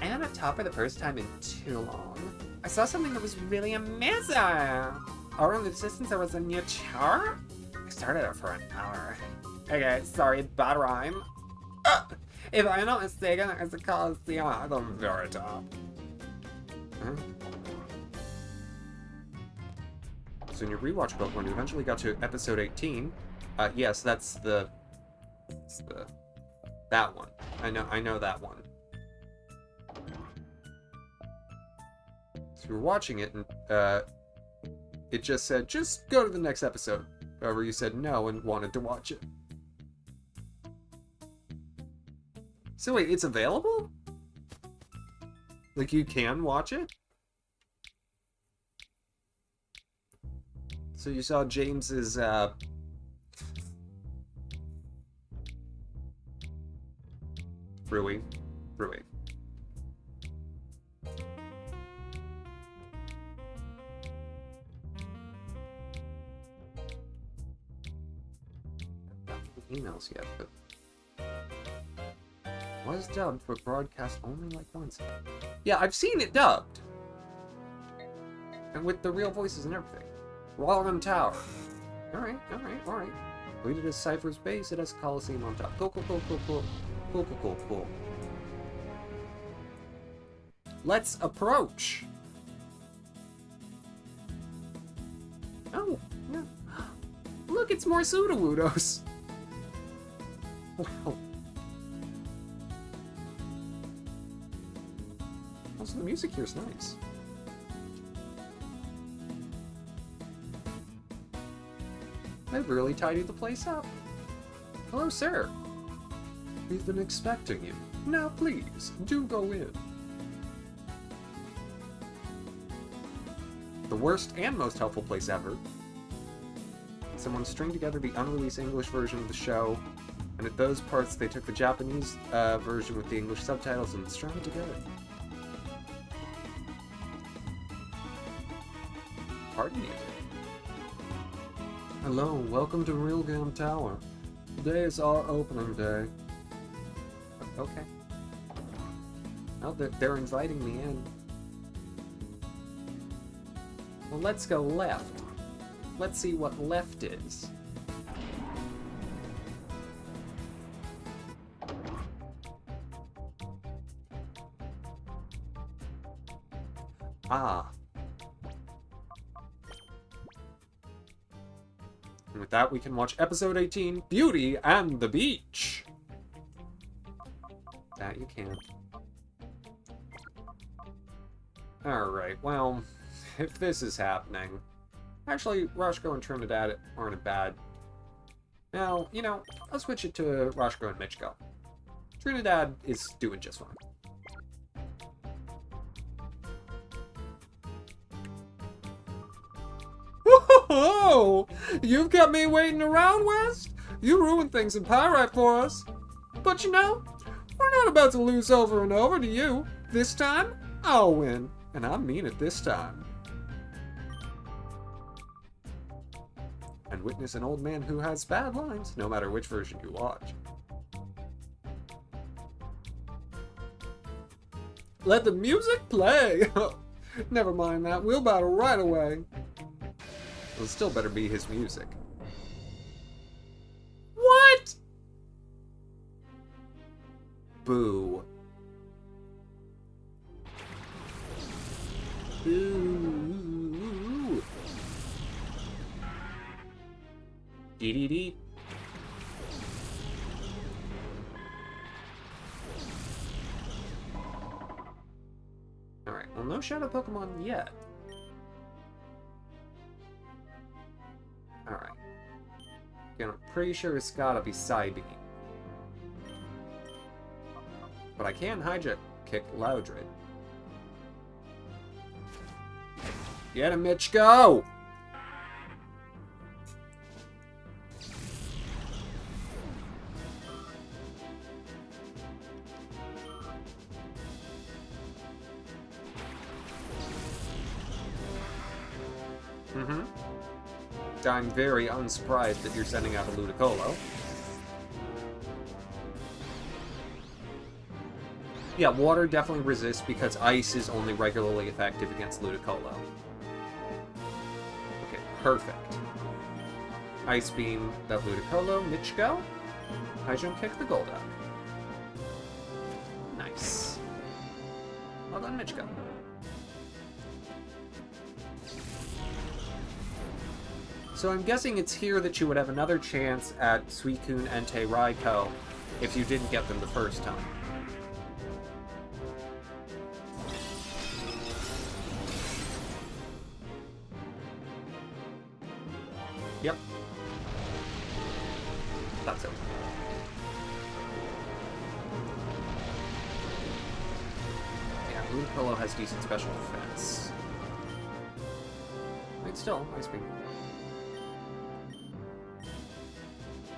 I'm on top for the first time in too long. I saw something that was really amazing. Or in the distance there was a new tower? I started it for an hour. Okay, sorry, bad rhyme. If I'm not mistaken, it's the Colosseum at the very top. Huh? So in your rewatch Pokemon, you eventually got to episode 18. Yes, that's the... That one. I know that one. So you were watching it, and it just said, just go to the next episode. However, you said no and wanted to watch it. So wait, it's available? Like, you can watch it? So you saw James's, Rui. Emails yet, but was dubbed but broadcast only like once. Yeah, I've seen it dubbed, and with the real voices and everything. Welcome Tower. All right. Completed as Cypher's base. It has Colosseum on top. Cool. Let's approach. Oh, no. Look, it's more Sudowoodos. Wow. Also, the music here is nice. They've really tidied the place up. Hello, sir. We've been expecting you. Now, please, do go in. The worst and most helpful place ever. Someone stringed together the unreleased English version of the show, and at those parts they took the Japanese version with the English subtitles and strung it together. Pardon me. Hello, welcome to Real Game Tower. Today is our opening day. Okay. Oh, they're inviting me in. Well, let's go left. Let's see what left is. Ah. And with that, we can watch episode 18, Beauty and the Beach. That you can. Alright, well, if this is happening... Actually, Rashko and Trinidad aren't a bad... Now, you know, I'll switch it to Rashko and Michiko. Trinidad is doing just fine. Whoa! You've kept me waiting around, West? You ruined things in Pyrite for us. But you know, we're not about to lose over and over to you. This time, I'll win. And I mean it this time. And witness an old man who has bad lines, no matter which version you watch. Let the music play! Never mind that, we'll battle right away. Well, it still better be his music. What? Boo. Boo. Dee dee dee. Alright, well, no Shadow Pokemon yet. Alright. Again, I'm pretty sure it's gotta be Psybeam. But I can hijack kick Loudred. Get him, Mitch, go! I'm very unsurprised that you're sending out a Ludicolo. Yeah, water definitely resists because ice is only regularly effective against Ludicolo. Okay, perfect. Ice Beam that Ludicolo, Michiko. High Jump Kick the Golduck. Nice. Well done, Michiko. So I'm guessing it's here that you would have another chance at Suicune, Entei, Raikou if you didn't get them the first time. Yep. That's it. Yeah, Ludicolo has decent special defense. Wait, still, Ice Beam.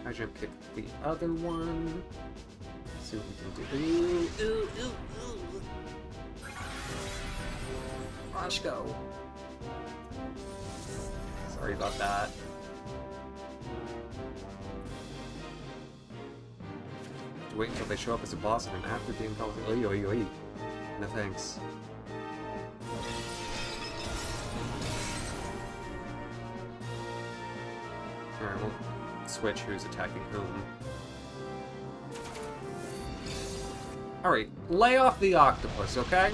I jump kick the other one. See what we can do. Ooh. Rashko. Sorry about that. Have to wait until they show up as a boss in an after game called Oi. No thanks. Alright, well, switch who's attacking whom. Alright, lay off the octopus, okay?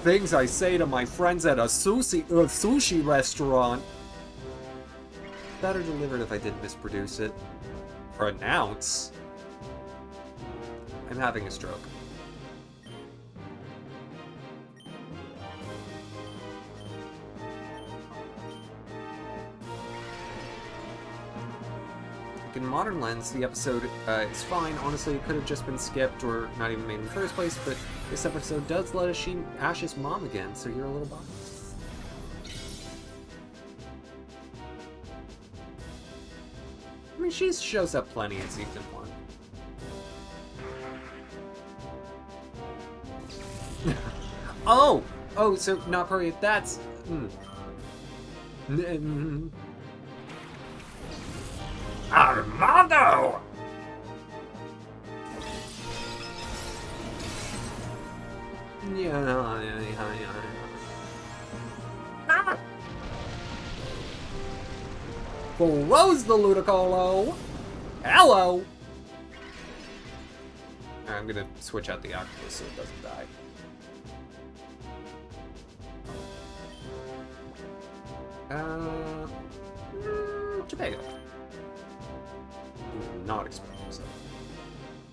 Things I say to my friends at a sushi restaurant. Better delivered if I didn't misproduce it. Pronounce? I'm having a stroke. In Modern Lens, the episode is fine. Honestly, it could have just been skipped or not even made in the first place, but this episode does let us see Ash's mom again, so you're a little biased. I mean, she shows up plenty in Season 1. Oh, so not probably that's... Armando! Yeah. Ah! Throws the Ludicolo. Hello. I'm gonna switch out the octopus so it doesn't die. Tobago. Not explosive.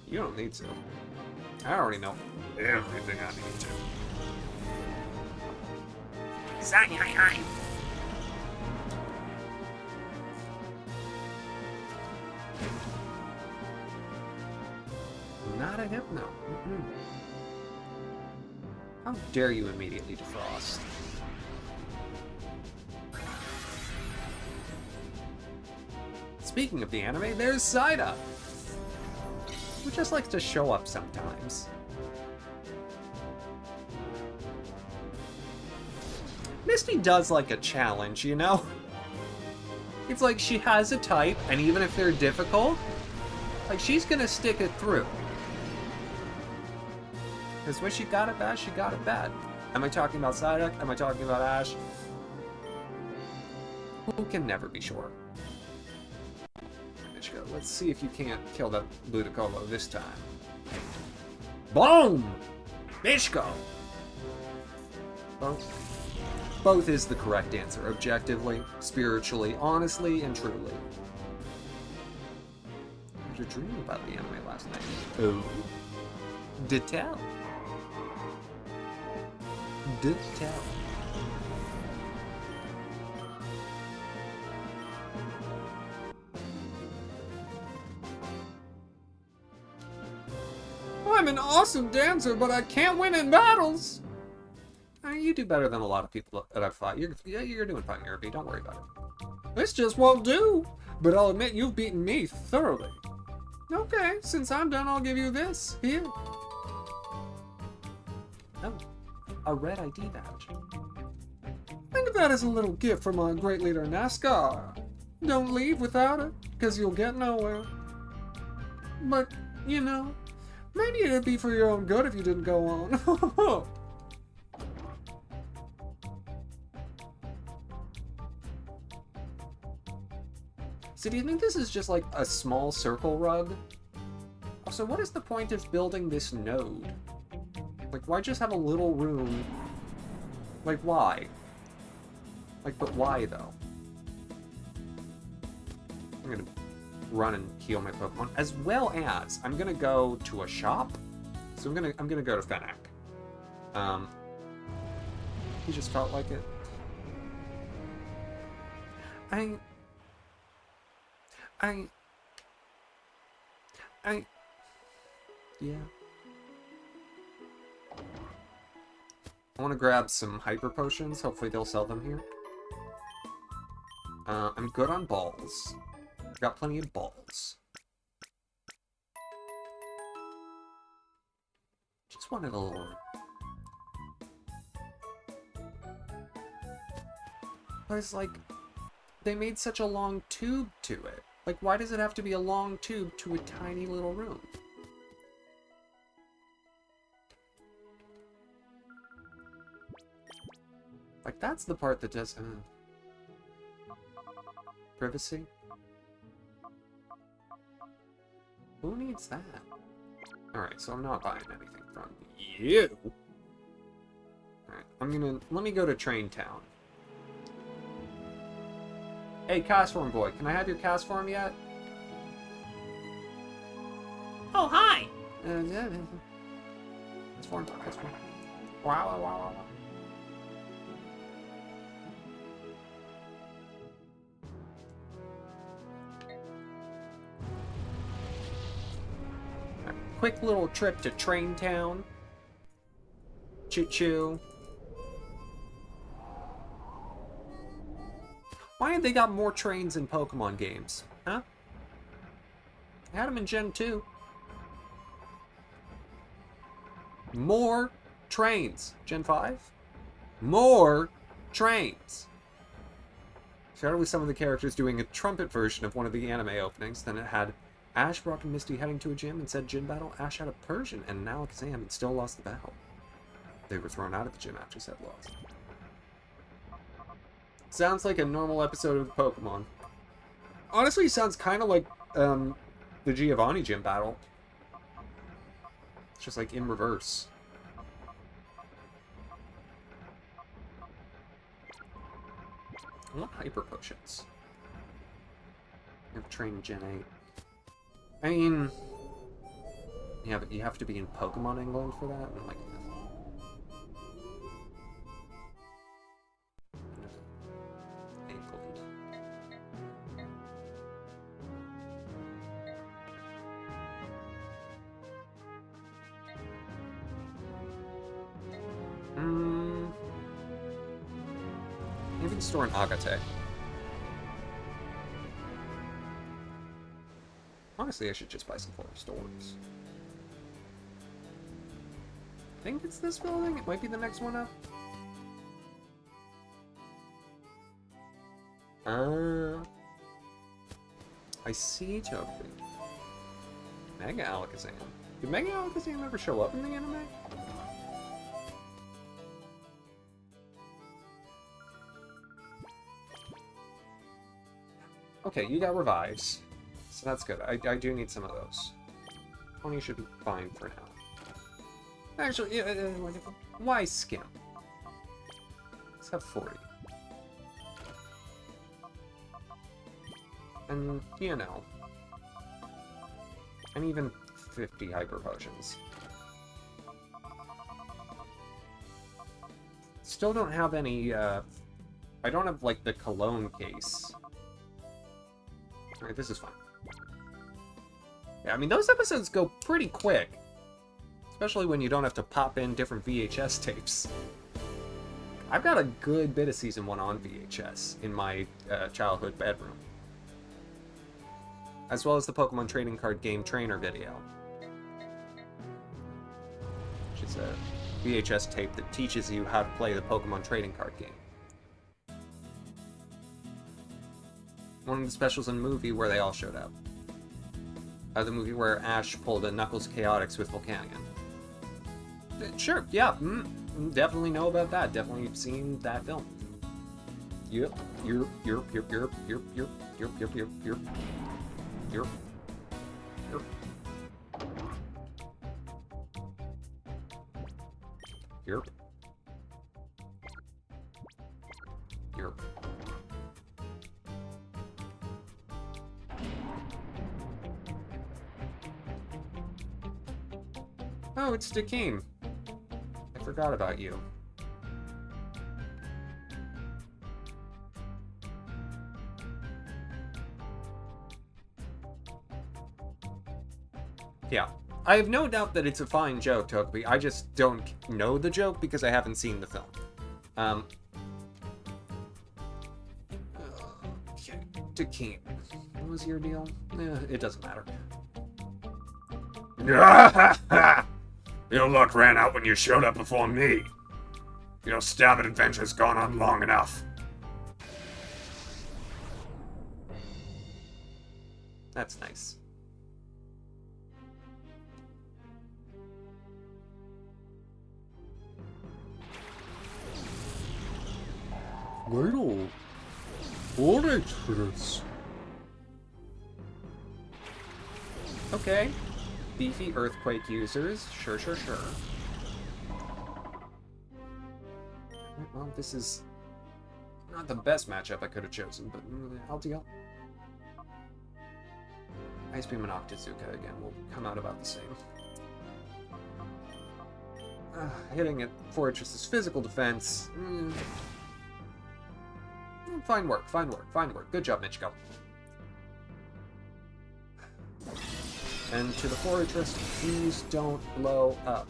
You don't need to. I already know everything I need to. Zai. Not a hypno. How dare you immediately defrost? Speaking of the anime, there's Saida, who just likes to show up sometimes. Misty does like a challenge, you know? It's like she has a type, and even if they're difficult, like she's gonna stick it through. Because when she got it bad, she got it bad. Am I talking about Psyduck? Am I talking about Ash? Who can never be sure? Let's see if you can't kill that Ludicolo this time. Boom! Mishko! Both is the correct answer, objectively, spiritually, honestly, and truly. I had a dream about the anime last night. Oh. Did tell. Did tell. I'm an awesome dancer, but I can't win in battles. You do better than a lot of people that I've fought. You're doing fine, Irby. Don't worry about it. This just won't do. But I'll admit you've beaten me thoroughly. Okay, since I'm done, I'll give you this. Here. Oh, a red ID badge. Think of that as a little gift from our great leader, NASCAR. Don't leave without it, because you'll get nowhere. But, you know, maybe it'd be for your own good if you didn't go on. So do you think this is just like a small circle rug? Also, what is the point of building this node? Like, why just have a little room? Like, why? Like, but why though? I'm gonna run and heal my Pokemon, as well as I'm gonna go to a shop. So I'm gonna go to Fennec. He just felt like it. Yeah. I want to grab some Hyper Potions. Hopefully they'll sell them here. I'm good on balls. Got plenty of balls. Just wanted a little... But it's like, they made such a long tube to it. Like, why does it have to be a long tube to a tiny little room? Like, that's the part that does... privacy? Who needs that? Alright, so I'm not buying anything from you. Alright, let me go to Train Town. Hey, Castform boy, can I have your Castform yet? Oh, hi! Yeah. Castform. Wow. Quick little trip to Train Town. Choo-choo. Why have they got more trains in Pokemon games? Huh? I had them in Gen 2. More trains. Gen 5? More trains. Started with some of the characters doing a trumpet version of one of the anime openings. Then it had Ash, Brock, and Misty heading to a gym and said gym battle. Ash had a Persian and an Alakazam and still lost the battle. They were thrown out of the gym after said loss. Sounds like a normal episode of Pokemon. Honestly, sounds kind of like the Giovanni gym battle. It's just like in reverse. I want hyper potions. You have trained Gen 8. I mean, yeah, but you have to be in Pokemon England for that. I'm like, maybe the store in Agate. Honestly, I should just buy some forest stores. I think it's this building. It might be the next one up. I see Togepi. Mega Alakazam. Did Mega Alakazam ever show up in the anime? Okay, you got revives. So that's good. I do need some of those. 20 should be fine for now. Actually, why skim? Let's have 40. And, you know. And even 50 hyper potions. Still don't have any, I don't have, like, the cologne case. Alright, this is fine. Yeah, I mean, those episodes go pretty quick. Especially when you don't have to pop in different VHS tapes. I've got a good bit of Season 1 on VHS in my childhood bedroom. As well as the Pokemon Trading Card Game Trainer video. Which is a VHS tape that teaches you how to play the Pokemon Trading Card game. One of the specials in the movie where they all showed up. The movie where Ash pulled a Knuckles Chaotix with Volcanion. Sure, yeah, definitely know about that. Definitely seen that film. Yep, you're. Oh, it's Dakeem. I forgot about you. Yeah. I have no doubt that it's a fine joke, Togepi. I just don't know the joke because I haven't seen the film. Okay. Dakeem. What was your deal? It doesn't matter. Your luck ran out when you showed up before me. Your stab adventure's gone on long enough. That's nice. Little. Fortress. Okay. Beefy earthquake users. Sure. Well, this is not the best matchup I could have chosen, but I'll deal. Ice Beam and Octazooka again will come out about the same. Hitting at Fortress's physical defense. Fine work. Good job, Michiko. And to the Fortress, please don't blow up.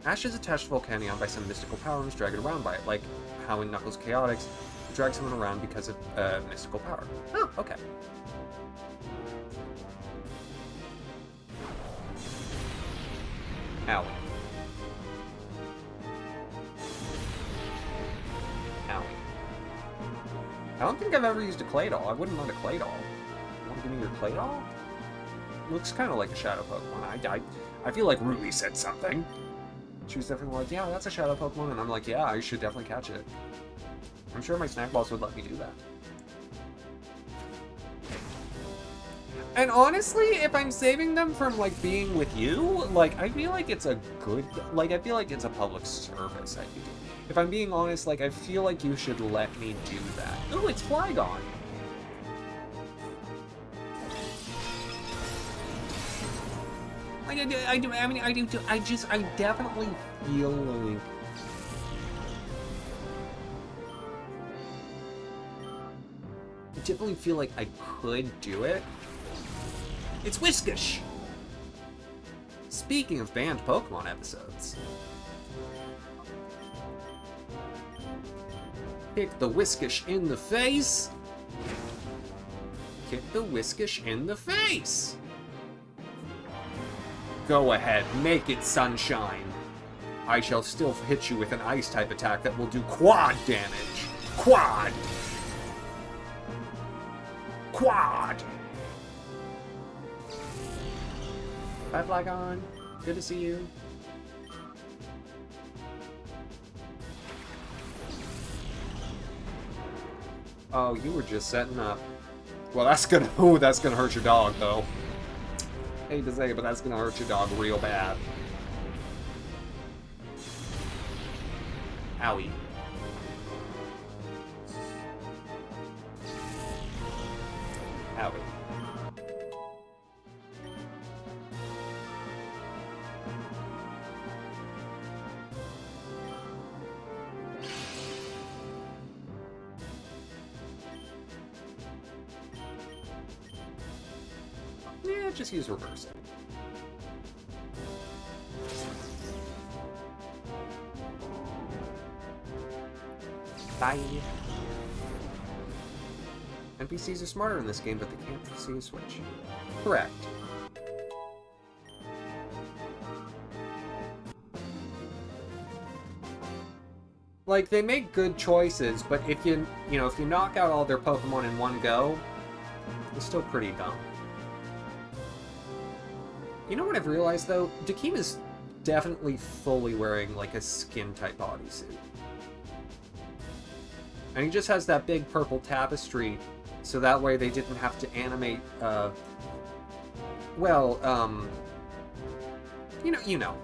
Ash is attached to Volcanion by some mystical power and is dragged around by it, like how in Knuckles Chaotix, he drags someone around because of mystical power. Oh, okay. Ow. Ow. don't think I've ever used a clay doll. I wouldn't mind a clay doll. You want to give me your clay doll? Looks kind of like a shadow Pokemon. I feel like Ruby said something. She was definitely like, yeah, that's a shadow Pokemon. And I'm like, yeah, I should definitely catch it. I'm sure my snack balls would let me do that. And honestly, if I'm saving them from, like, being with you, like, I feel like it's a good, like, I feel like it's a public service I do. If I'm being honest, like, I feel like you should let me do that. Ooh, it's Flygon. Like, I definitely feel like... I definitely feel like I could do it. It's Whiscash! Speaking of banned Pokemon episodes. Kick the Whiscash in the face! Kick the Whiscash in the face! Go ahead, make it Sunshine. I shall still hit you with an Ice-type attack that will do quad damage. Quad! Quad! Bye, Flygon. Good to see you. Oh, you were just setting up. Well, that's gonna hurt your dog, though. Hate to say it, but that's gonna hurt your dog real bad. Owie. Owie. Yeah, just use reverse it. Bye. NPCs are smarter in this game, but they can't see a switch. Correct. Like, they make good choices, but if you knock out all their Pokemon in one go, it's still pretty dumb. You know what I've realized, though? Dakima's definitely fully wearing, like, a skin-type bodysuit. And he just has that big purple tapestry, so that way they didn't have to animate, you know.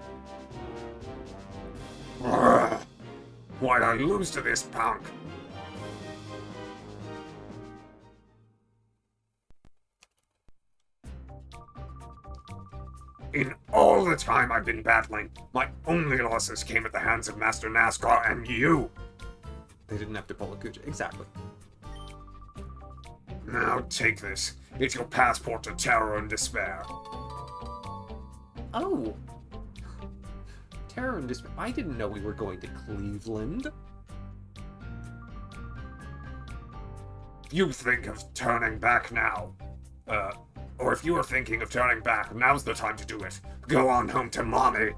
Why'd I lose to this punk? In all the time I've been battling, my only losses came at the hands of Master NASCAR and you. They didn't have to pull a Kuja. Exactly. Now take this. It's your passport to terror and despair. Oh. Terror and despair. I didn't know we were going to Cleveland. You think of turning back now. Or if you are thinking of turning back, now's the time to do it. Go on home to mommy.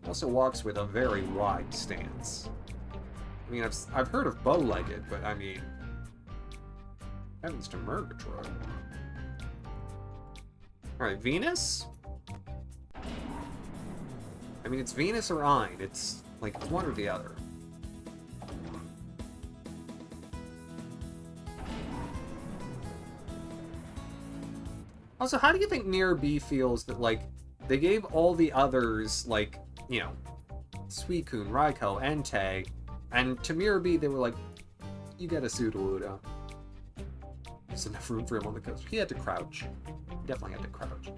Also walks with a very wide stance. I mean, I've heard of bow-legged, but I mean, heavens to Murgatroyd. Alright, Venus? I mean, it's Venus or Ein. It's, like, it's one or the other. Also, how do you think Near B feels that, like, they gave all the others, like, you know, Suicune, Raikou, Entei, and to Mirror B, they were like, you get a Sudowoodo. There's enough room for him on the coast. He had to crouch. He definitely had to crouch.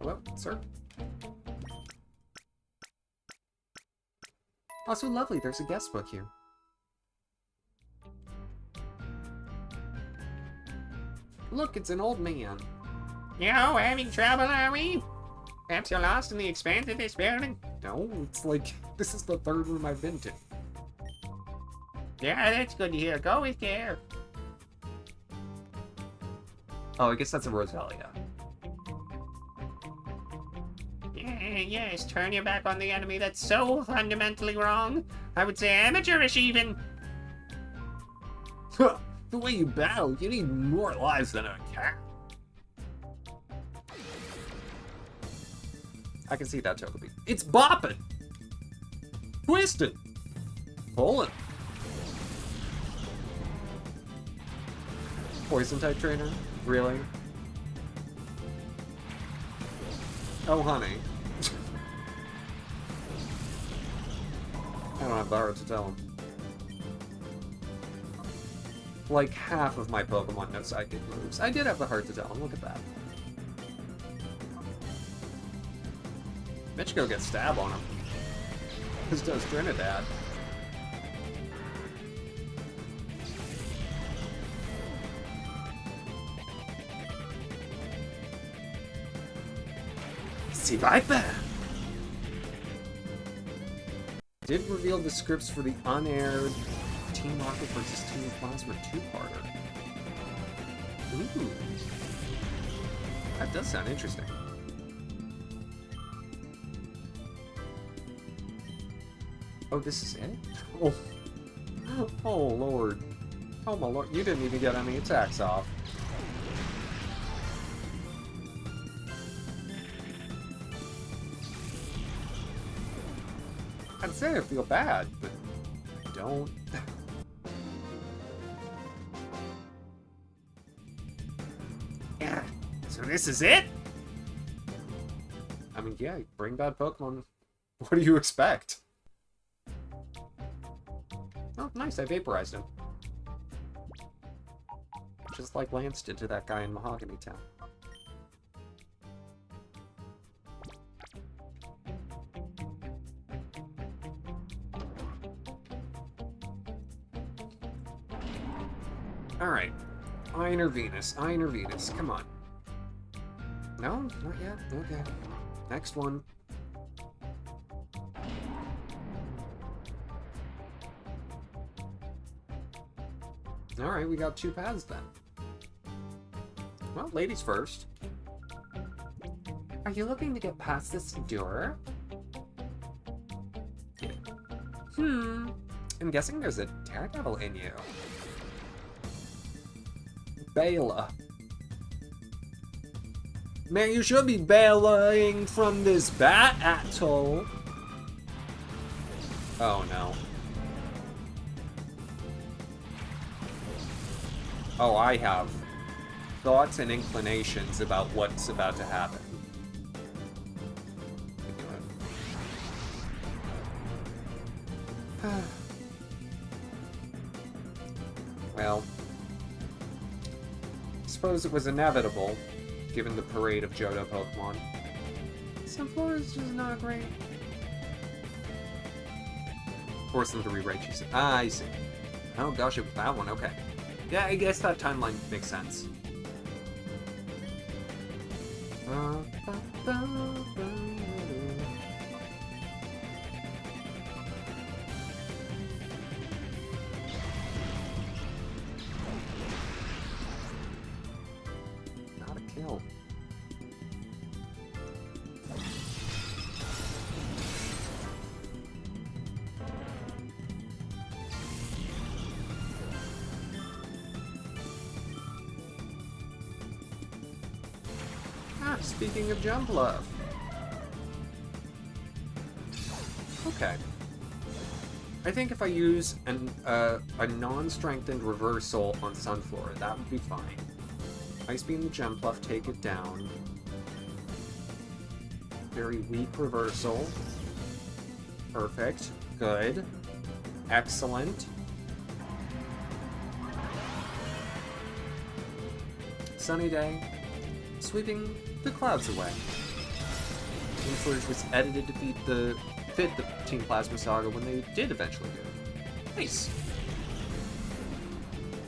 Hello, sir? Oh, so lovely. There's a guest book here. Look, it's an old man. Yo, having trouble, are we? Perhaps you're lost in the expanse of this building? No, it's like, this is the third room I've been to. Yeah, that's good to hear. Go with care. Oh, I guess that's a Roselia. Yes, turn your back on the enemy that's so fundamentally wrong. I would say amateurish even. The way you battle, you need more lives than a cat. I can see that, Togepi. It's bopping! Twisting! Pulling! Poison type trainer? Really? Oh, honey. I don't have the heart to tell him. Like, half of my Pokemon know psychic moves. I did have the heart to tell him, look at that. Michiko gets stab on him. This does Trinidad. See Viper! Did reveal the scripts for the unaired Team Rocket versus Team Plasma 2-parter. Ooh. That does sound interesting. Oh, this is it? Oh. Oh, Lord. Oh, my Lord. You didn't even get any attacks off. I'd say I feel bad, but I don't. Yeah, so this is it? I mean, yeah, bring bad Pokemon. What do you expect? Oh, nice, I vaporized him. Just like Lance did to that guy in Mahogany Town. Alright. Iron Venus, Iron Venus, come on. No? Not yet? Okay. Next one. Alright, we got 2 paths then. Well, ladies first. Are you looking to get past this door? Yeah. I'm guessing there's a daredevil in you. Bela. Man, you should be bailing from this bat atoll. Oh no. Oh, I have thoughts and inclinations about what's about to happen. Well, I suppose it was inevitable, given the parade of Johto Pokemon. Sunflora is just not great. Force them to rewrite you. Ah, I see. Oh gosh, it was that one, okay. Yeah, I guess that timeline makes sense. Not a kill. Speaking of jump love. Okay. I think if I use a non-strengthened reversal on Sunflora, that would be fine. Ice Beam the Gem Bluff, take it down. Very weak reversal. Perfect. Good. Excellent. Sunny day. Sweeping the clouds away. Influrge was edited to fit the Team Plasma Saga when they did eventually do it. Nice.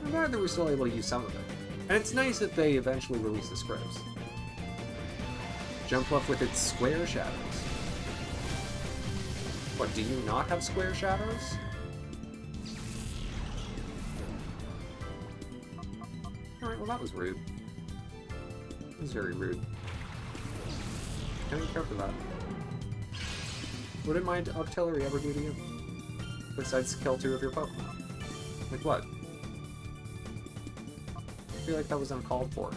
I'm glad that we're still able to use some of it. And it's nice that they eventually released the scripts. Jump Bluff with its square shadows. What, do you not have square shadows? Alright, well that was rude. It was very rude. I don't care for that. What did my artillery ever do to you? Besides kill 2 of your Pokemon. Like what? I feel like that was uncalled for.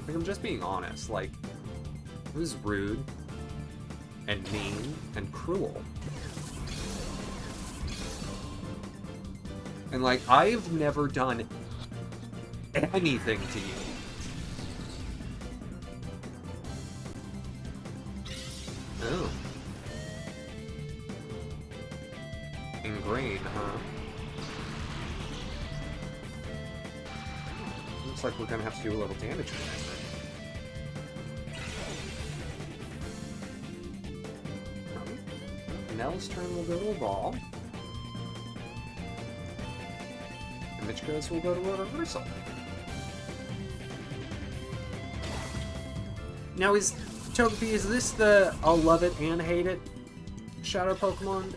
Like, I'm just being honest. Like, it was rude and mean and cruel. And like, I've never done anything to you. Oh. Ingrain, huh? Looks like we're gonna have to do a little damage to that. Nell's turn will go to a ball. And Michiko's will go to a reversal. Now is Togepi, is this the I'll love it and hate it Shadow Pokemon?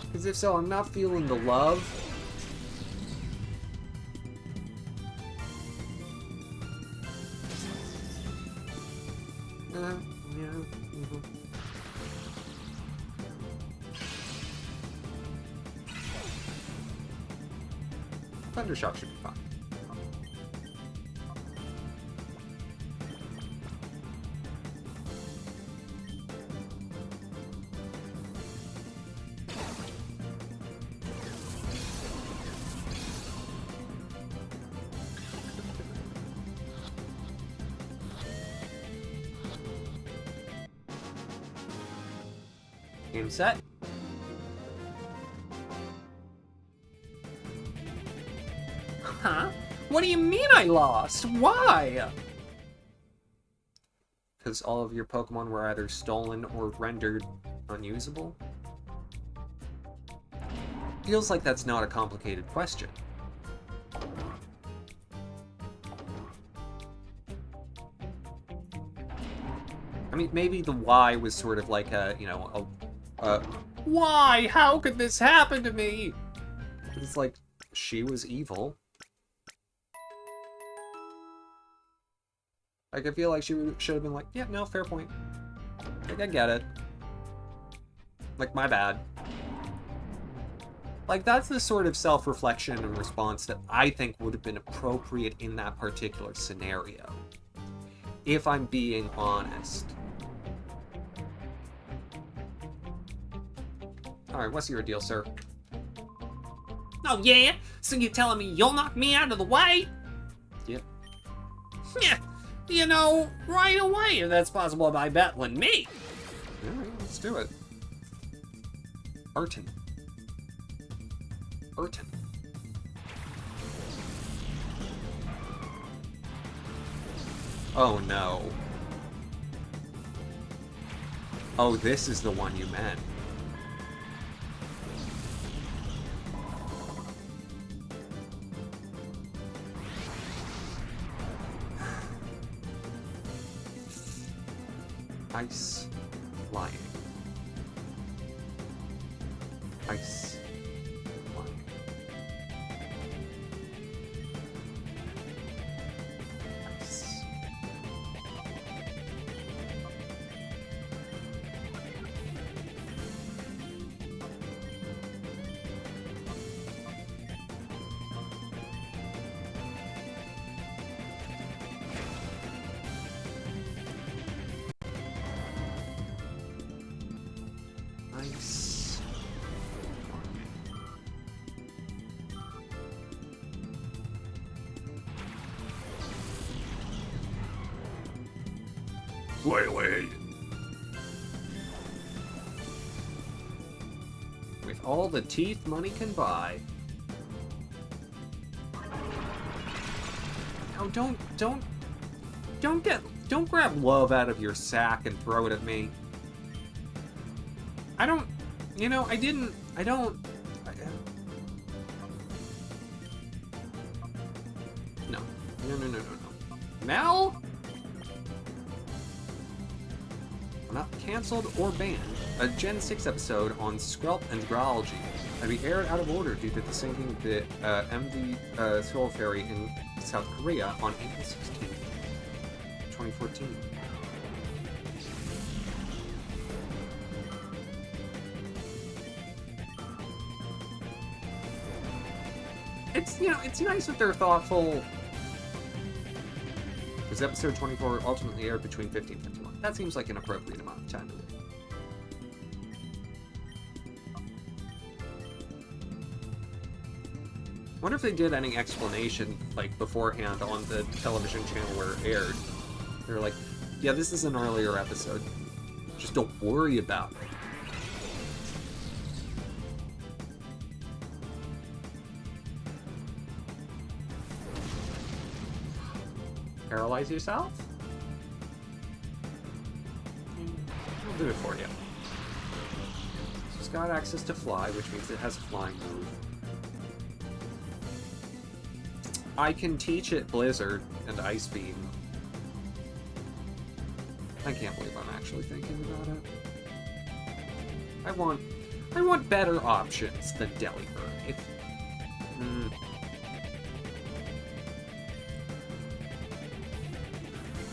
Because if so, I'm not feeling the love. Yeah. Mm-hmm. Thundershock should be fine. Game set. Huh? What do you mean I lost? Why? Because all of your Pokemon were either stolen or rendered unusable? Feels like that's not a complicated question. I mean, maybe the why was sort of like a, you know, Why? How could this happen to me? it's like, she was evil. Like, I feel like she should have been like, yeah, no, fair point. Like, I get it. Like, my bad. Like, that's the sort of self-reflection and response that I think would have been appropriate in that particular scenario. If I'm being honest. Alright, what's your deal, sir? Oh yeah? So you're telling me you'll knock me out of the way? Yep. Yeah, you know, right away if that's possible by battling me. Alright, let's do it. Arton. Arton. Oh no. Oh, this is the one you meant. Ice flying. Ice flying. Ice. Ice. Wait. With all the teeth money can buy. Oh, don't grab love out of your sack and throw it at me. I don't, you know, no. Mel? Not canceled or banned. A Gen 6 episode on Skrelp and Grology. I'd be aired out of order due to the sinking of the MV Soul Ferry in South Korea on April 16th, 2014. It's, you know, it's nice that they're thoughtful. Because episode 24 ultimately aired between 50 and 51. That seems like an appropriate amount of time to me. I wonder if they did any explanation, like, beforehand on the television channel where it aired. They're like, yeah, this is an earlier episode. Just don't worry about it. Paralyze yourself? I'll do it for you. It's got access to fly, which means it has a flying move. I can teach it Blizzard and Ice Beam. I can't believe I'm actually thinking about it. I want better options than Delibird.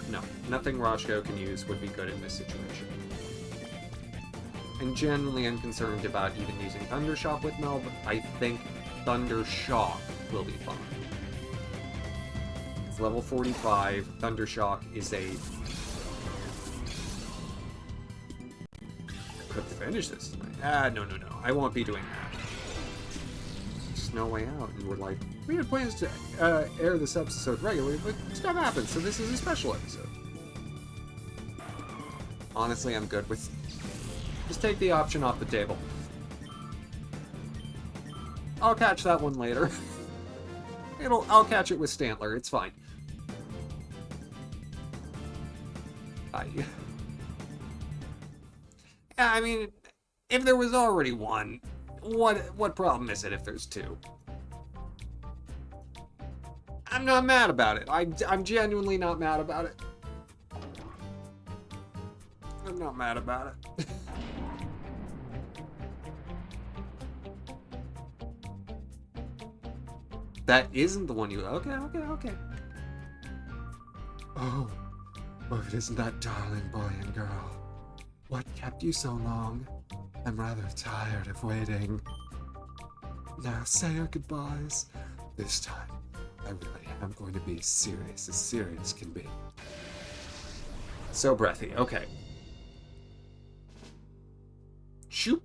No, nothing Rashko can use would be good in this situation. And generally I'm concerned about even using Thundershock with Mel, but I think Thundershock will be fine. It's level 45. Thundershock is a... I could finish this tonight. No. I won't be doing that. There's no way out. And we're like, we had plans to air this episode regularly, but stuff happens, so this is a special episode. Honestly, I'm good with... Just take the option off the table. I'll catch that one later. I'll catch it with Stantler, it's fine. Yeah, I mean, if there was already one, what problem is it if there's two? I'm not mad about it. I'm genuinely not mad about it. I'm not mad about it. That isn't the one you... Okay. Oh, if it isn't that darling boy and girl. What kept you so long? I'm rather tired of waiting. Now say your goodbyes. This time, I really am going to be as serious can be. So breathy, okay. Shoop.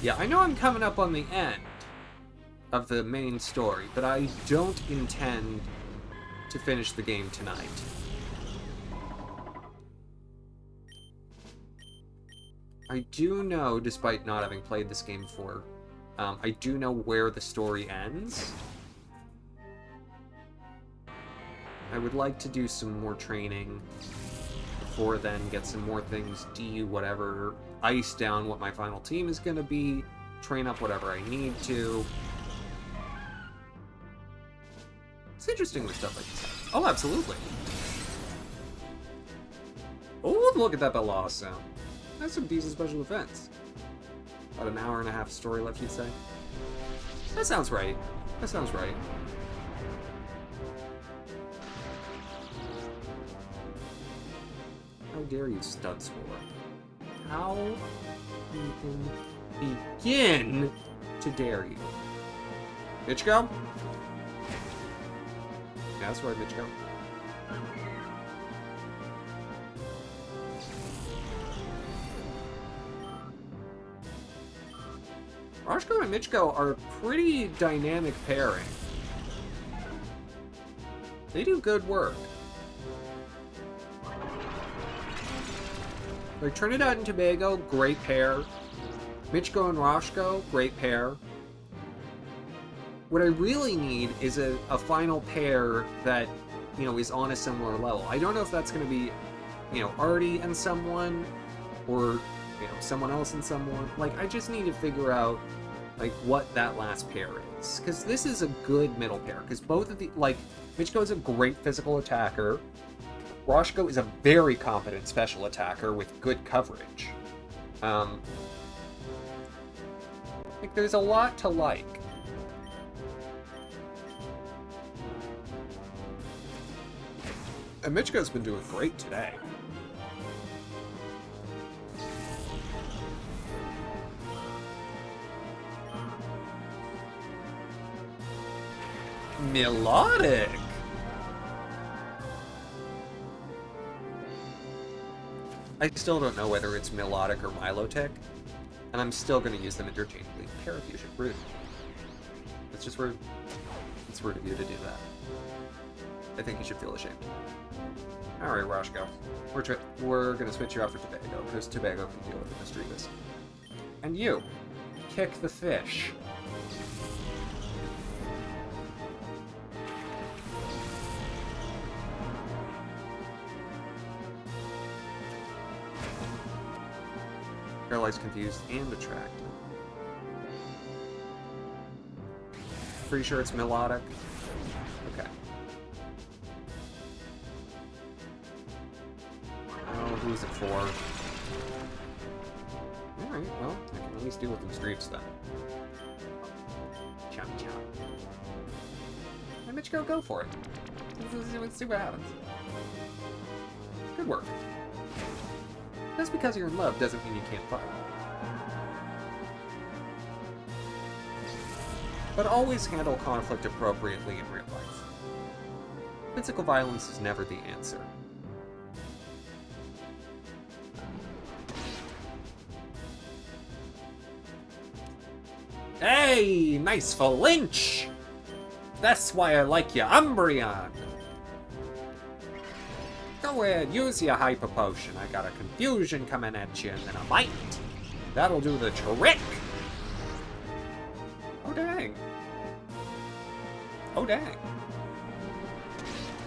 Yeah, I know I'm coming up on the end of the main story, but I don't intend to finish the game tonight. I do know, despite not having played this game before, I do know where the story ends. I would like to do some more training before then, get some more things, whatever, ice down what my final team is going to be, train up whatever I need to. It's interesting when stuff like this happens. Oh, absolutely. Oh, look at that Bella sound. That's some decent special defense. About an hour and a half story left, you'd say? That sounds right. How dare you, stud score? How even begin to dare you? Michiko? Yeah, that's right, Michiko. Rashko and Michiko are a pretty dynamic pairing. They do good work. Like Trinidad and Tobago, great pair. Michiko and Rashko, great pair. What I really need is a final pair that, is on a similar level. I don't know if that's going to be, Artie and someone, or, someone else and someone. Like, I just need to figure out, what that last pair is. Because this is a good middle pair. Because both of the, Michiko is a great physical attacker. Roshko is a very competent special attacker with good coverage. Like, there's a lot to like. And Michiko's been doing great today. Melodic! I still don't know whether it's Melodic or Milotic, and I'm still going to use them interchangeably. Parafusion, rude. It's just rude. It's rude of you to do that. I think you should feel ashamed. Alright, Roshko. We're going to switch you out for Tobago, because Tobago can deal with the Misdreavus. And you, kick the fish. Paralyzed, confused, and attracted. Pretty sure it's Melodic. Okay. Oh, who is it for? Alright, well, I can at least deal with them streets then. Chow chow. Hey, Michiko, go for it. Let's see what happens. Good work. Just because you're in love doesn't mean you can't fight. But always handle conflict appropriately in real life. Physical violence is never the answer. Hey, nice flinch! That's why I like you, Umbreon! Go ahead, use your Hyper Potion. I got a Confusion coming at you, and then a Bite. That'll do the trick! Oh, dang. Oh, dang.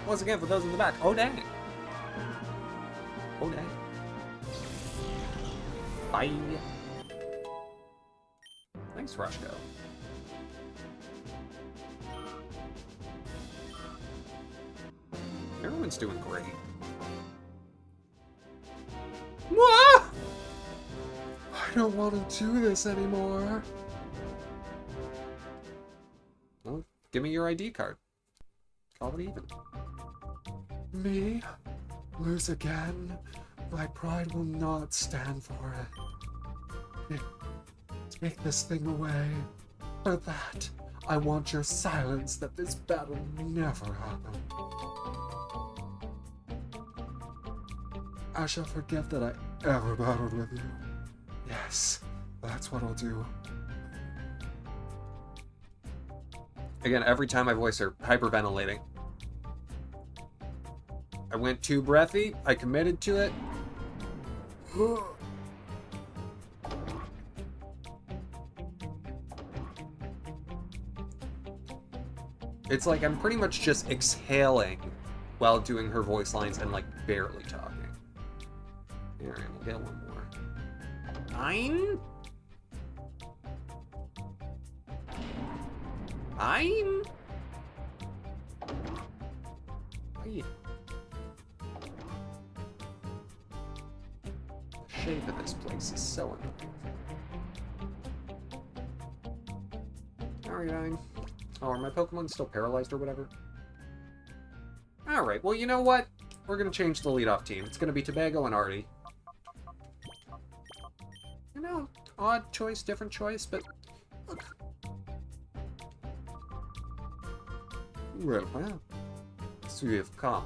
Once again, for those in the back, oh, dang. Oh, dang. Bye. Thanks, Roshko. Everyone's doing great. Whoa! I don't want to do this anymore. Well, give me your ID card. Call it even. Me? Lose again? My pride will not stand for it. Take this thing away. For that, I want your silence that this battle never happened. I shall forget that I ever battled with you. Yes, that's what I'll do. Again, every time I voice her, hyperventilating. I went too breathy, I committed to it. It's like I'm pretty much just exhaling while doing her voice lines and like barely talking. Alright, we'll get one more. Ein? Ein? Hey. The shape of this place is so annoying. Alright, Ein. Oh, are my Pokemon still paralyzed or whatever? Alright, well, you know what? We're gonna change the leadoff team. It's gonna be Tobago and Artie. You know, odd choice, different choice, but look. Well, so you have come.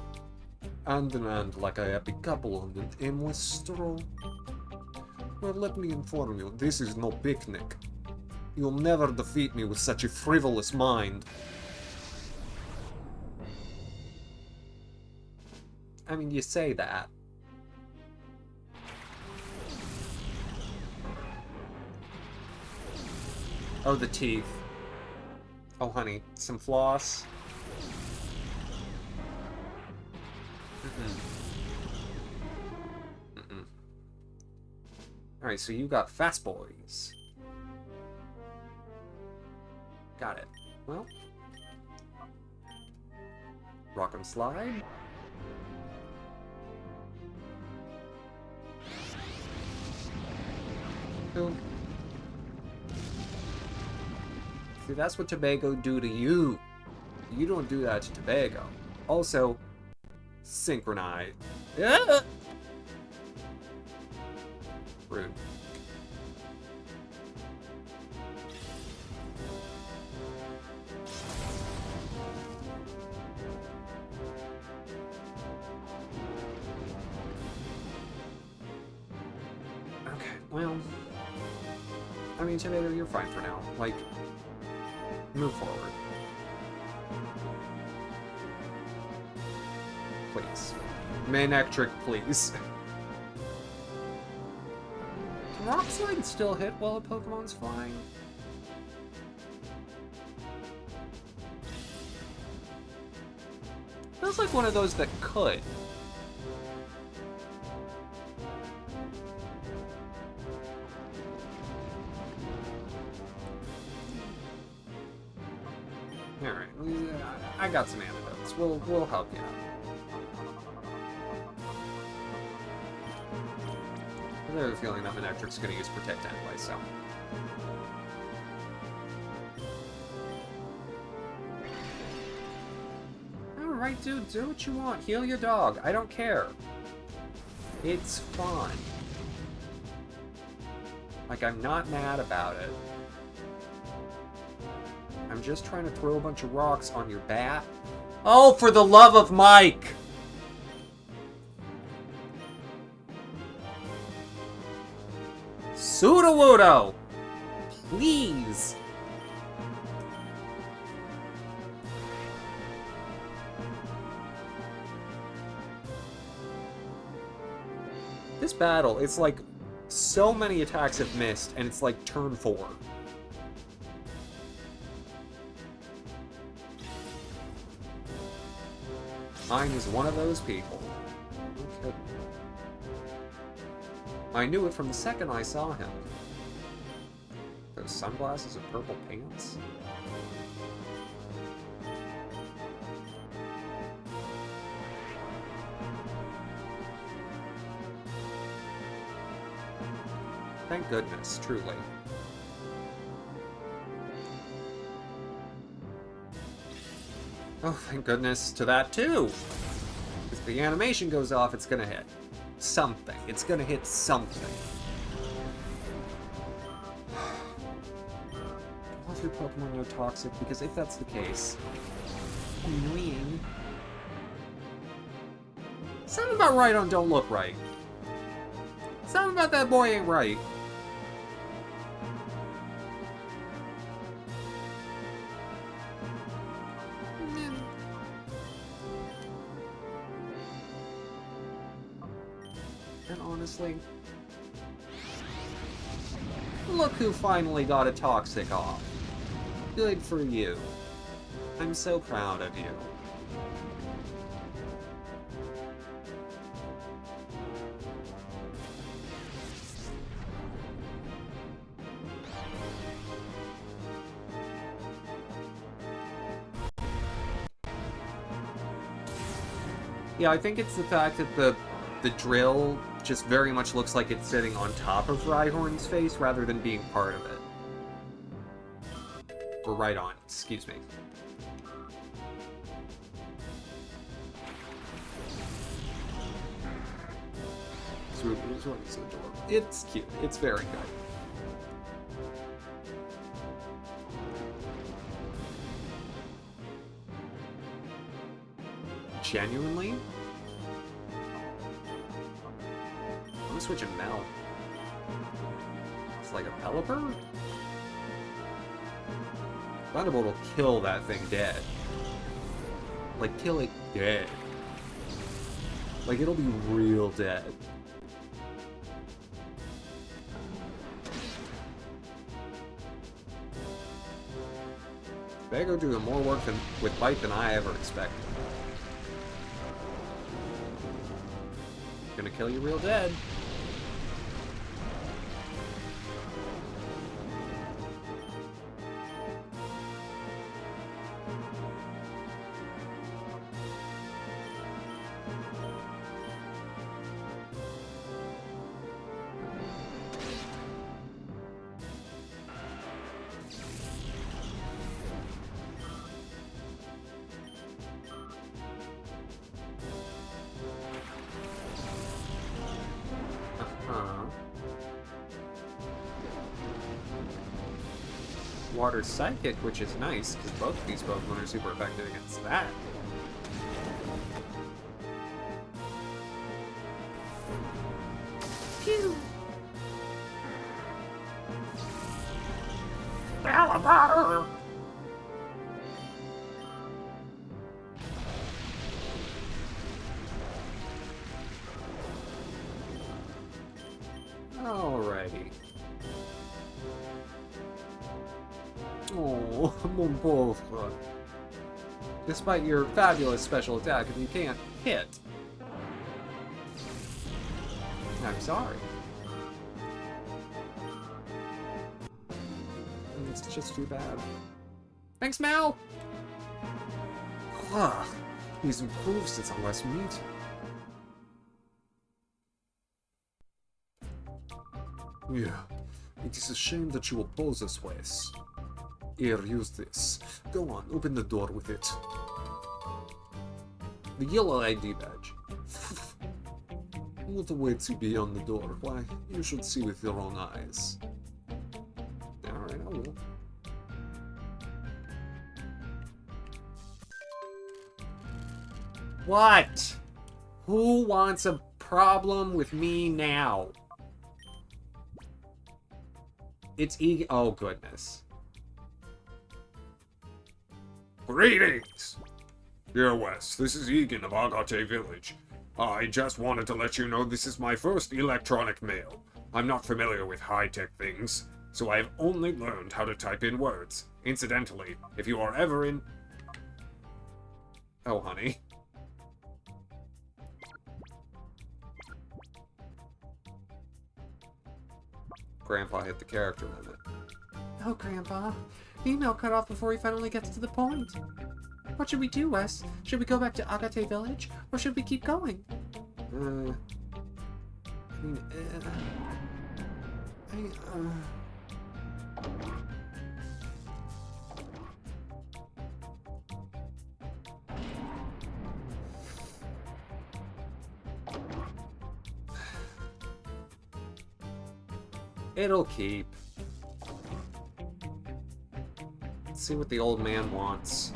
Hand in hand like a happy couple on an aimless stroll. Well, let me inform you, this is no picnic. You'll never defeat me with such a frivolous mind. I mean, you say that. Oh, the teeth. Oh, honey, some floss. Alright, so you got Fast Boys. Got it. Well. Rock'em Slide. Who? See, that's what Tobago do to you. You don't do that to Tobago. Also, synchronize. Yeah. Rude. Okay, well, I mean, Tomato, you're fine for now. Like, move forward. Please. Manectric, please. Can Rock Slide still hit while a Pokemon's flying? Feels like one of those that could. Alright, I got some antidotes. We'll help you out. I have a feeling that Manectric's gonna use Protect anyway, so. Alright, dude, do what you want. Heal your dog. I don't care. It's fun. Like, I'm not mad about it. I'm just trying to throw a bunch of rocks on your bat. Oh, for the love of Mike! Sudowoodo! Please! This battle, it's like so many attacks have missed, and it's like turn 4. Mine is one of those people. Okay. I knew it from the second I saw him. Those sunglasses and purple pants. Thank goodness, truly. Oh, thank goodness to that too! If the animation goes off, it's gonna hit something. It's gonna hit something. All of your Pokemon are toxic, because if that's the case, annoying. Something about Rhydon don't look right. Something about that boy ain't right. And honestly, look who finally got a toxic off. Good for you. I'm so proud of you. Yeah, I think it's the fact that the drill just very much looks like it's sitting on top of Rhyhorn's face rather than being part of it. Or Rhydon, excuse me. It's cute. It's very good. Genuinely? I'm gonna switch a Mel. It's like a Pelipper? Thunderbolt will kill that thing dead. Like, kill it dead. Like, it'll be real dead. They go doing more work with Bite than I ever expected. Gonna kill you real dead. Water Psychic, which is nice, because both of these Pokemon are super effective against that. Phew. Alligator! Alrighty. Oh, mon pauvre. Despite your fabulous special attack, if you can't hit, I'm sorry. It's just too bad. Thanks, Mal! Ugh, he's improved since our last meeting. Yeah, it is a shame that you oppose us, Wes. Here, use this. Go on, open the door with it. The yellow ID badge. What awaits you beyond the door? Why, you should see with your own eyes. Alright, I will. What? Who wants a problem with me now? It's oh goodness. Greetings! Dear Wes, this is Egan of Agate Village. I just wanted to let you know this is my first electronic mail. I'm not familiar with high-tech things, so I have only learned how to type in words. Incidentally, if you are ever in... Oh, honey. Grandpa hit the character limit. Oh, Grandpa. The email cut off before he finally gets to the point. What should we do, Wes? Should we go back to Agate Village, or should we keep going? It'll keep. Let's see what the old man wants.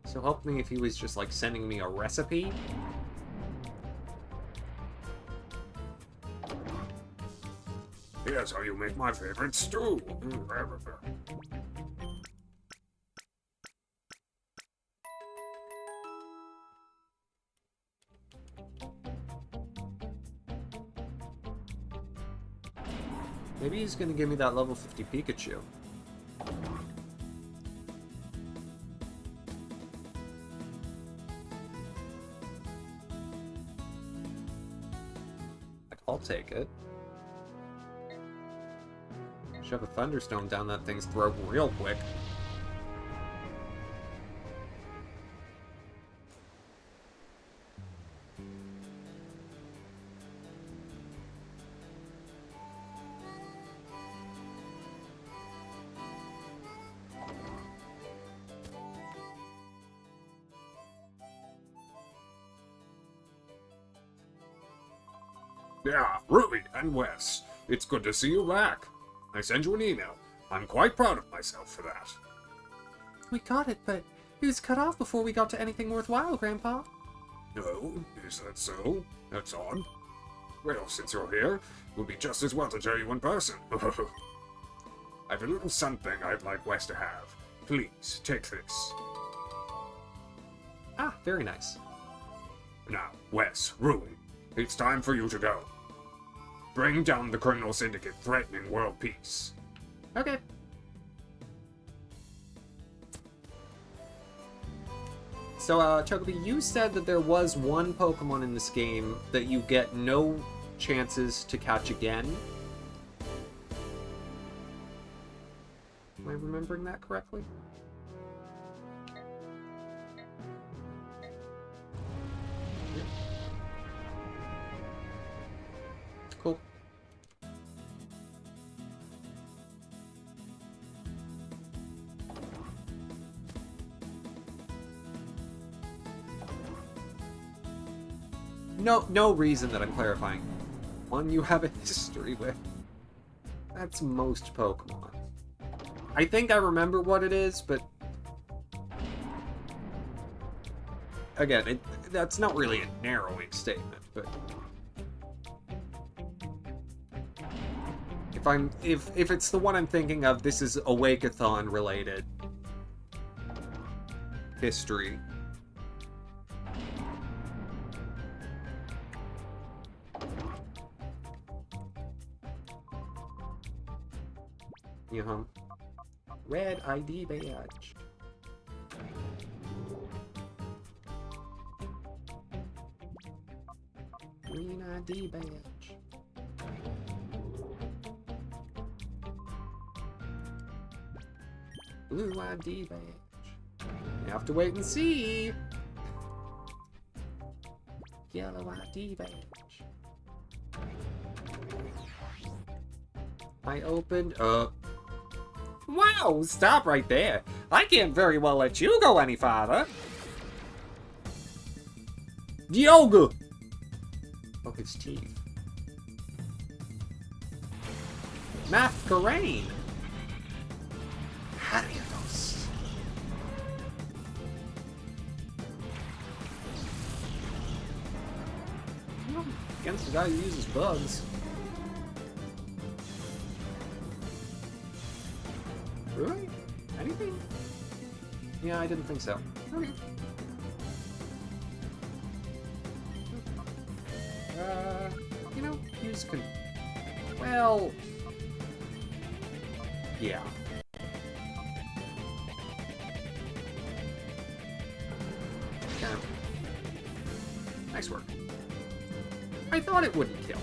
So help me if he was just like sending me a recipe. Here's how you make my favorite stew. Maybe he's gonna give me that level 50 Pikachu. I'll take it. Shove a Thunderstone down that thing's throat real quick. Yeah, Ruby and Wes, it's good to see you back. I sent you an email. I'm quite proud of myself for that. We got it, but it was cut off before we got to anything worthwhile, Grandpa. No, is that so? That's odd. Well, since you're here, it would be just as well to tell you in person. I've a little something I'd like Wes to have. Please, take this. Ah, very nice. Now, Wes, Ruby, it's time for you to go. Bring down the criminal syndicate threatening world peace. Okay. So, Chocobi, you said that there was one Pokemon in this game that you get no chances to catch again. Am I remembering that correctly? Cool. no reason that I'm clarifying. One you have a history with. That's most Pokemon. I think I remember what it is, but again, that's not really a narrowing statement, but if it's the one I'm thinking of, this is Awake-a-thon related history. Red ID badge. Green ID badge. Blue ID badge. You have to wait and see. Yellow ID badge. I opened up. Wow, stop right there. I can't very well let you go any farther. Yoga! Oh, his teeth. Masquerade! Harios. Against the guy who uses bugs. Really? Anything? Yeah, I didn't think so. Okay. Use well... Yeah. Okay. Nice work. I thought it wouldn't kill.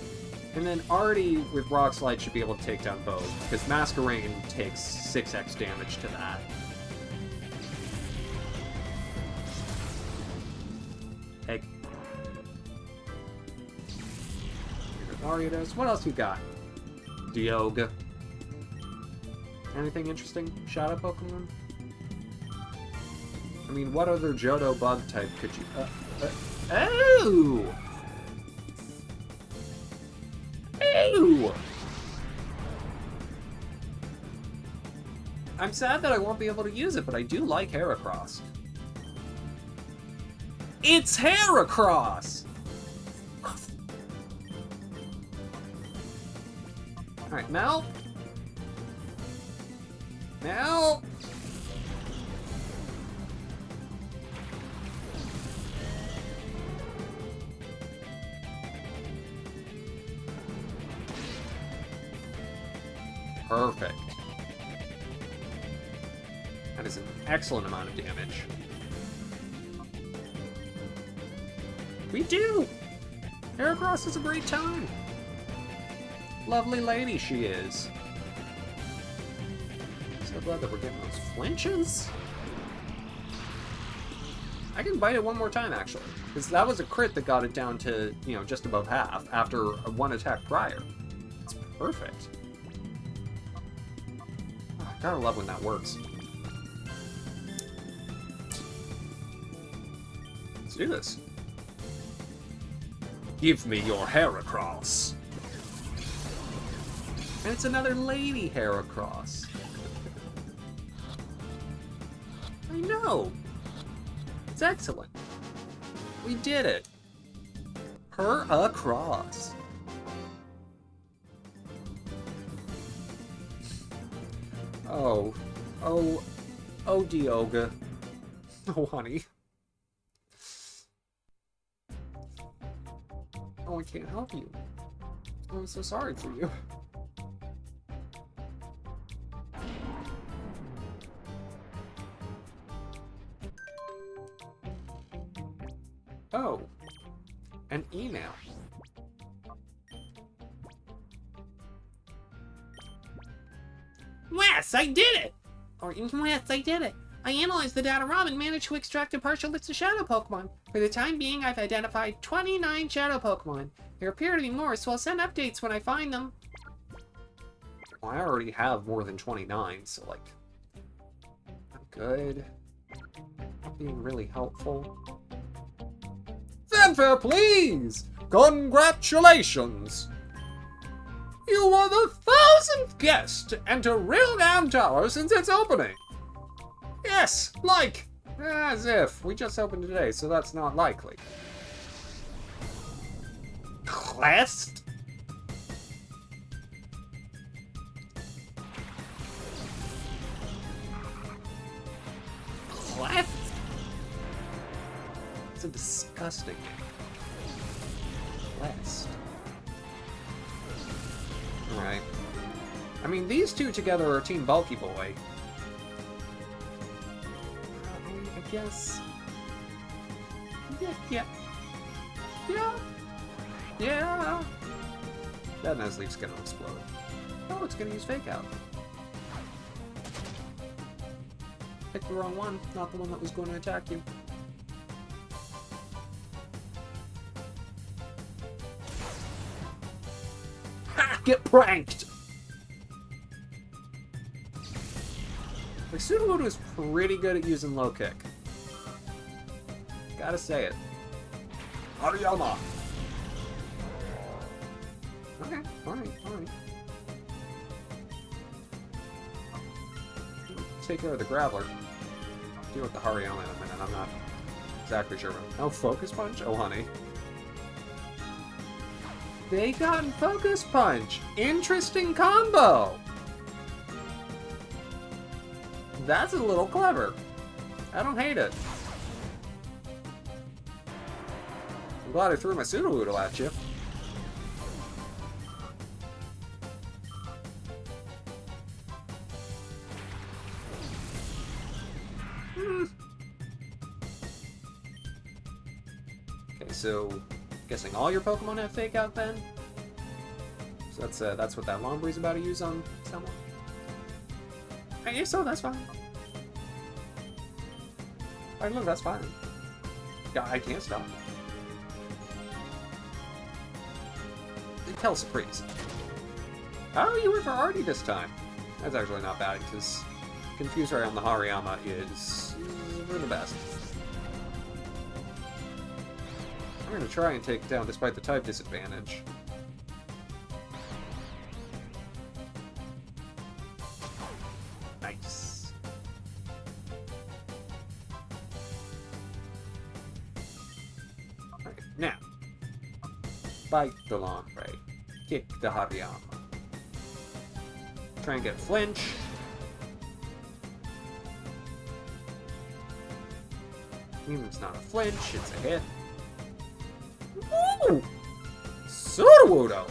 And then Artie with Rock Slide should be able to take down both, because Masquerade takes 6x damage to that. Egg. Ariados. What else you got? Dialga. Anything interesting? Shadow Pokemon? I mean, what other Johto bug type could you... Oh! Ew! I'm sad that I won't be able to use it, but I do like Heracross. It's Heracross! Alright, Mel? Mel? Perfect. That is an excellent amount of damage. We do! Heracross is a great time. Lovely lady she is. So glad that we're getting those flinches. I can bite it one more time, actually. Because that was a crit that got it down to, just above half after one attack prior. It's perfect. Gotta love when that works. Let's do this. Give me your Heracross. And it's another lady Heracross. I know. It's excellent. We did it. Her across. Oh, Dialga. Oh, honey. Oh, I can't help you. Oh, I'm so sorry for you. Oh, an email. Yes, I did it! Yes, I did it. I analyzed the data ROM and managed to extract a partial list of shadow Pokemon. For the time being, I've identified 29 shadow Pokemon. There appear to be more, so I'll send updates when I find them. Well, I already have more than 29, so, I'm good. Not being really helpful. Fanfare, please! Congratulations! You are the 1,000th guest to enter Real Damn Tower since its opening. Yes, like. As if. We just opened today, so that's not likely. Quest? Quest? It's a disgusting quest. Alright. I mean, these two together are Team Bulky Boy. I guess. Yeah. That Nuzleaf's gonna explode. Oh, it's gonna use Fake Out. Picked the wrong one, not the one that was going to attack you. Ha! Get pranked! Like, Sudowoodo is pretty good at using low kick. Gotta say it. Hariyama! Okay, alright. Take care of the Graveler. Deal with the Hariyama in a minute, I'm not exactly sure. Oh, Focus Punch? Oh, honey. They got Focus Punch! Interesting combo! That's a little clever. I don't hate it. I'm glad I threw my Sudowoodo at you. Okay, so guessing all your Pokemon have Fake Out then? So that's what that Lombree's about to use on someone? Hey, if so, that's fine. I know that's fine. Yeah, I can't stop. Tell Surprise. Oh, you went for Artie this time. That's actually not bad, because Confuse Ray on the Hariyama is for the best. I'm going to try and take it down despite the type disadvantage. Nice. Alright, now. Bite the Lombre. Kick the Hariyama. Try and get a flinch. Even if it's not a flinch, it's a hit. Woo! Sudowoodo!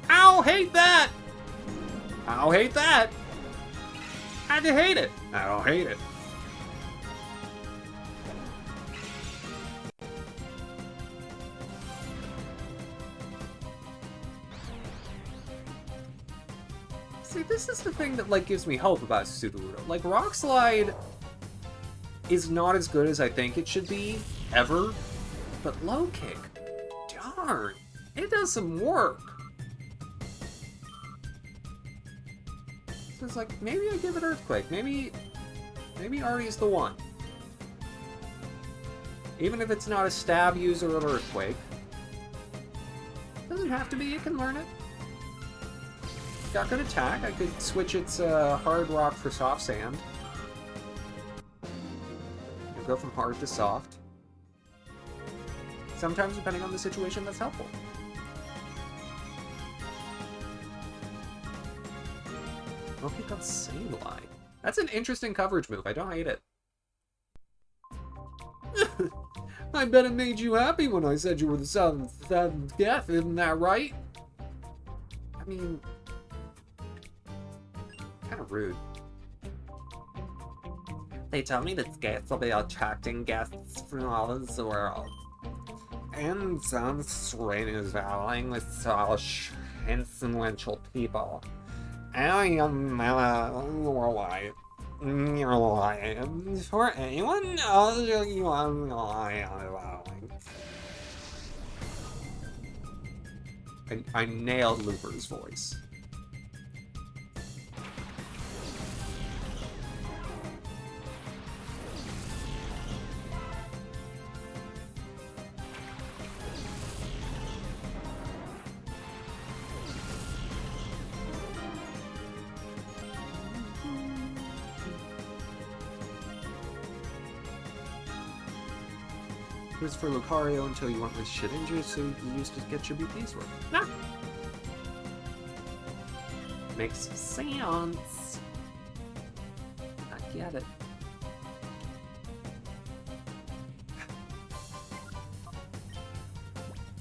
Ow, hate that! Ow, hate that! How'd you hate it? I don't hate it. See, this is the thing that, like, gives me hope about Sudowoodo. Like, Rock Slide is not as good as I think it should be, ever. But Low Kick, darn, it does some work. So it's like, maybe I give it Earthquake. Maybe Artie's the one. Even if it's not a stab user of Earthquake. Doesn't have to be, it can learn it. Got good attack. I could switch its hard rock for soft sand. You'll go from hard to soft. Sometimes, depending on the situation, that's helpful. Oh, he got Sableye. That's an interesting coverage move. I don't hate it. I bet it made you happy when I said you were the seventh death, isn't that right? I mean, kind of rude. They tell me that skates will be attracting guests from all over the world. And some rain is vowing with such influential people. I am worldwide. For anyone else you are I nailed Looper's voice. was for Lucario until you went with Shedinja, so you used to get your BP's worth. Nah. Makes sense. I get it.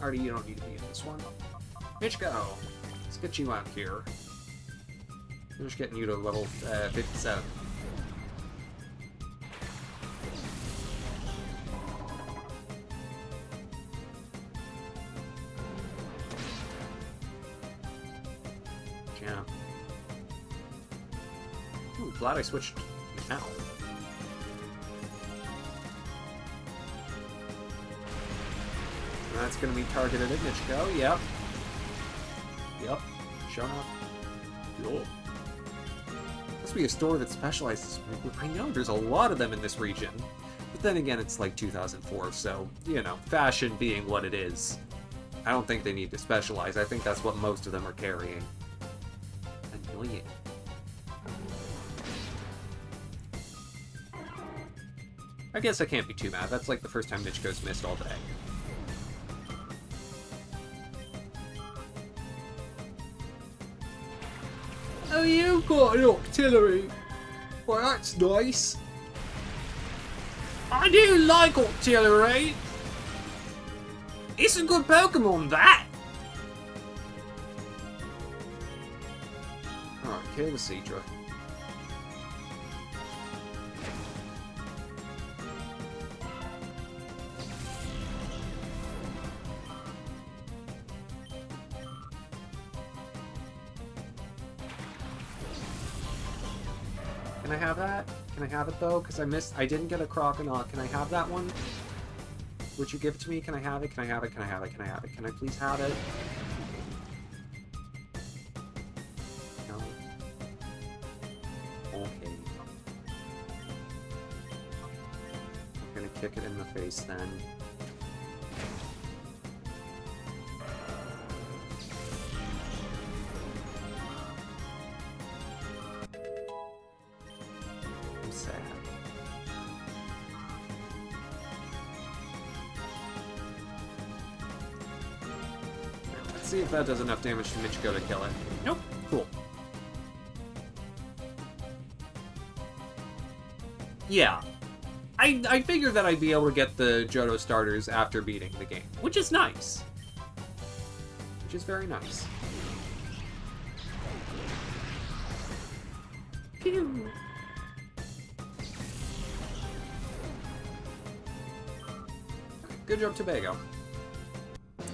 Artie, you don't need to be in this one. Michiko, let's get you out here. Finish getting you to level 57. Yeah. Ooh, glad I switched now. That's gonna be targeted at Michiko, yep. Yep, shown up. Cool. Must be a store that specializes. I know, there's a lot of them in this region. But then again, it's like 2004, so, you know, fashion being what it is. I don't think they need to specialize. I think that's what most of them are carrying. Annoying. I guess I can't be too mad. That's like the first time Michiko's missed all day. Oh, you've got an artillery. Well, that's nice. I do like artillery. It's a good Pokemon, that. Alright, kill the Seadra. Can I have that? Can I have it though? Because I didn't get a Croconaut. Can I have that one? Would you give it to me? Can I have it? Can I have it? Can I have it? Can I have it? Can I please have it? No. Okay. I'm gonna kick it in the face then. I'm sad. Let's see if that does enough damage to Michiko to kill it. Nope. Cool. Yeah. I figured that I'd be able to get the Johto starters after beating the game, which is nice. Which is very nice. Pew. Good job, Tobago.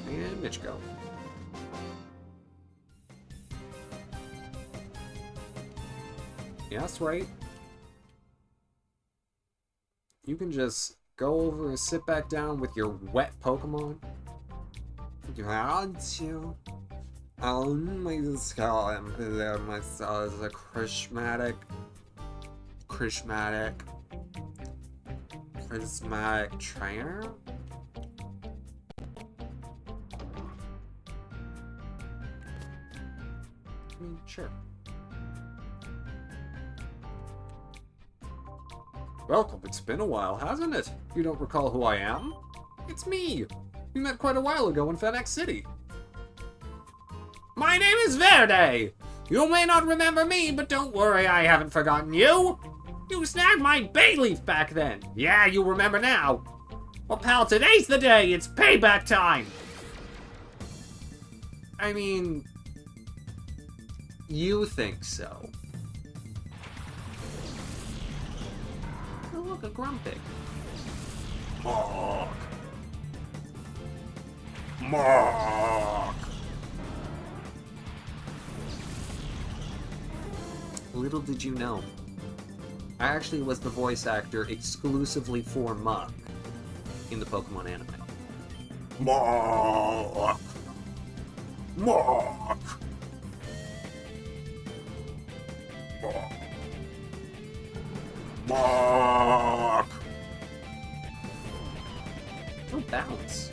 And Michiko. Yeah, that's right. You can just go over and sit back down with your wet Pokemon. You want to. My skull and there myself is a prismatic trainer. I mean, sure. Welcome, it's been a while, hasn't it? You don't recall who I am? It's me! We met quite a while ago in Fenix City. My name is Verde! You may not remember me, but don't worry, I haven't forgotten you! You snagged my Bayleaf back then! Yeah, you remember now! Well, pal, today's the day! It's payback time! I mean... You think so. Oh, look, a Grumpig. Mark! Mark! Little did you know, I actually was the voice actor exclusively for Muk in the Pokemon anime. Mark! Mark! Mark! Mark! Oh, bounce.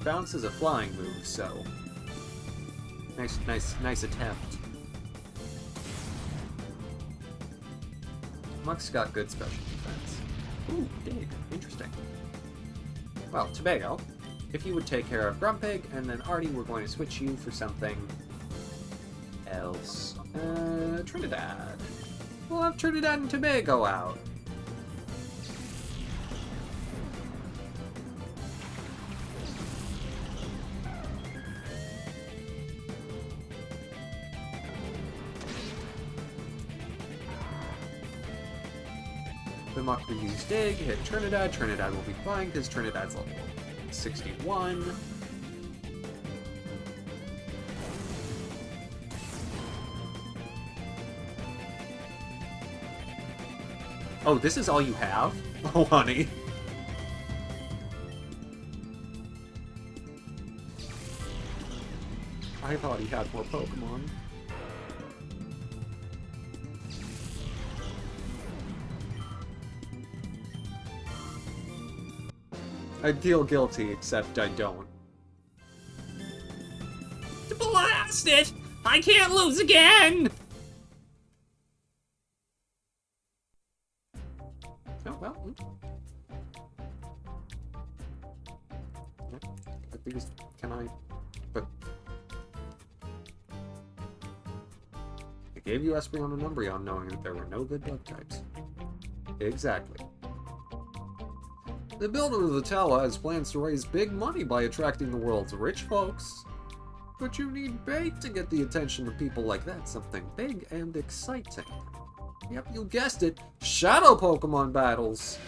Bounce is a flying move, so... Nice attempt. Muck's got good special defense. Ooh, dig. Interesting. Well, Tobago, if you would take care of Grumpig, and then Artie, we're going to switch you for something else. Trinidad. We'll have Trinidad and Tobago out. The Muck will use Dig, hit Trinidad. Trinidad will be flying because Trinidad's level 61. Oh, this is all you have? Oh, honey. I thought he had more Pokemon. I feel guilty, except I don't. Blast it! I can't lose again! Oh, well. At least, can I... But... I gave you Espeon and Umbreon knowing that there were no good bug types. Exactly. The builder of the Tala has plans to raise big money by attracting the world's rich folks. But you need bait to get the attention of people like that. Something big and exciting. Yep, you guessed it. Shadow Pokemon battles.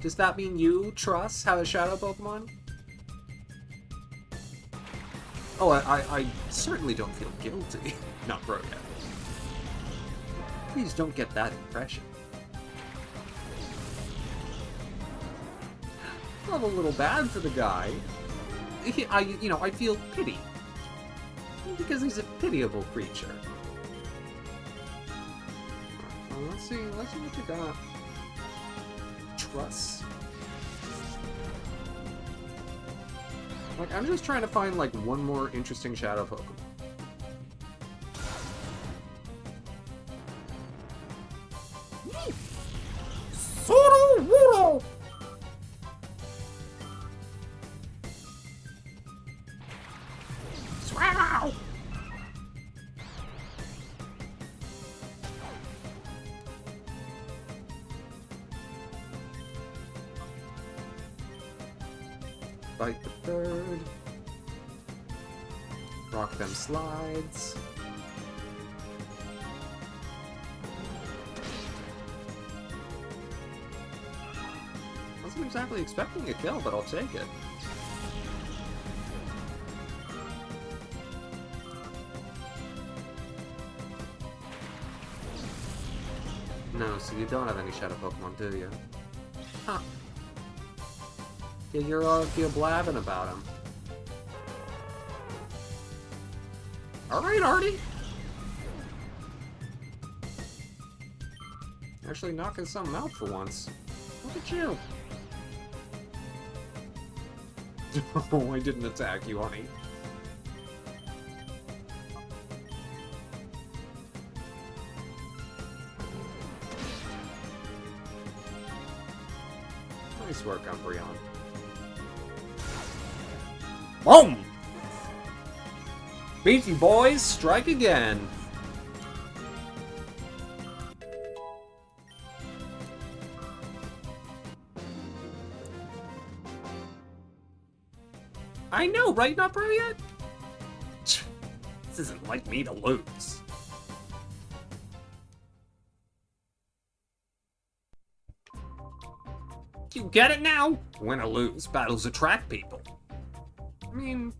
Does that mean you, Truss, have a Shadow Pokemon? Oh, I certainly don't feel guilty. Not bro yet. Please don't get that impression. I felt a little bad for the guy. I feel pity. Because he's a pitiable creature. Let's see what you got. Truss. Like, I'm just trying to find, like, one more interesting Shadow Pokemon. Soro! Wow! Bite the bird. Rock them slides. Wasn't exactly expecting a kill, but I'll take it. No, so you don't have any Shadow Pokemon, do you? Huh. Yeah, you're blabbing about him. Alright, Artie! Actually knocking something out for once. Look at you! Oh, I didn't attack you, honey. Nice work, Umbreon. Boom! Beefy boys, strike again! I know, right, not bro yet? This isn't like me to lose. You get it now? Win or lose, battles attract people. I mean...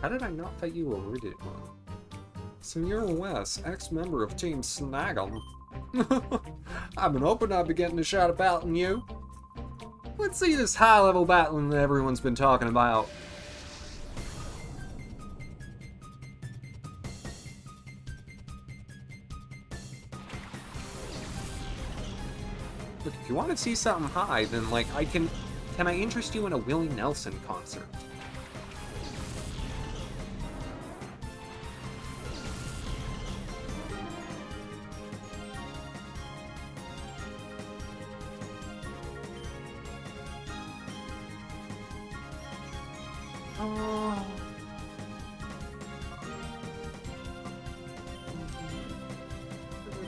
How did I not fight you already? So you're Wes, ex-member of Team Snag'em. I've been hoping I'd be getting a shot at battling you. Let's see this high-level battling that everyone's been talking about. Look, if you want to see something high, then, like, I can Can I interest you in a Willie Nelson concert?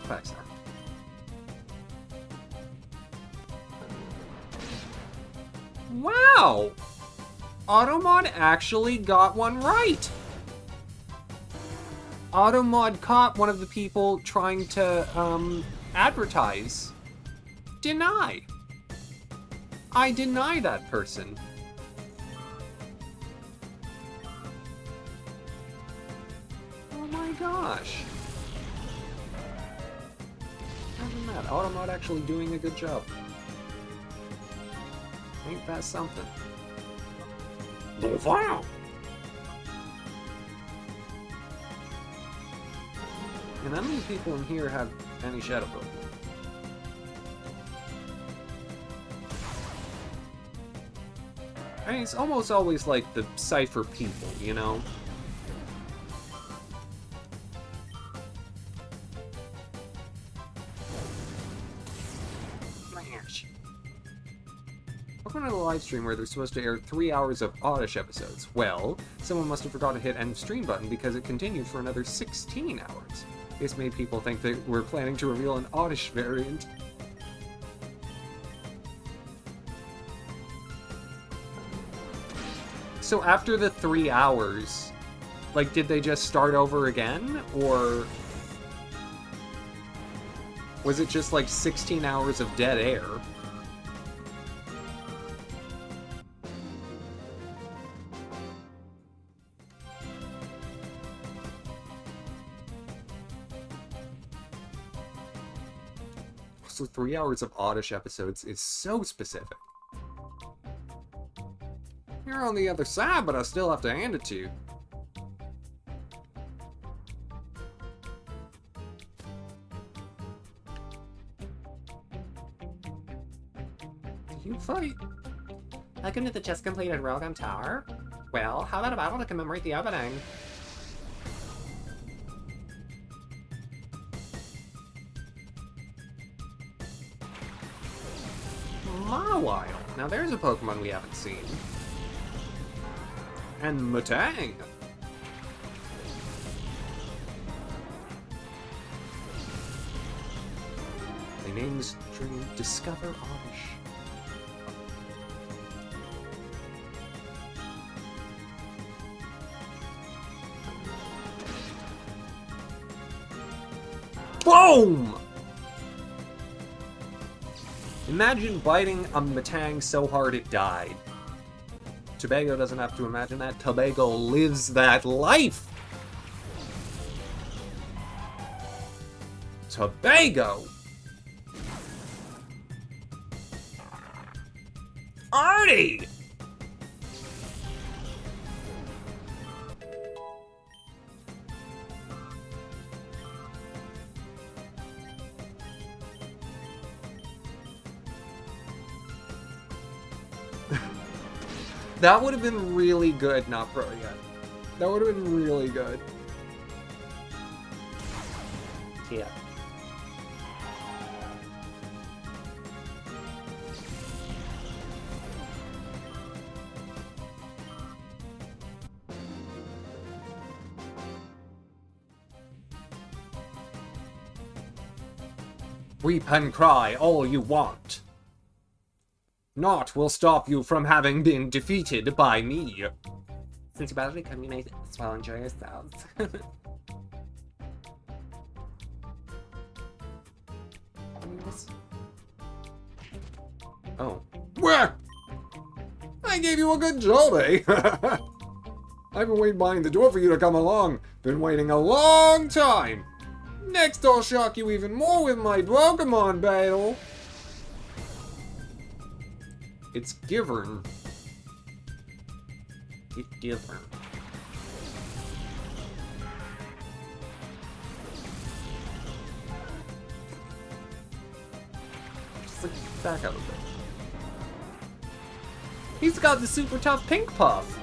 Quagsire. Wow! Automod actually got one right! Automod caught one of the people trying to, advertise. Deny. I deny that person. Oh my gosh. Imagine that. Automod actually doing a good job. Ain't that something? Wow! And how many people in here have any Shadow Pokemon? I mean, it's almost always like the Cypher people, you know? Flash. Welcome to the live stream where they're supposed to air 3 hours of Oddish episodes. Well, someone must have forgotten to hit end stream button because it continued for another 16 hours. This made people think that we're planning to reveal an Oddish variant. So after the 3 hours, like, did they just start over again? Or was it just like 16 hours of dead air? So 3 hours of Oddish episodes is so specific. You're on the other side, but I still have to hand it to you. You fight. Welcome to the just completed Railgun Tower. Well, how about a battle to commemorate the opening? Mawile. Now there's a Pokemon we haven't seen. And Matang. The name's Dream Discover Oddish. Boom! Imagine biting a Matang so hard it died. Tobago doesn't have to imagine that. Tobago lives that life! Tobago! Artie! That would have been really good, not pro yet. That would have been really good. Yeah. Weep and cry all you want. Naught will stop you from having been defeated by me. Since you badly come, you may as well enjoy yourselves. Oh. Where? I gave you a good job, eh? I've been waiting behind the door for you to come along. Been waiting a long time. Next I'll shock you even more with my Pokemon battle. It's Givern. It's Givern. Just like back out a bit. He's got the super tough pink puff.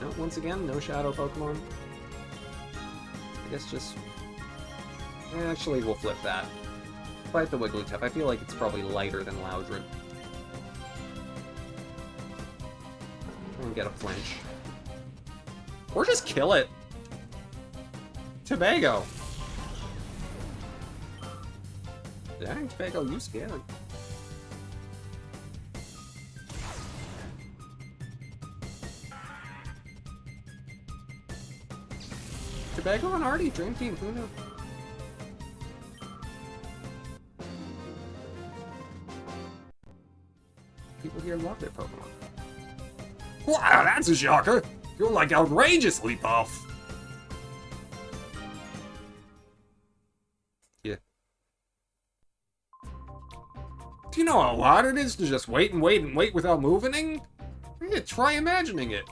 No, once again, no shadow Pokemon. I guess just... Actually, we'll flip that. Fight the Wigglytuff. I feel like it's probably lighter than Loudred. And get a flinch. Or just kill it. Tobago. Dang, Tobago, you scared. Tobago and Artie, Dream Team, who knew? People here love their Pokemon. Wow, that's a shocker! You're like outrageously buff! Yeah. Do you know how hard it is to just wait and wait and wait without moving? Yeah, try imagining it.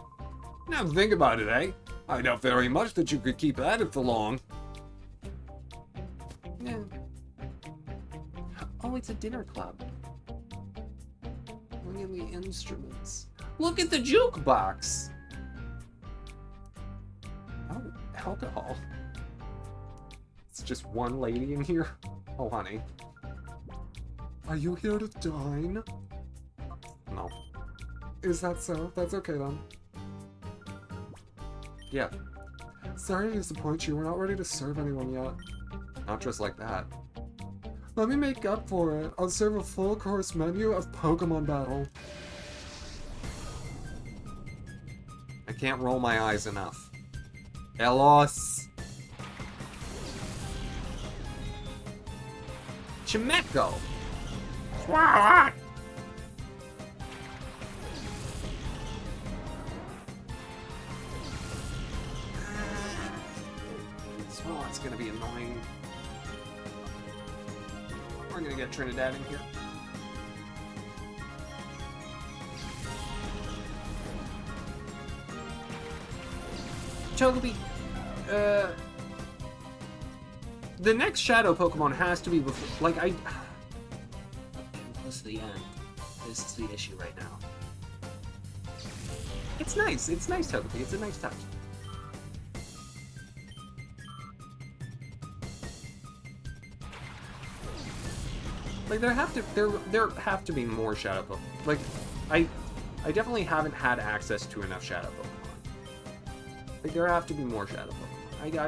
Now think about it, eh? I doubt very much that you could keep at it for long. Yeah. Oh, it's a dinner club. Look at the instruments. Look at the jukebox! Oh, alcohol. It's just one lady in here. Oh, honey. Are you here to dine? No. Is that so? That's okay then. Yeah. Sorry to disappoint you, we're not ready to serve anyone yet. Not just like that. Let me make up for it. I'll serve a full course menu of Pokemon Battle. I can't roll my eyes enough. Elos! Chimeco! Wow. Oh, it's gonna be annoying. We're gonna get Trinidad in here. Togepi, the next Shadow Pokemon has to be before, like, Getting close to the end. This is the issue right now. it's nice, Togepi, it's a nice touch. Like, there have to be more Shadow Pokemon. Like, I definitely haven't had access to enough Shadow Pokemon. Like, there have to be more Shadow Pokemon.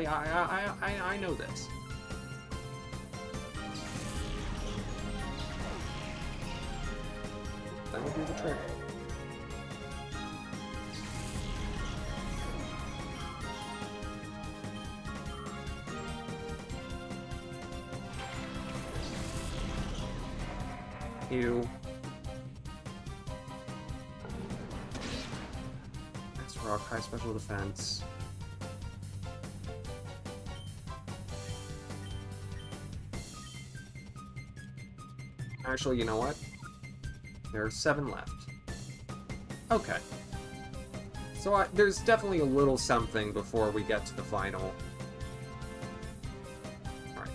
I know this. That would do the trick. Ew. Nice rock, high special defense. Actually, you know what? There are 7 left. Okay. So there's definitely a little something before we get to the final. Alright.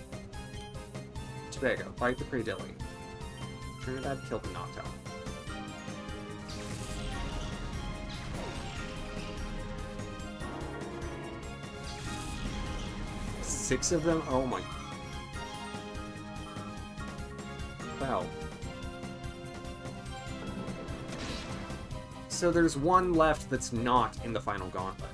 Tobago, fight the Predilly. Trinidad killed the Noctowl. Six of them? Oh my... Wow. So there's one left that's not in the final gauntlet.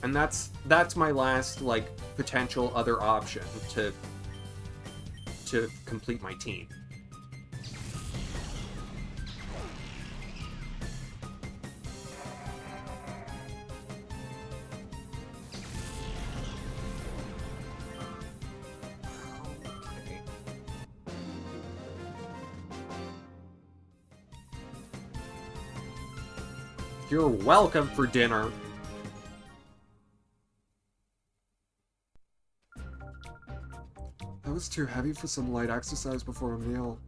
And that's my last, like, potential other option to complete my team. Okay. You're welcome for dinner. That was too heavy for some light exercise before a meal.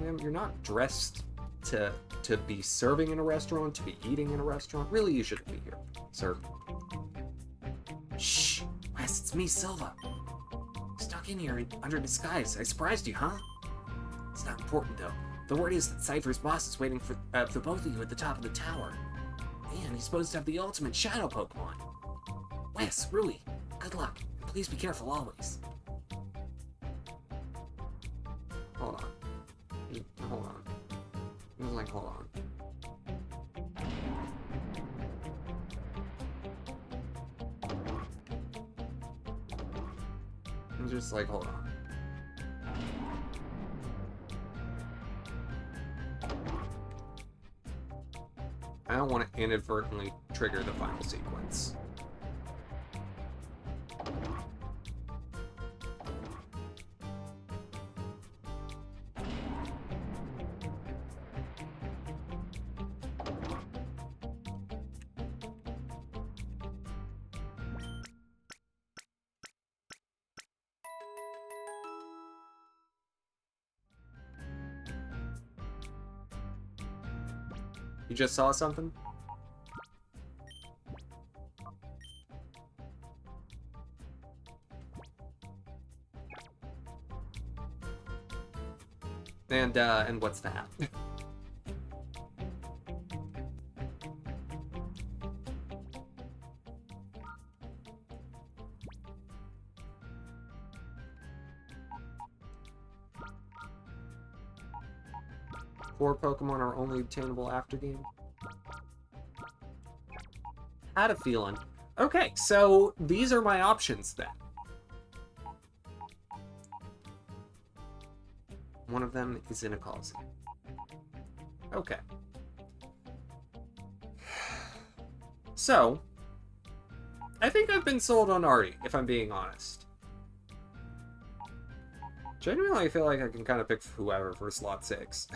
Ma'am, you're not dressed to be serving in a restaurant, to be eating in a restaurant. Really, you shouldn't be here, sir. Shh! Wes, it's me, Silva. snuck in here under disguise. I surprised you, huh? It's not important, though. The word is that Cypher's boss is waiting for both of you at the top of the tower. And he's supposed to have the ultimate shadow Pokemon. Wes, Rui, good luck. And please be careful always. Hold on. Hold on. He was like, hold on. I'm just like, hold on. I don't want to inadvertently trigger the final sequence. You just saw something? And what's that? Four Pokemon are only obtainable after game. Had a feeling. Okay, so these are my options then. One of them is in a Colosseum. Okay. So, I think I've been sold on Artie, if I'm being honest. Genuinely, I feel like I can kind of pick whoever for slot 6.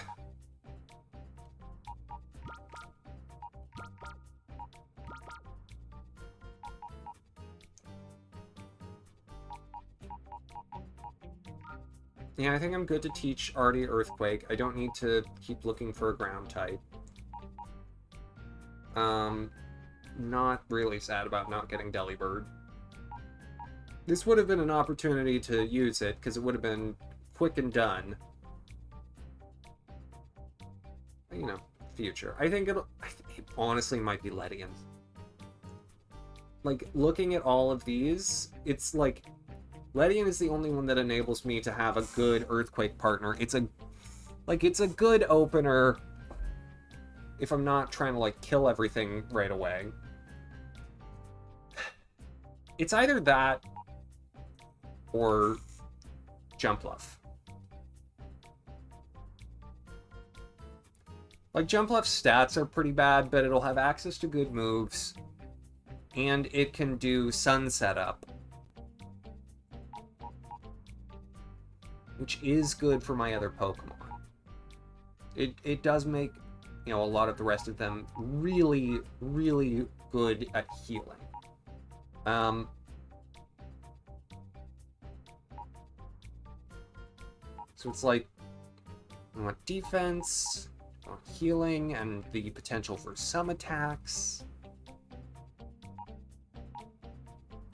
Yeah, I think I'm good to teach Artie Earthquake. I don't need to keep looking for a ground type. Not really sad about not getting Delibird. This would have been an opportunity to use it, because it would have been quick and done. You know, future. I think it honestly might be Ledian. Like, looking at all of these, it's like... Ledian is the only one that enables me to have a good Earthquake partner. It's a good opener if I'm not trying to, like, kill everything right away. It's either that or Jumpluff. Like, Jumpluff's stats are pretty bad, but it'll have access to good moves, and it can do Sunset Up, which is good for my other Pokemon. It does make, you know, a lot of the rest of them really, really good at healing. So it's like, I want defense, I want healing, and the potential for some attacks.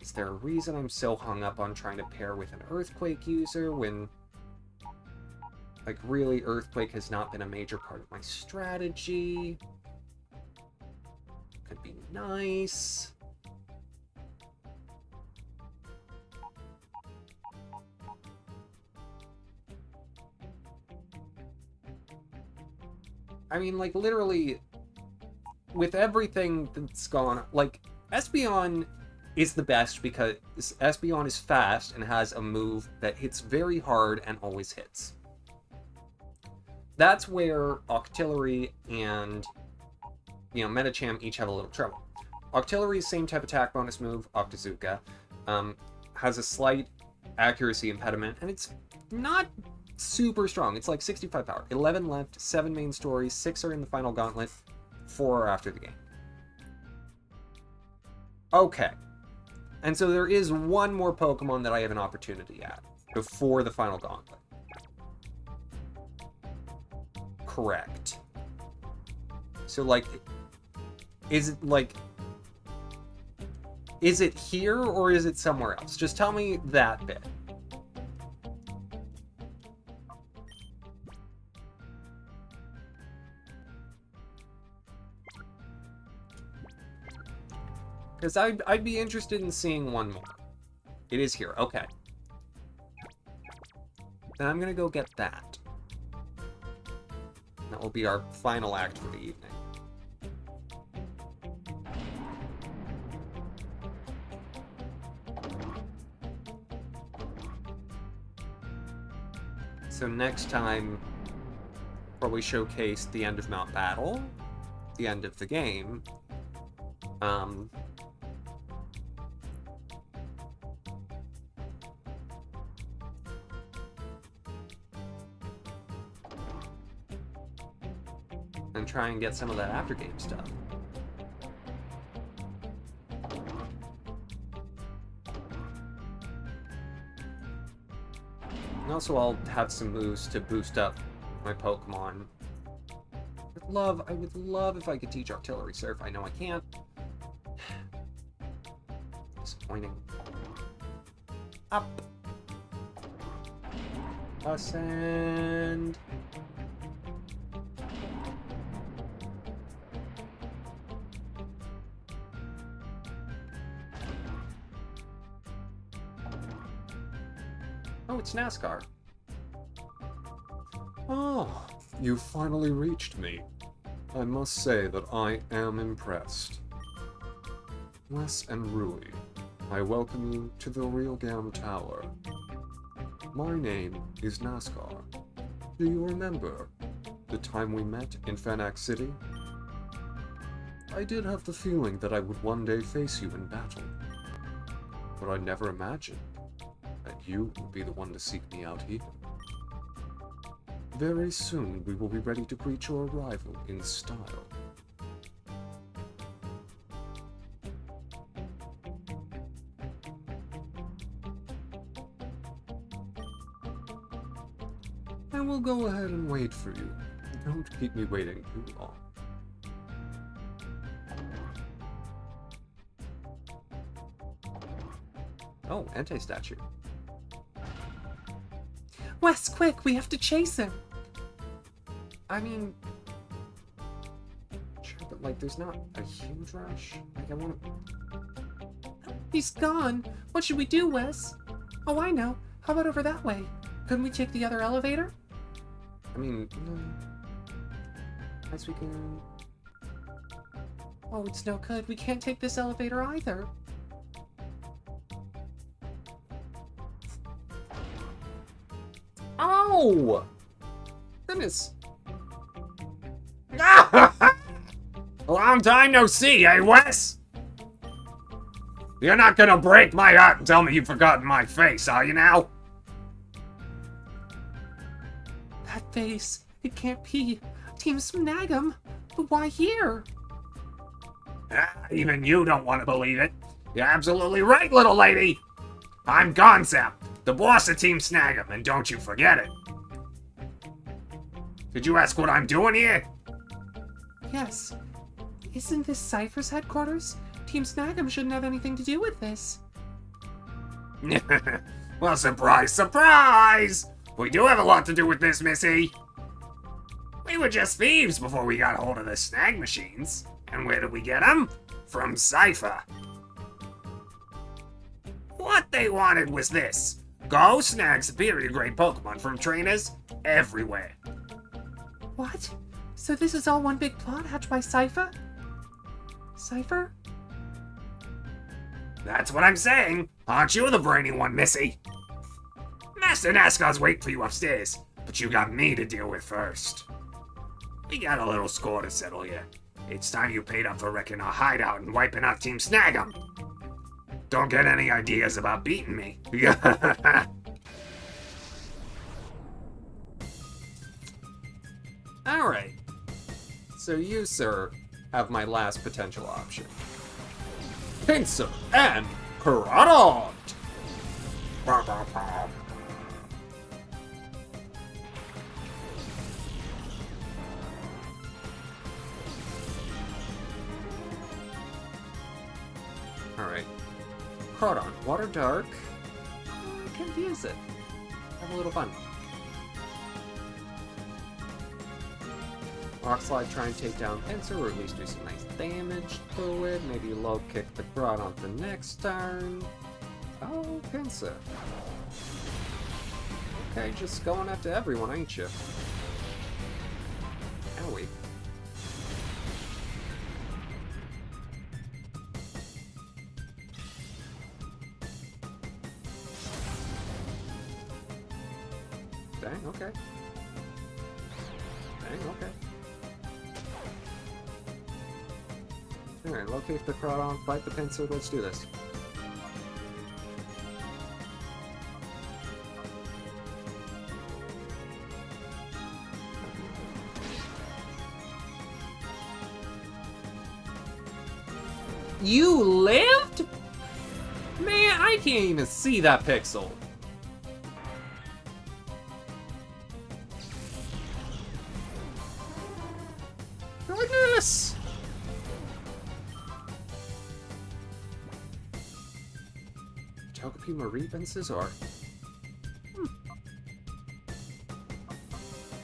Is there a reason I'm so hung up on trying to pair with an Earthquake user when... like, really, Earthquake has not been a major part of my strategy. Could be nice. I mean, like, literally, with everything that's gone... like, Espeon is the best because Espeon is fast and has a move that hits very hard and always hits. That's where Octillery and, you know, Medicham each have a little trouble. Octillery's same type attack bonus move, Octazooka, has a slight accuracy impediment, and it's not super strong. It's like 65 power. 11 left, 7 main stories, 6 are in the final gauntlet, 4 are after the game. Okay. And so there is one more Pokemon that I have an opportunity at before the final gauntlet. Correct. So, like, is it here or is it somewhere else? Just tell me that bit. Because I'd be interested in seeing one more. It is here, okay. Then I'm gonna go get that. That will be our final act for the evening. So next time, probably showcase the end of Mount Battle, the end of the game. And try and get some of that after game stuff. And also I'll have some moves to boost up my Pokemon. I would love if I could teach Artillery Surf. I know I can't. Disappointing. Up. Ascend. Oh, it's NASCAR. Oh, you finally reached me. I must say that I am impressed. Wes and Rui, I welcome you to the Realgam Tower. My name is NASCAR. Do you remember the time we met in Fanac City? I did have the feeling that I would one day face you in battle, but I never imagined that you would be the one to seek me out here. Very soon we will be ready to greet your arrival in style. I will go ahead and wait for you. Don't keep me waiting too long. Oh, anti-statue. Wes, quick, we have to chase him. I mean... Sure, but like, there's not a huge rush. Like, I want to... He's gone. What should we do, Wes? Oh, I know. How about over that way? Couldn't we take the other elevator? I mean, no. Guess we can... Oh, it's no good. We can't take this elevator either. Ow! Goodness. Long time no see, eh, Wes? You're not gonna break my heart and tell me you've forgotten my face, are you now? That face. It can't be. Team Snag'em. But why here? Even you don't want to believe it. You're absolutely right, little lady. I'm Gonzap, the boss of Team Snag'em, and don't you forget it. Did you ask what I'm doing here? Yes. Isn't this Cypher's headquarters? Team Snag'em shouldn't have anything to do with this. Well, surprise, surprise! We do have a lot to do with this, Missy. We were just thieves before we got hold of the snag machines. And where did we get them? From Cypher. What they wanted was this. Go snag superior grade Pokemon from trainers everywhere. What? So this is all one big plot hatched by Cypher? Cypher? That's what I'm saying. Aren't you the brainy one, Missy? Master NASCAR's waiting for you upstairs, but you got me to deal with first. We got a little score to settle here. It's time you paid up for wrecking our hideout and wiping out Team Snag'em. Don't get any ideas about beating me. Alright. So you, sir, have my last potential option. Pinsir and Piranha! Alright. Crawdon, Water Dark. Confuse it. Have a little fun. Rock Slide, try and take down Pinsir, or at least do some nice damage to it. Maybe low kick the Groudon the next turn. Oh, Pinsir. Okay, just going after everyone, ain't you? Owie. Dang, okay. Dang, okay. Alright, locate the Groudon, fight the Pinsir, let's do this. You lived? Man, I can't even see that pixel. Goodness! Togepi Mareep and Scizor.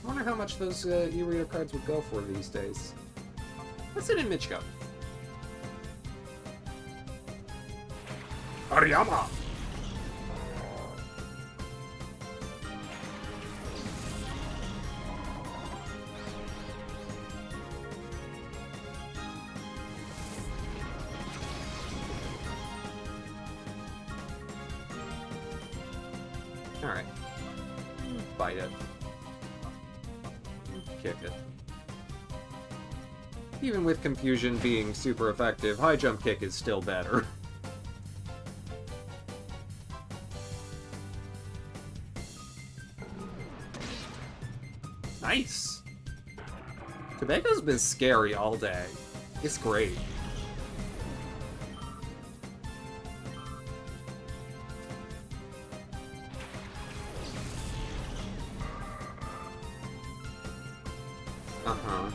I wonder how much those e-reader cards would go for these days. What's it in Michiko? Hariyama! Alright. Bite it. Kick it. Even with confusion being super effective, high jump kick is still better. Nice! Tobago's been scary all day. It's great. Uh-huh.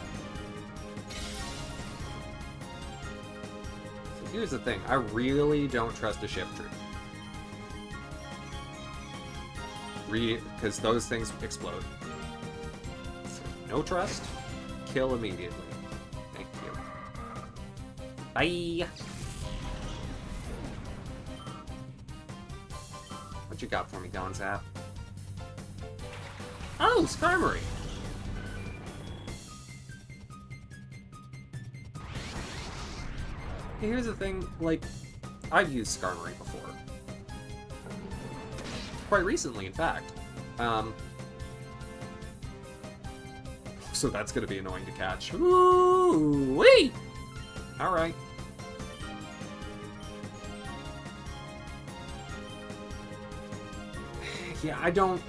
So here's the thing. I really don't trust a shift tree. Because those things explode. No trust, kill immediately. Thank you. Bye! What you got for me, Gonzap? Oh, Skarmory! Here's the thing, like, I've used Skarmory before. Quite recently, in fact. So that's gonna be annoying to catch. Ooh-wee! Alright. Yeah, I don't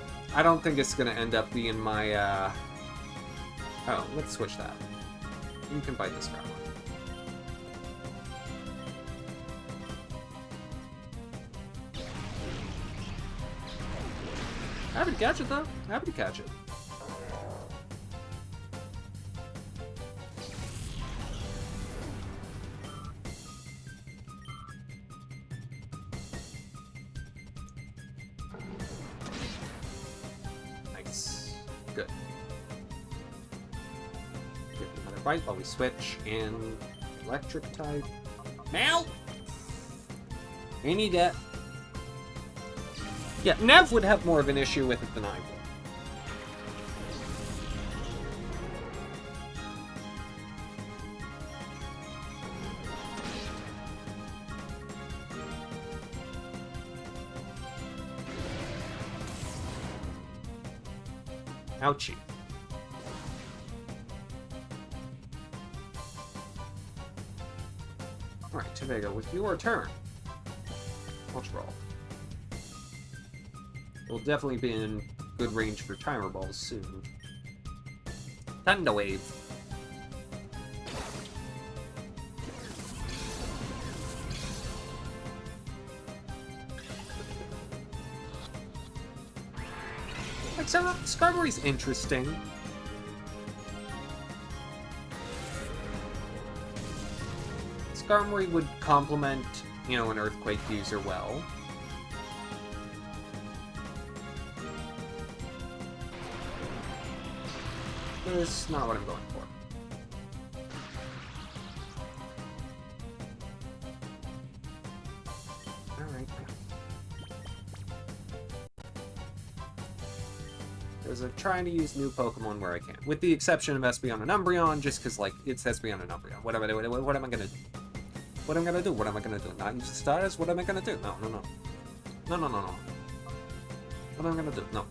think it's gonna end up being my, Oh, let's switch that. You can bite this Groudon. Happy to catch it, though. Happy to catch it. Nice. Good. Give it another bite while we switch in electric type. Now! Any debt. Yeah, Nev would have more of an issue with it than I would. Ouchie. Alright, Tobago, with your turn. Ultra Ball. We'll definitely be in good range for Timer Balls soon. Thunder Wave. Like, Skarmory's interesting. Skarmory would complement, you know, an Earthquake user well. But it's not what I'm going for. Alright. Because I'm trying to use new Pokemon where I can. With the exception of Espeon and Umbreon, just because, like, it's Espeon and Umbreon. What am I gonna do? What am I gonna do? Not use the status? What am I gonna do? No. No. What am I gonna do? No.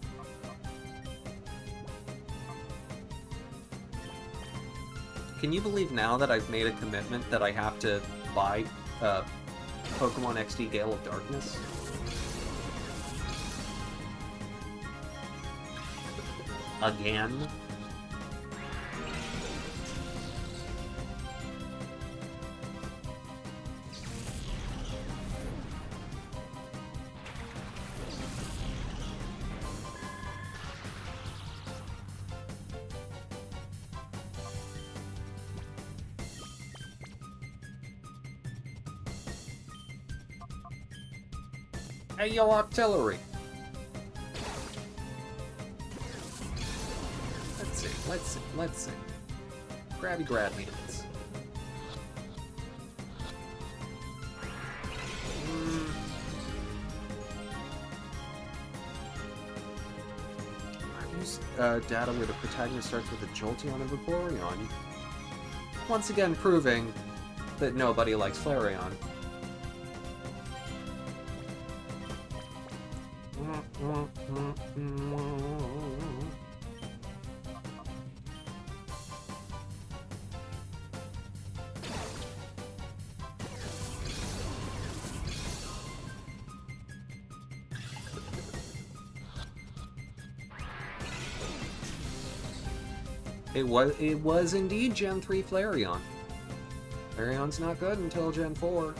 Can you believe now that I've made a commitment that I have to buy Pokemon XD Gale of Darkness? Again? Hey, yo, artillery! Let's see. Grabby grab hands. I use data where the protagonist starts with a Jolteon and Vaporeon. Once again proving that nobody likes Flareon. It was indeed Gen 3 Flareon. Flareon's not good until Gen 4.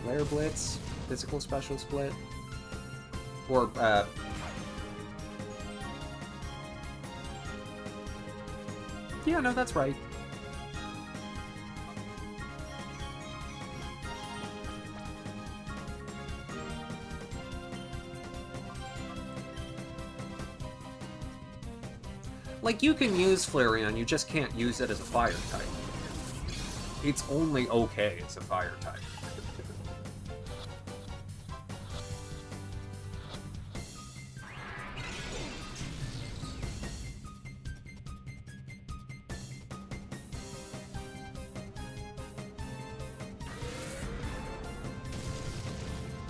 Flare Blitz, Physical Special Split. Or, yeah, no, that's right. Like, you can use Flareon, you just can't use it as a fire type. It's only okay as a fire type.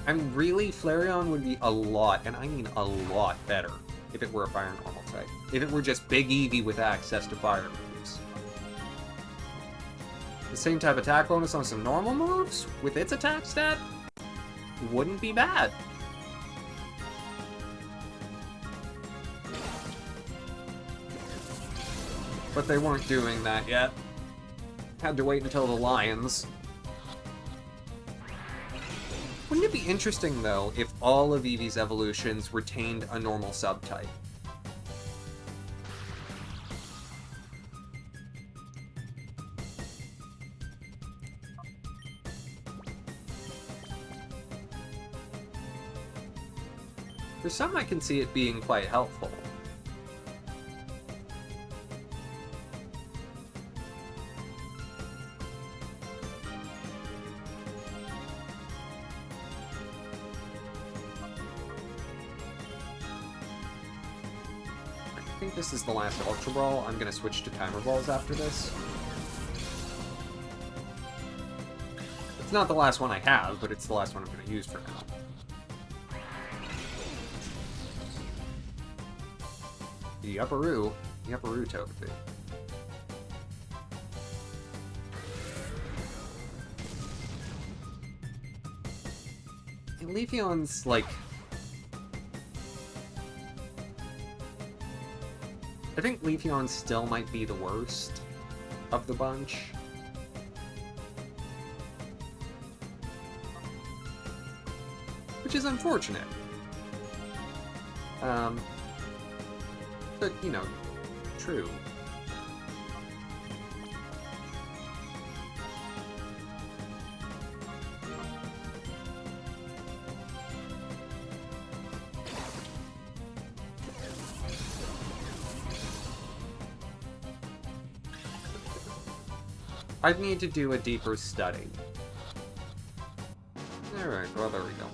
And really, Flareon would be a lot, and I mean a lot better, if it were a fire normal type. If it were just Big Eevee with access to fire moves. The same type attack bonus on some normal moves, with its attack stat, wouldn't be bad. But they weren't doing that yet. Had to wait until the Lions. Wouldn't it be interesting, though, if all of Eevee's evolutions retained a normal subtype? For some, I can see it being quite helpful. I think this is the last Ultra Ball. I'm going to switch to Timer Balls after this. It's not the last one I have, but it's the last one I'm going to use for now. The Upperoo Togepi. And Leafeon's, like... I think Leafeon still might be the worst of the bunch. Which is unfortunate. But, you know, true. I'd need to do a deeper study. Alright, well, there we go.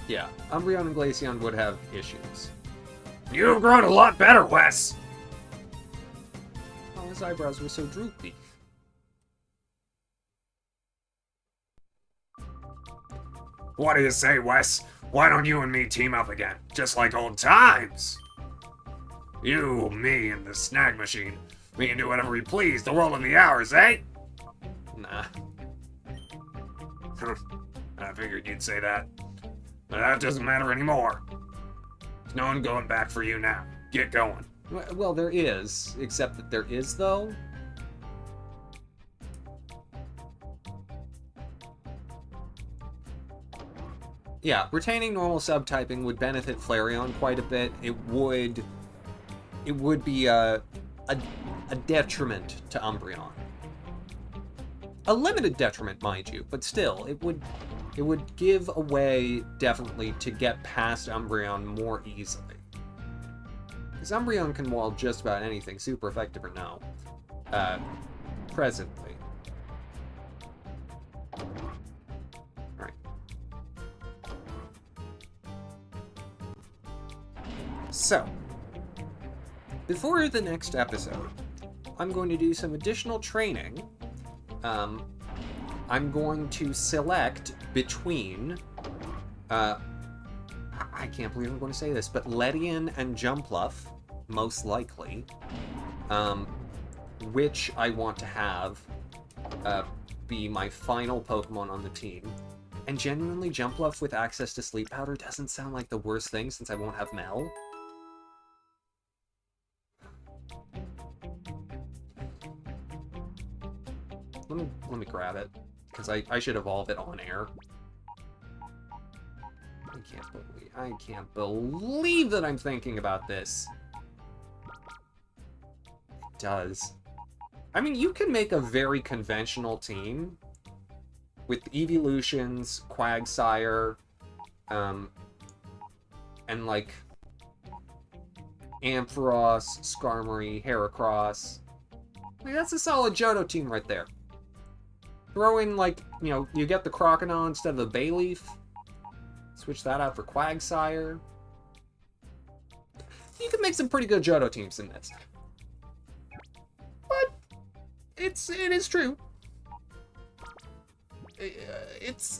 Yeah, Umbreon and Glaceon would have issues. You've grown a lot better, Wes. Oh, his eyebrows were so droopy. What do you say, Wes? Why don't you and me team up again? Just like old times. You, me, and the snag machine. We can do whatever we please to roll in the hours, eh? Nah. I figured you'd say that. But that doesn't matter anymore. There's no one going back for you now. Get going. Well, there is, except that there is, though. Yeah, retaining normal subtyping would benefit Flareon quite a bit. It would be a detriment to Umbreon. A limited detriment, mind you, but still, it would give a way, definitely, to get past Umbreon more easily. Because Umbreon can wall just about anything, super effective or no, presently. Alright. So, before the next episode, I'm going to do some additional training. I'm going to select between, I can't believe I'm going to say this, but Ledian and Jumpluff, most likely, which I want to have be my final Pokemon on the team. And genuinely, Jumpluff with access to Sleep Powder doesn't sound like the worst thing since I won't have Mel. Let me grab it, because I should evolve it on air. I can't believe that I'm thinking about this. It does. I mean, you can make a very conventional team with Evolutions, Quagsire, and like Ampharos, Skarmory, Heracross. Like, that's a solid Johto team right there. Throw in, like, you know, you get the Crocodile instead of the Bayleaf. Switch that out for Quagsire. You can make some pretty good Johto teams in this. But it is true.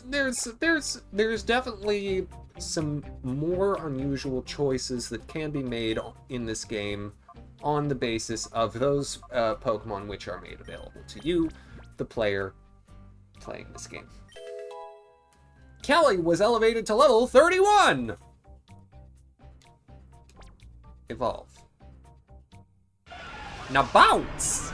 There's definitely some more unusual choices that can be made in this game on the basis of those Pokemon which are made available to you, the player playing this game. Kelly was elevated to level 31! Evolve. Now bounce!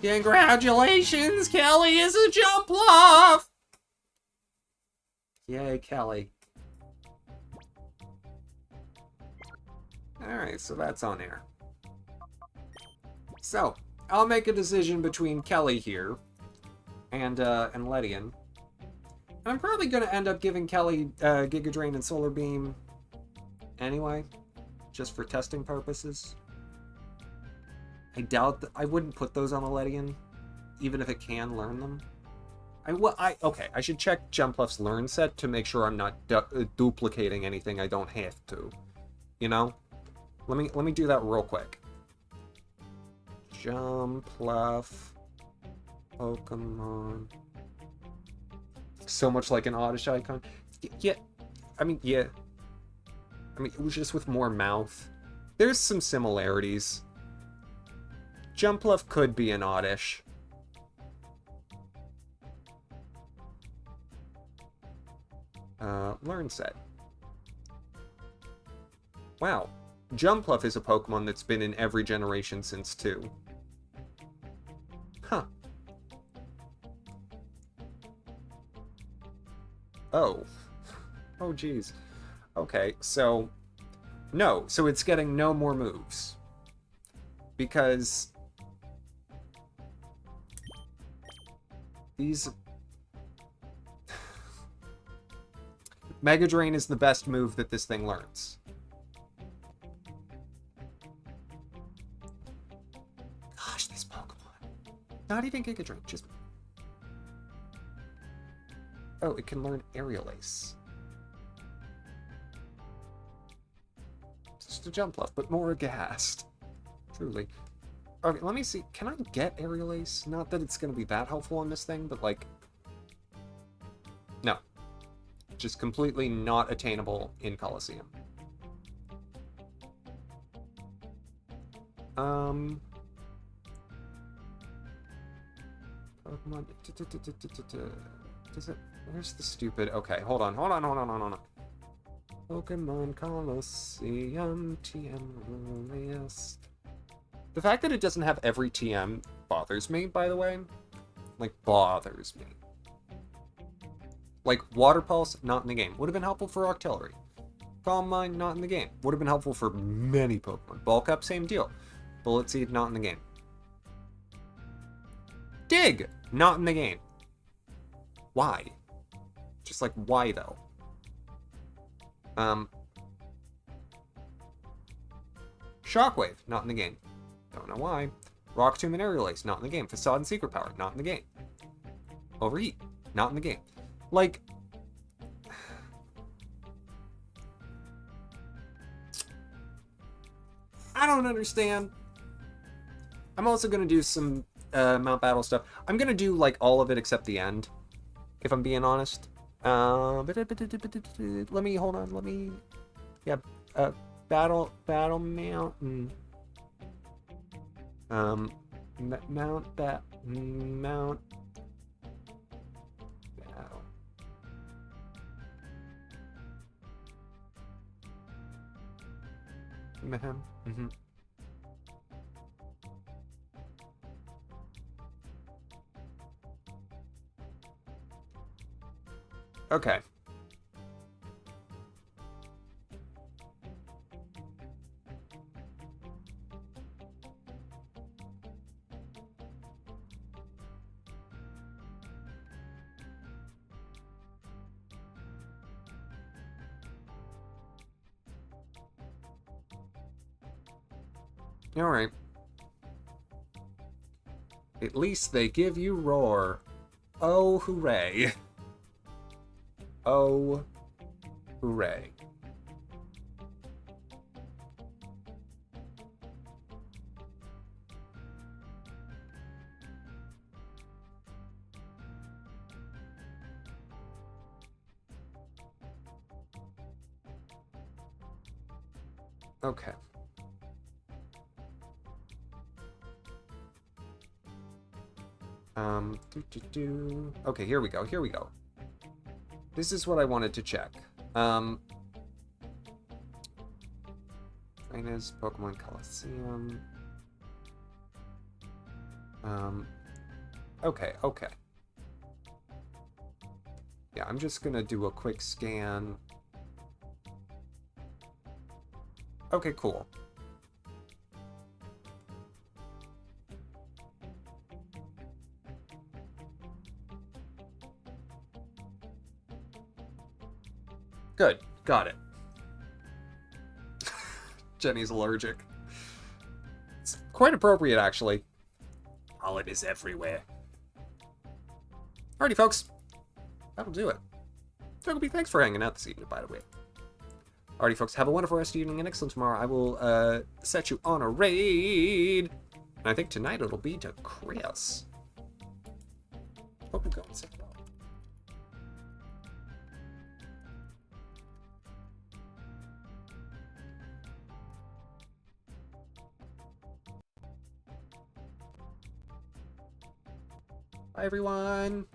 Congratulations, Kelly is a Jumpluff! Yay, Kelly. Alright, so that's on air. So, I'll make a decision between Kelly here and Ledian. I'm probably going to end up giving Kelly Giga Drain and Solar Beam anyway, just for testing purposes. I doubt that I wouldn't put those on a Ledian, even if it can learn them. Okay, I should check Jumpluff's learn set to make sure I'm not duplicating anything I don't have to. You know? Let me do that real quick. Jumpluff Pokemon. So much like an Oddish icon. Yeah. I mean, it was just with more mouth. There's some similarities. Jumpluff could be an Oddish. Learn set. Wow. Jumpluff is a Pokemon that's been in every generation since 2. Huh. Oh. Oh, geez. Okay, so... No, so it's getting no more moves. Because... These... Mega Drain is the best move that this thing learns. Gosh, this Pokemon. Not even Giga Drain, just... Oh, it can learn Aerial Ace. Just a jump left, but more aghast. Truly. Okay, let me see. Can I get Aerial Ace? Not that it's going to be that helpful on this thing, but like... No. Just completely not attainable in Colosseum. Pokemon... Does it... Where's the stupid... Okay, hold on. Pokemon Colosseum TM list. The fact that it doesn't have every TM bothers me, by the way. Like, bothers me. Like, Water Pulse, not in the game. Would have been helpful for Octillery. Calm Mind, not in the game. Would have been helpful for many Pokemon. Bulk Up, same deal. Bullet Seed, not in the game. Dig! Not in the game. Why? Just like, why though? Shockwave, not in the game. Don't know why. Rock Tomb and Aerial Ace, not in the game. Facade and Secret Power, not in the game. Overheat, not in the game. Like... I don't understand. I'm also going to do some Mount Battle stuff. I'm going to do, like, all of it except the end, if I'm being honest. Let me, hold on, let me... Yeah, Battle Mountain. Mount Battle. Mm-hmm. Okay. Alright. At least they give you Roar. Oh, hooray. Oh, hooray. Okay. Okay, here we go. This is what I wanted to check. Trainers, Pokemon Colosseum. Okay. Yeah, I'm just gonna do a quick scan. Okay, cool. Good. Got it. Jenny's allergic. It's quite appropriate, actually. Pollen is everywhere. Alrighty, folks. That'll do it. Togepi, thanks for hanging out this evening, by the way. Alrighty, folks. Have a wonderful rest of the evening and excellent tomorrow. I will set you on a raid. And I think tonight it'll be to Chris. Hope you go and say hello. Bye, everyone.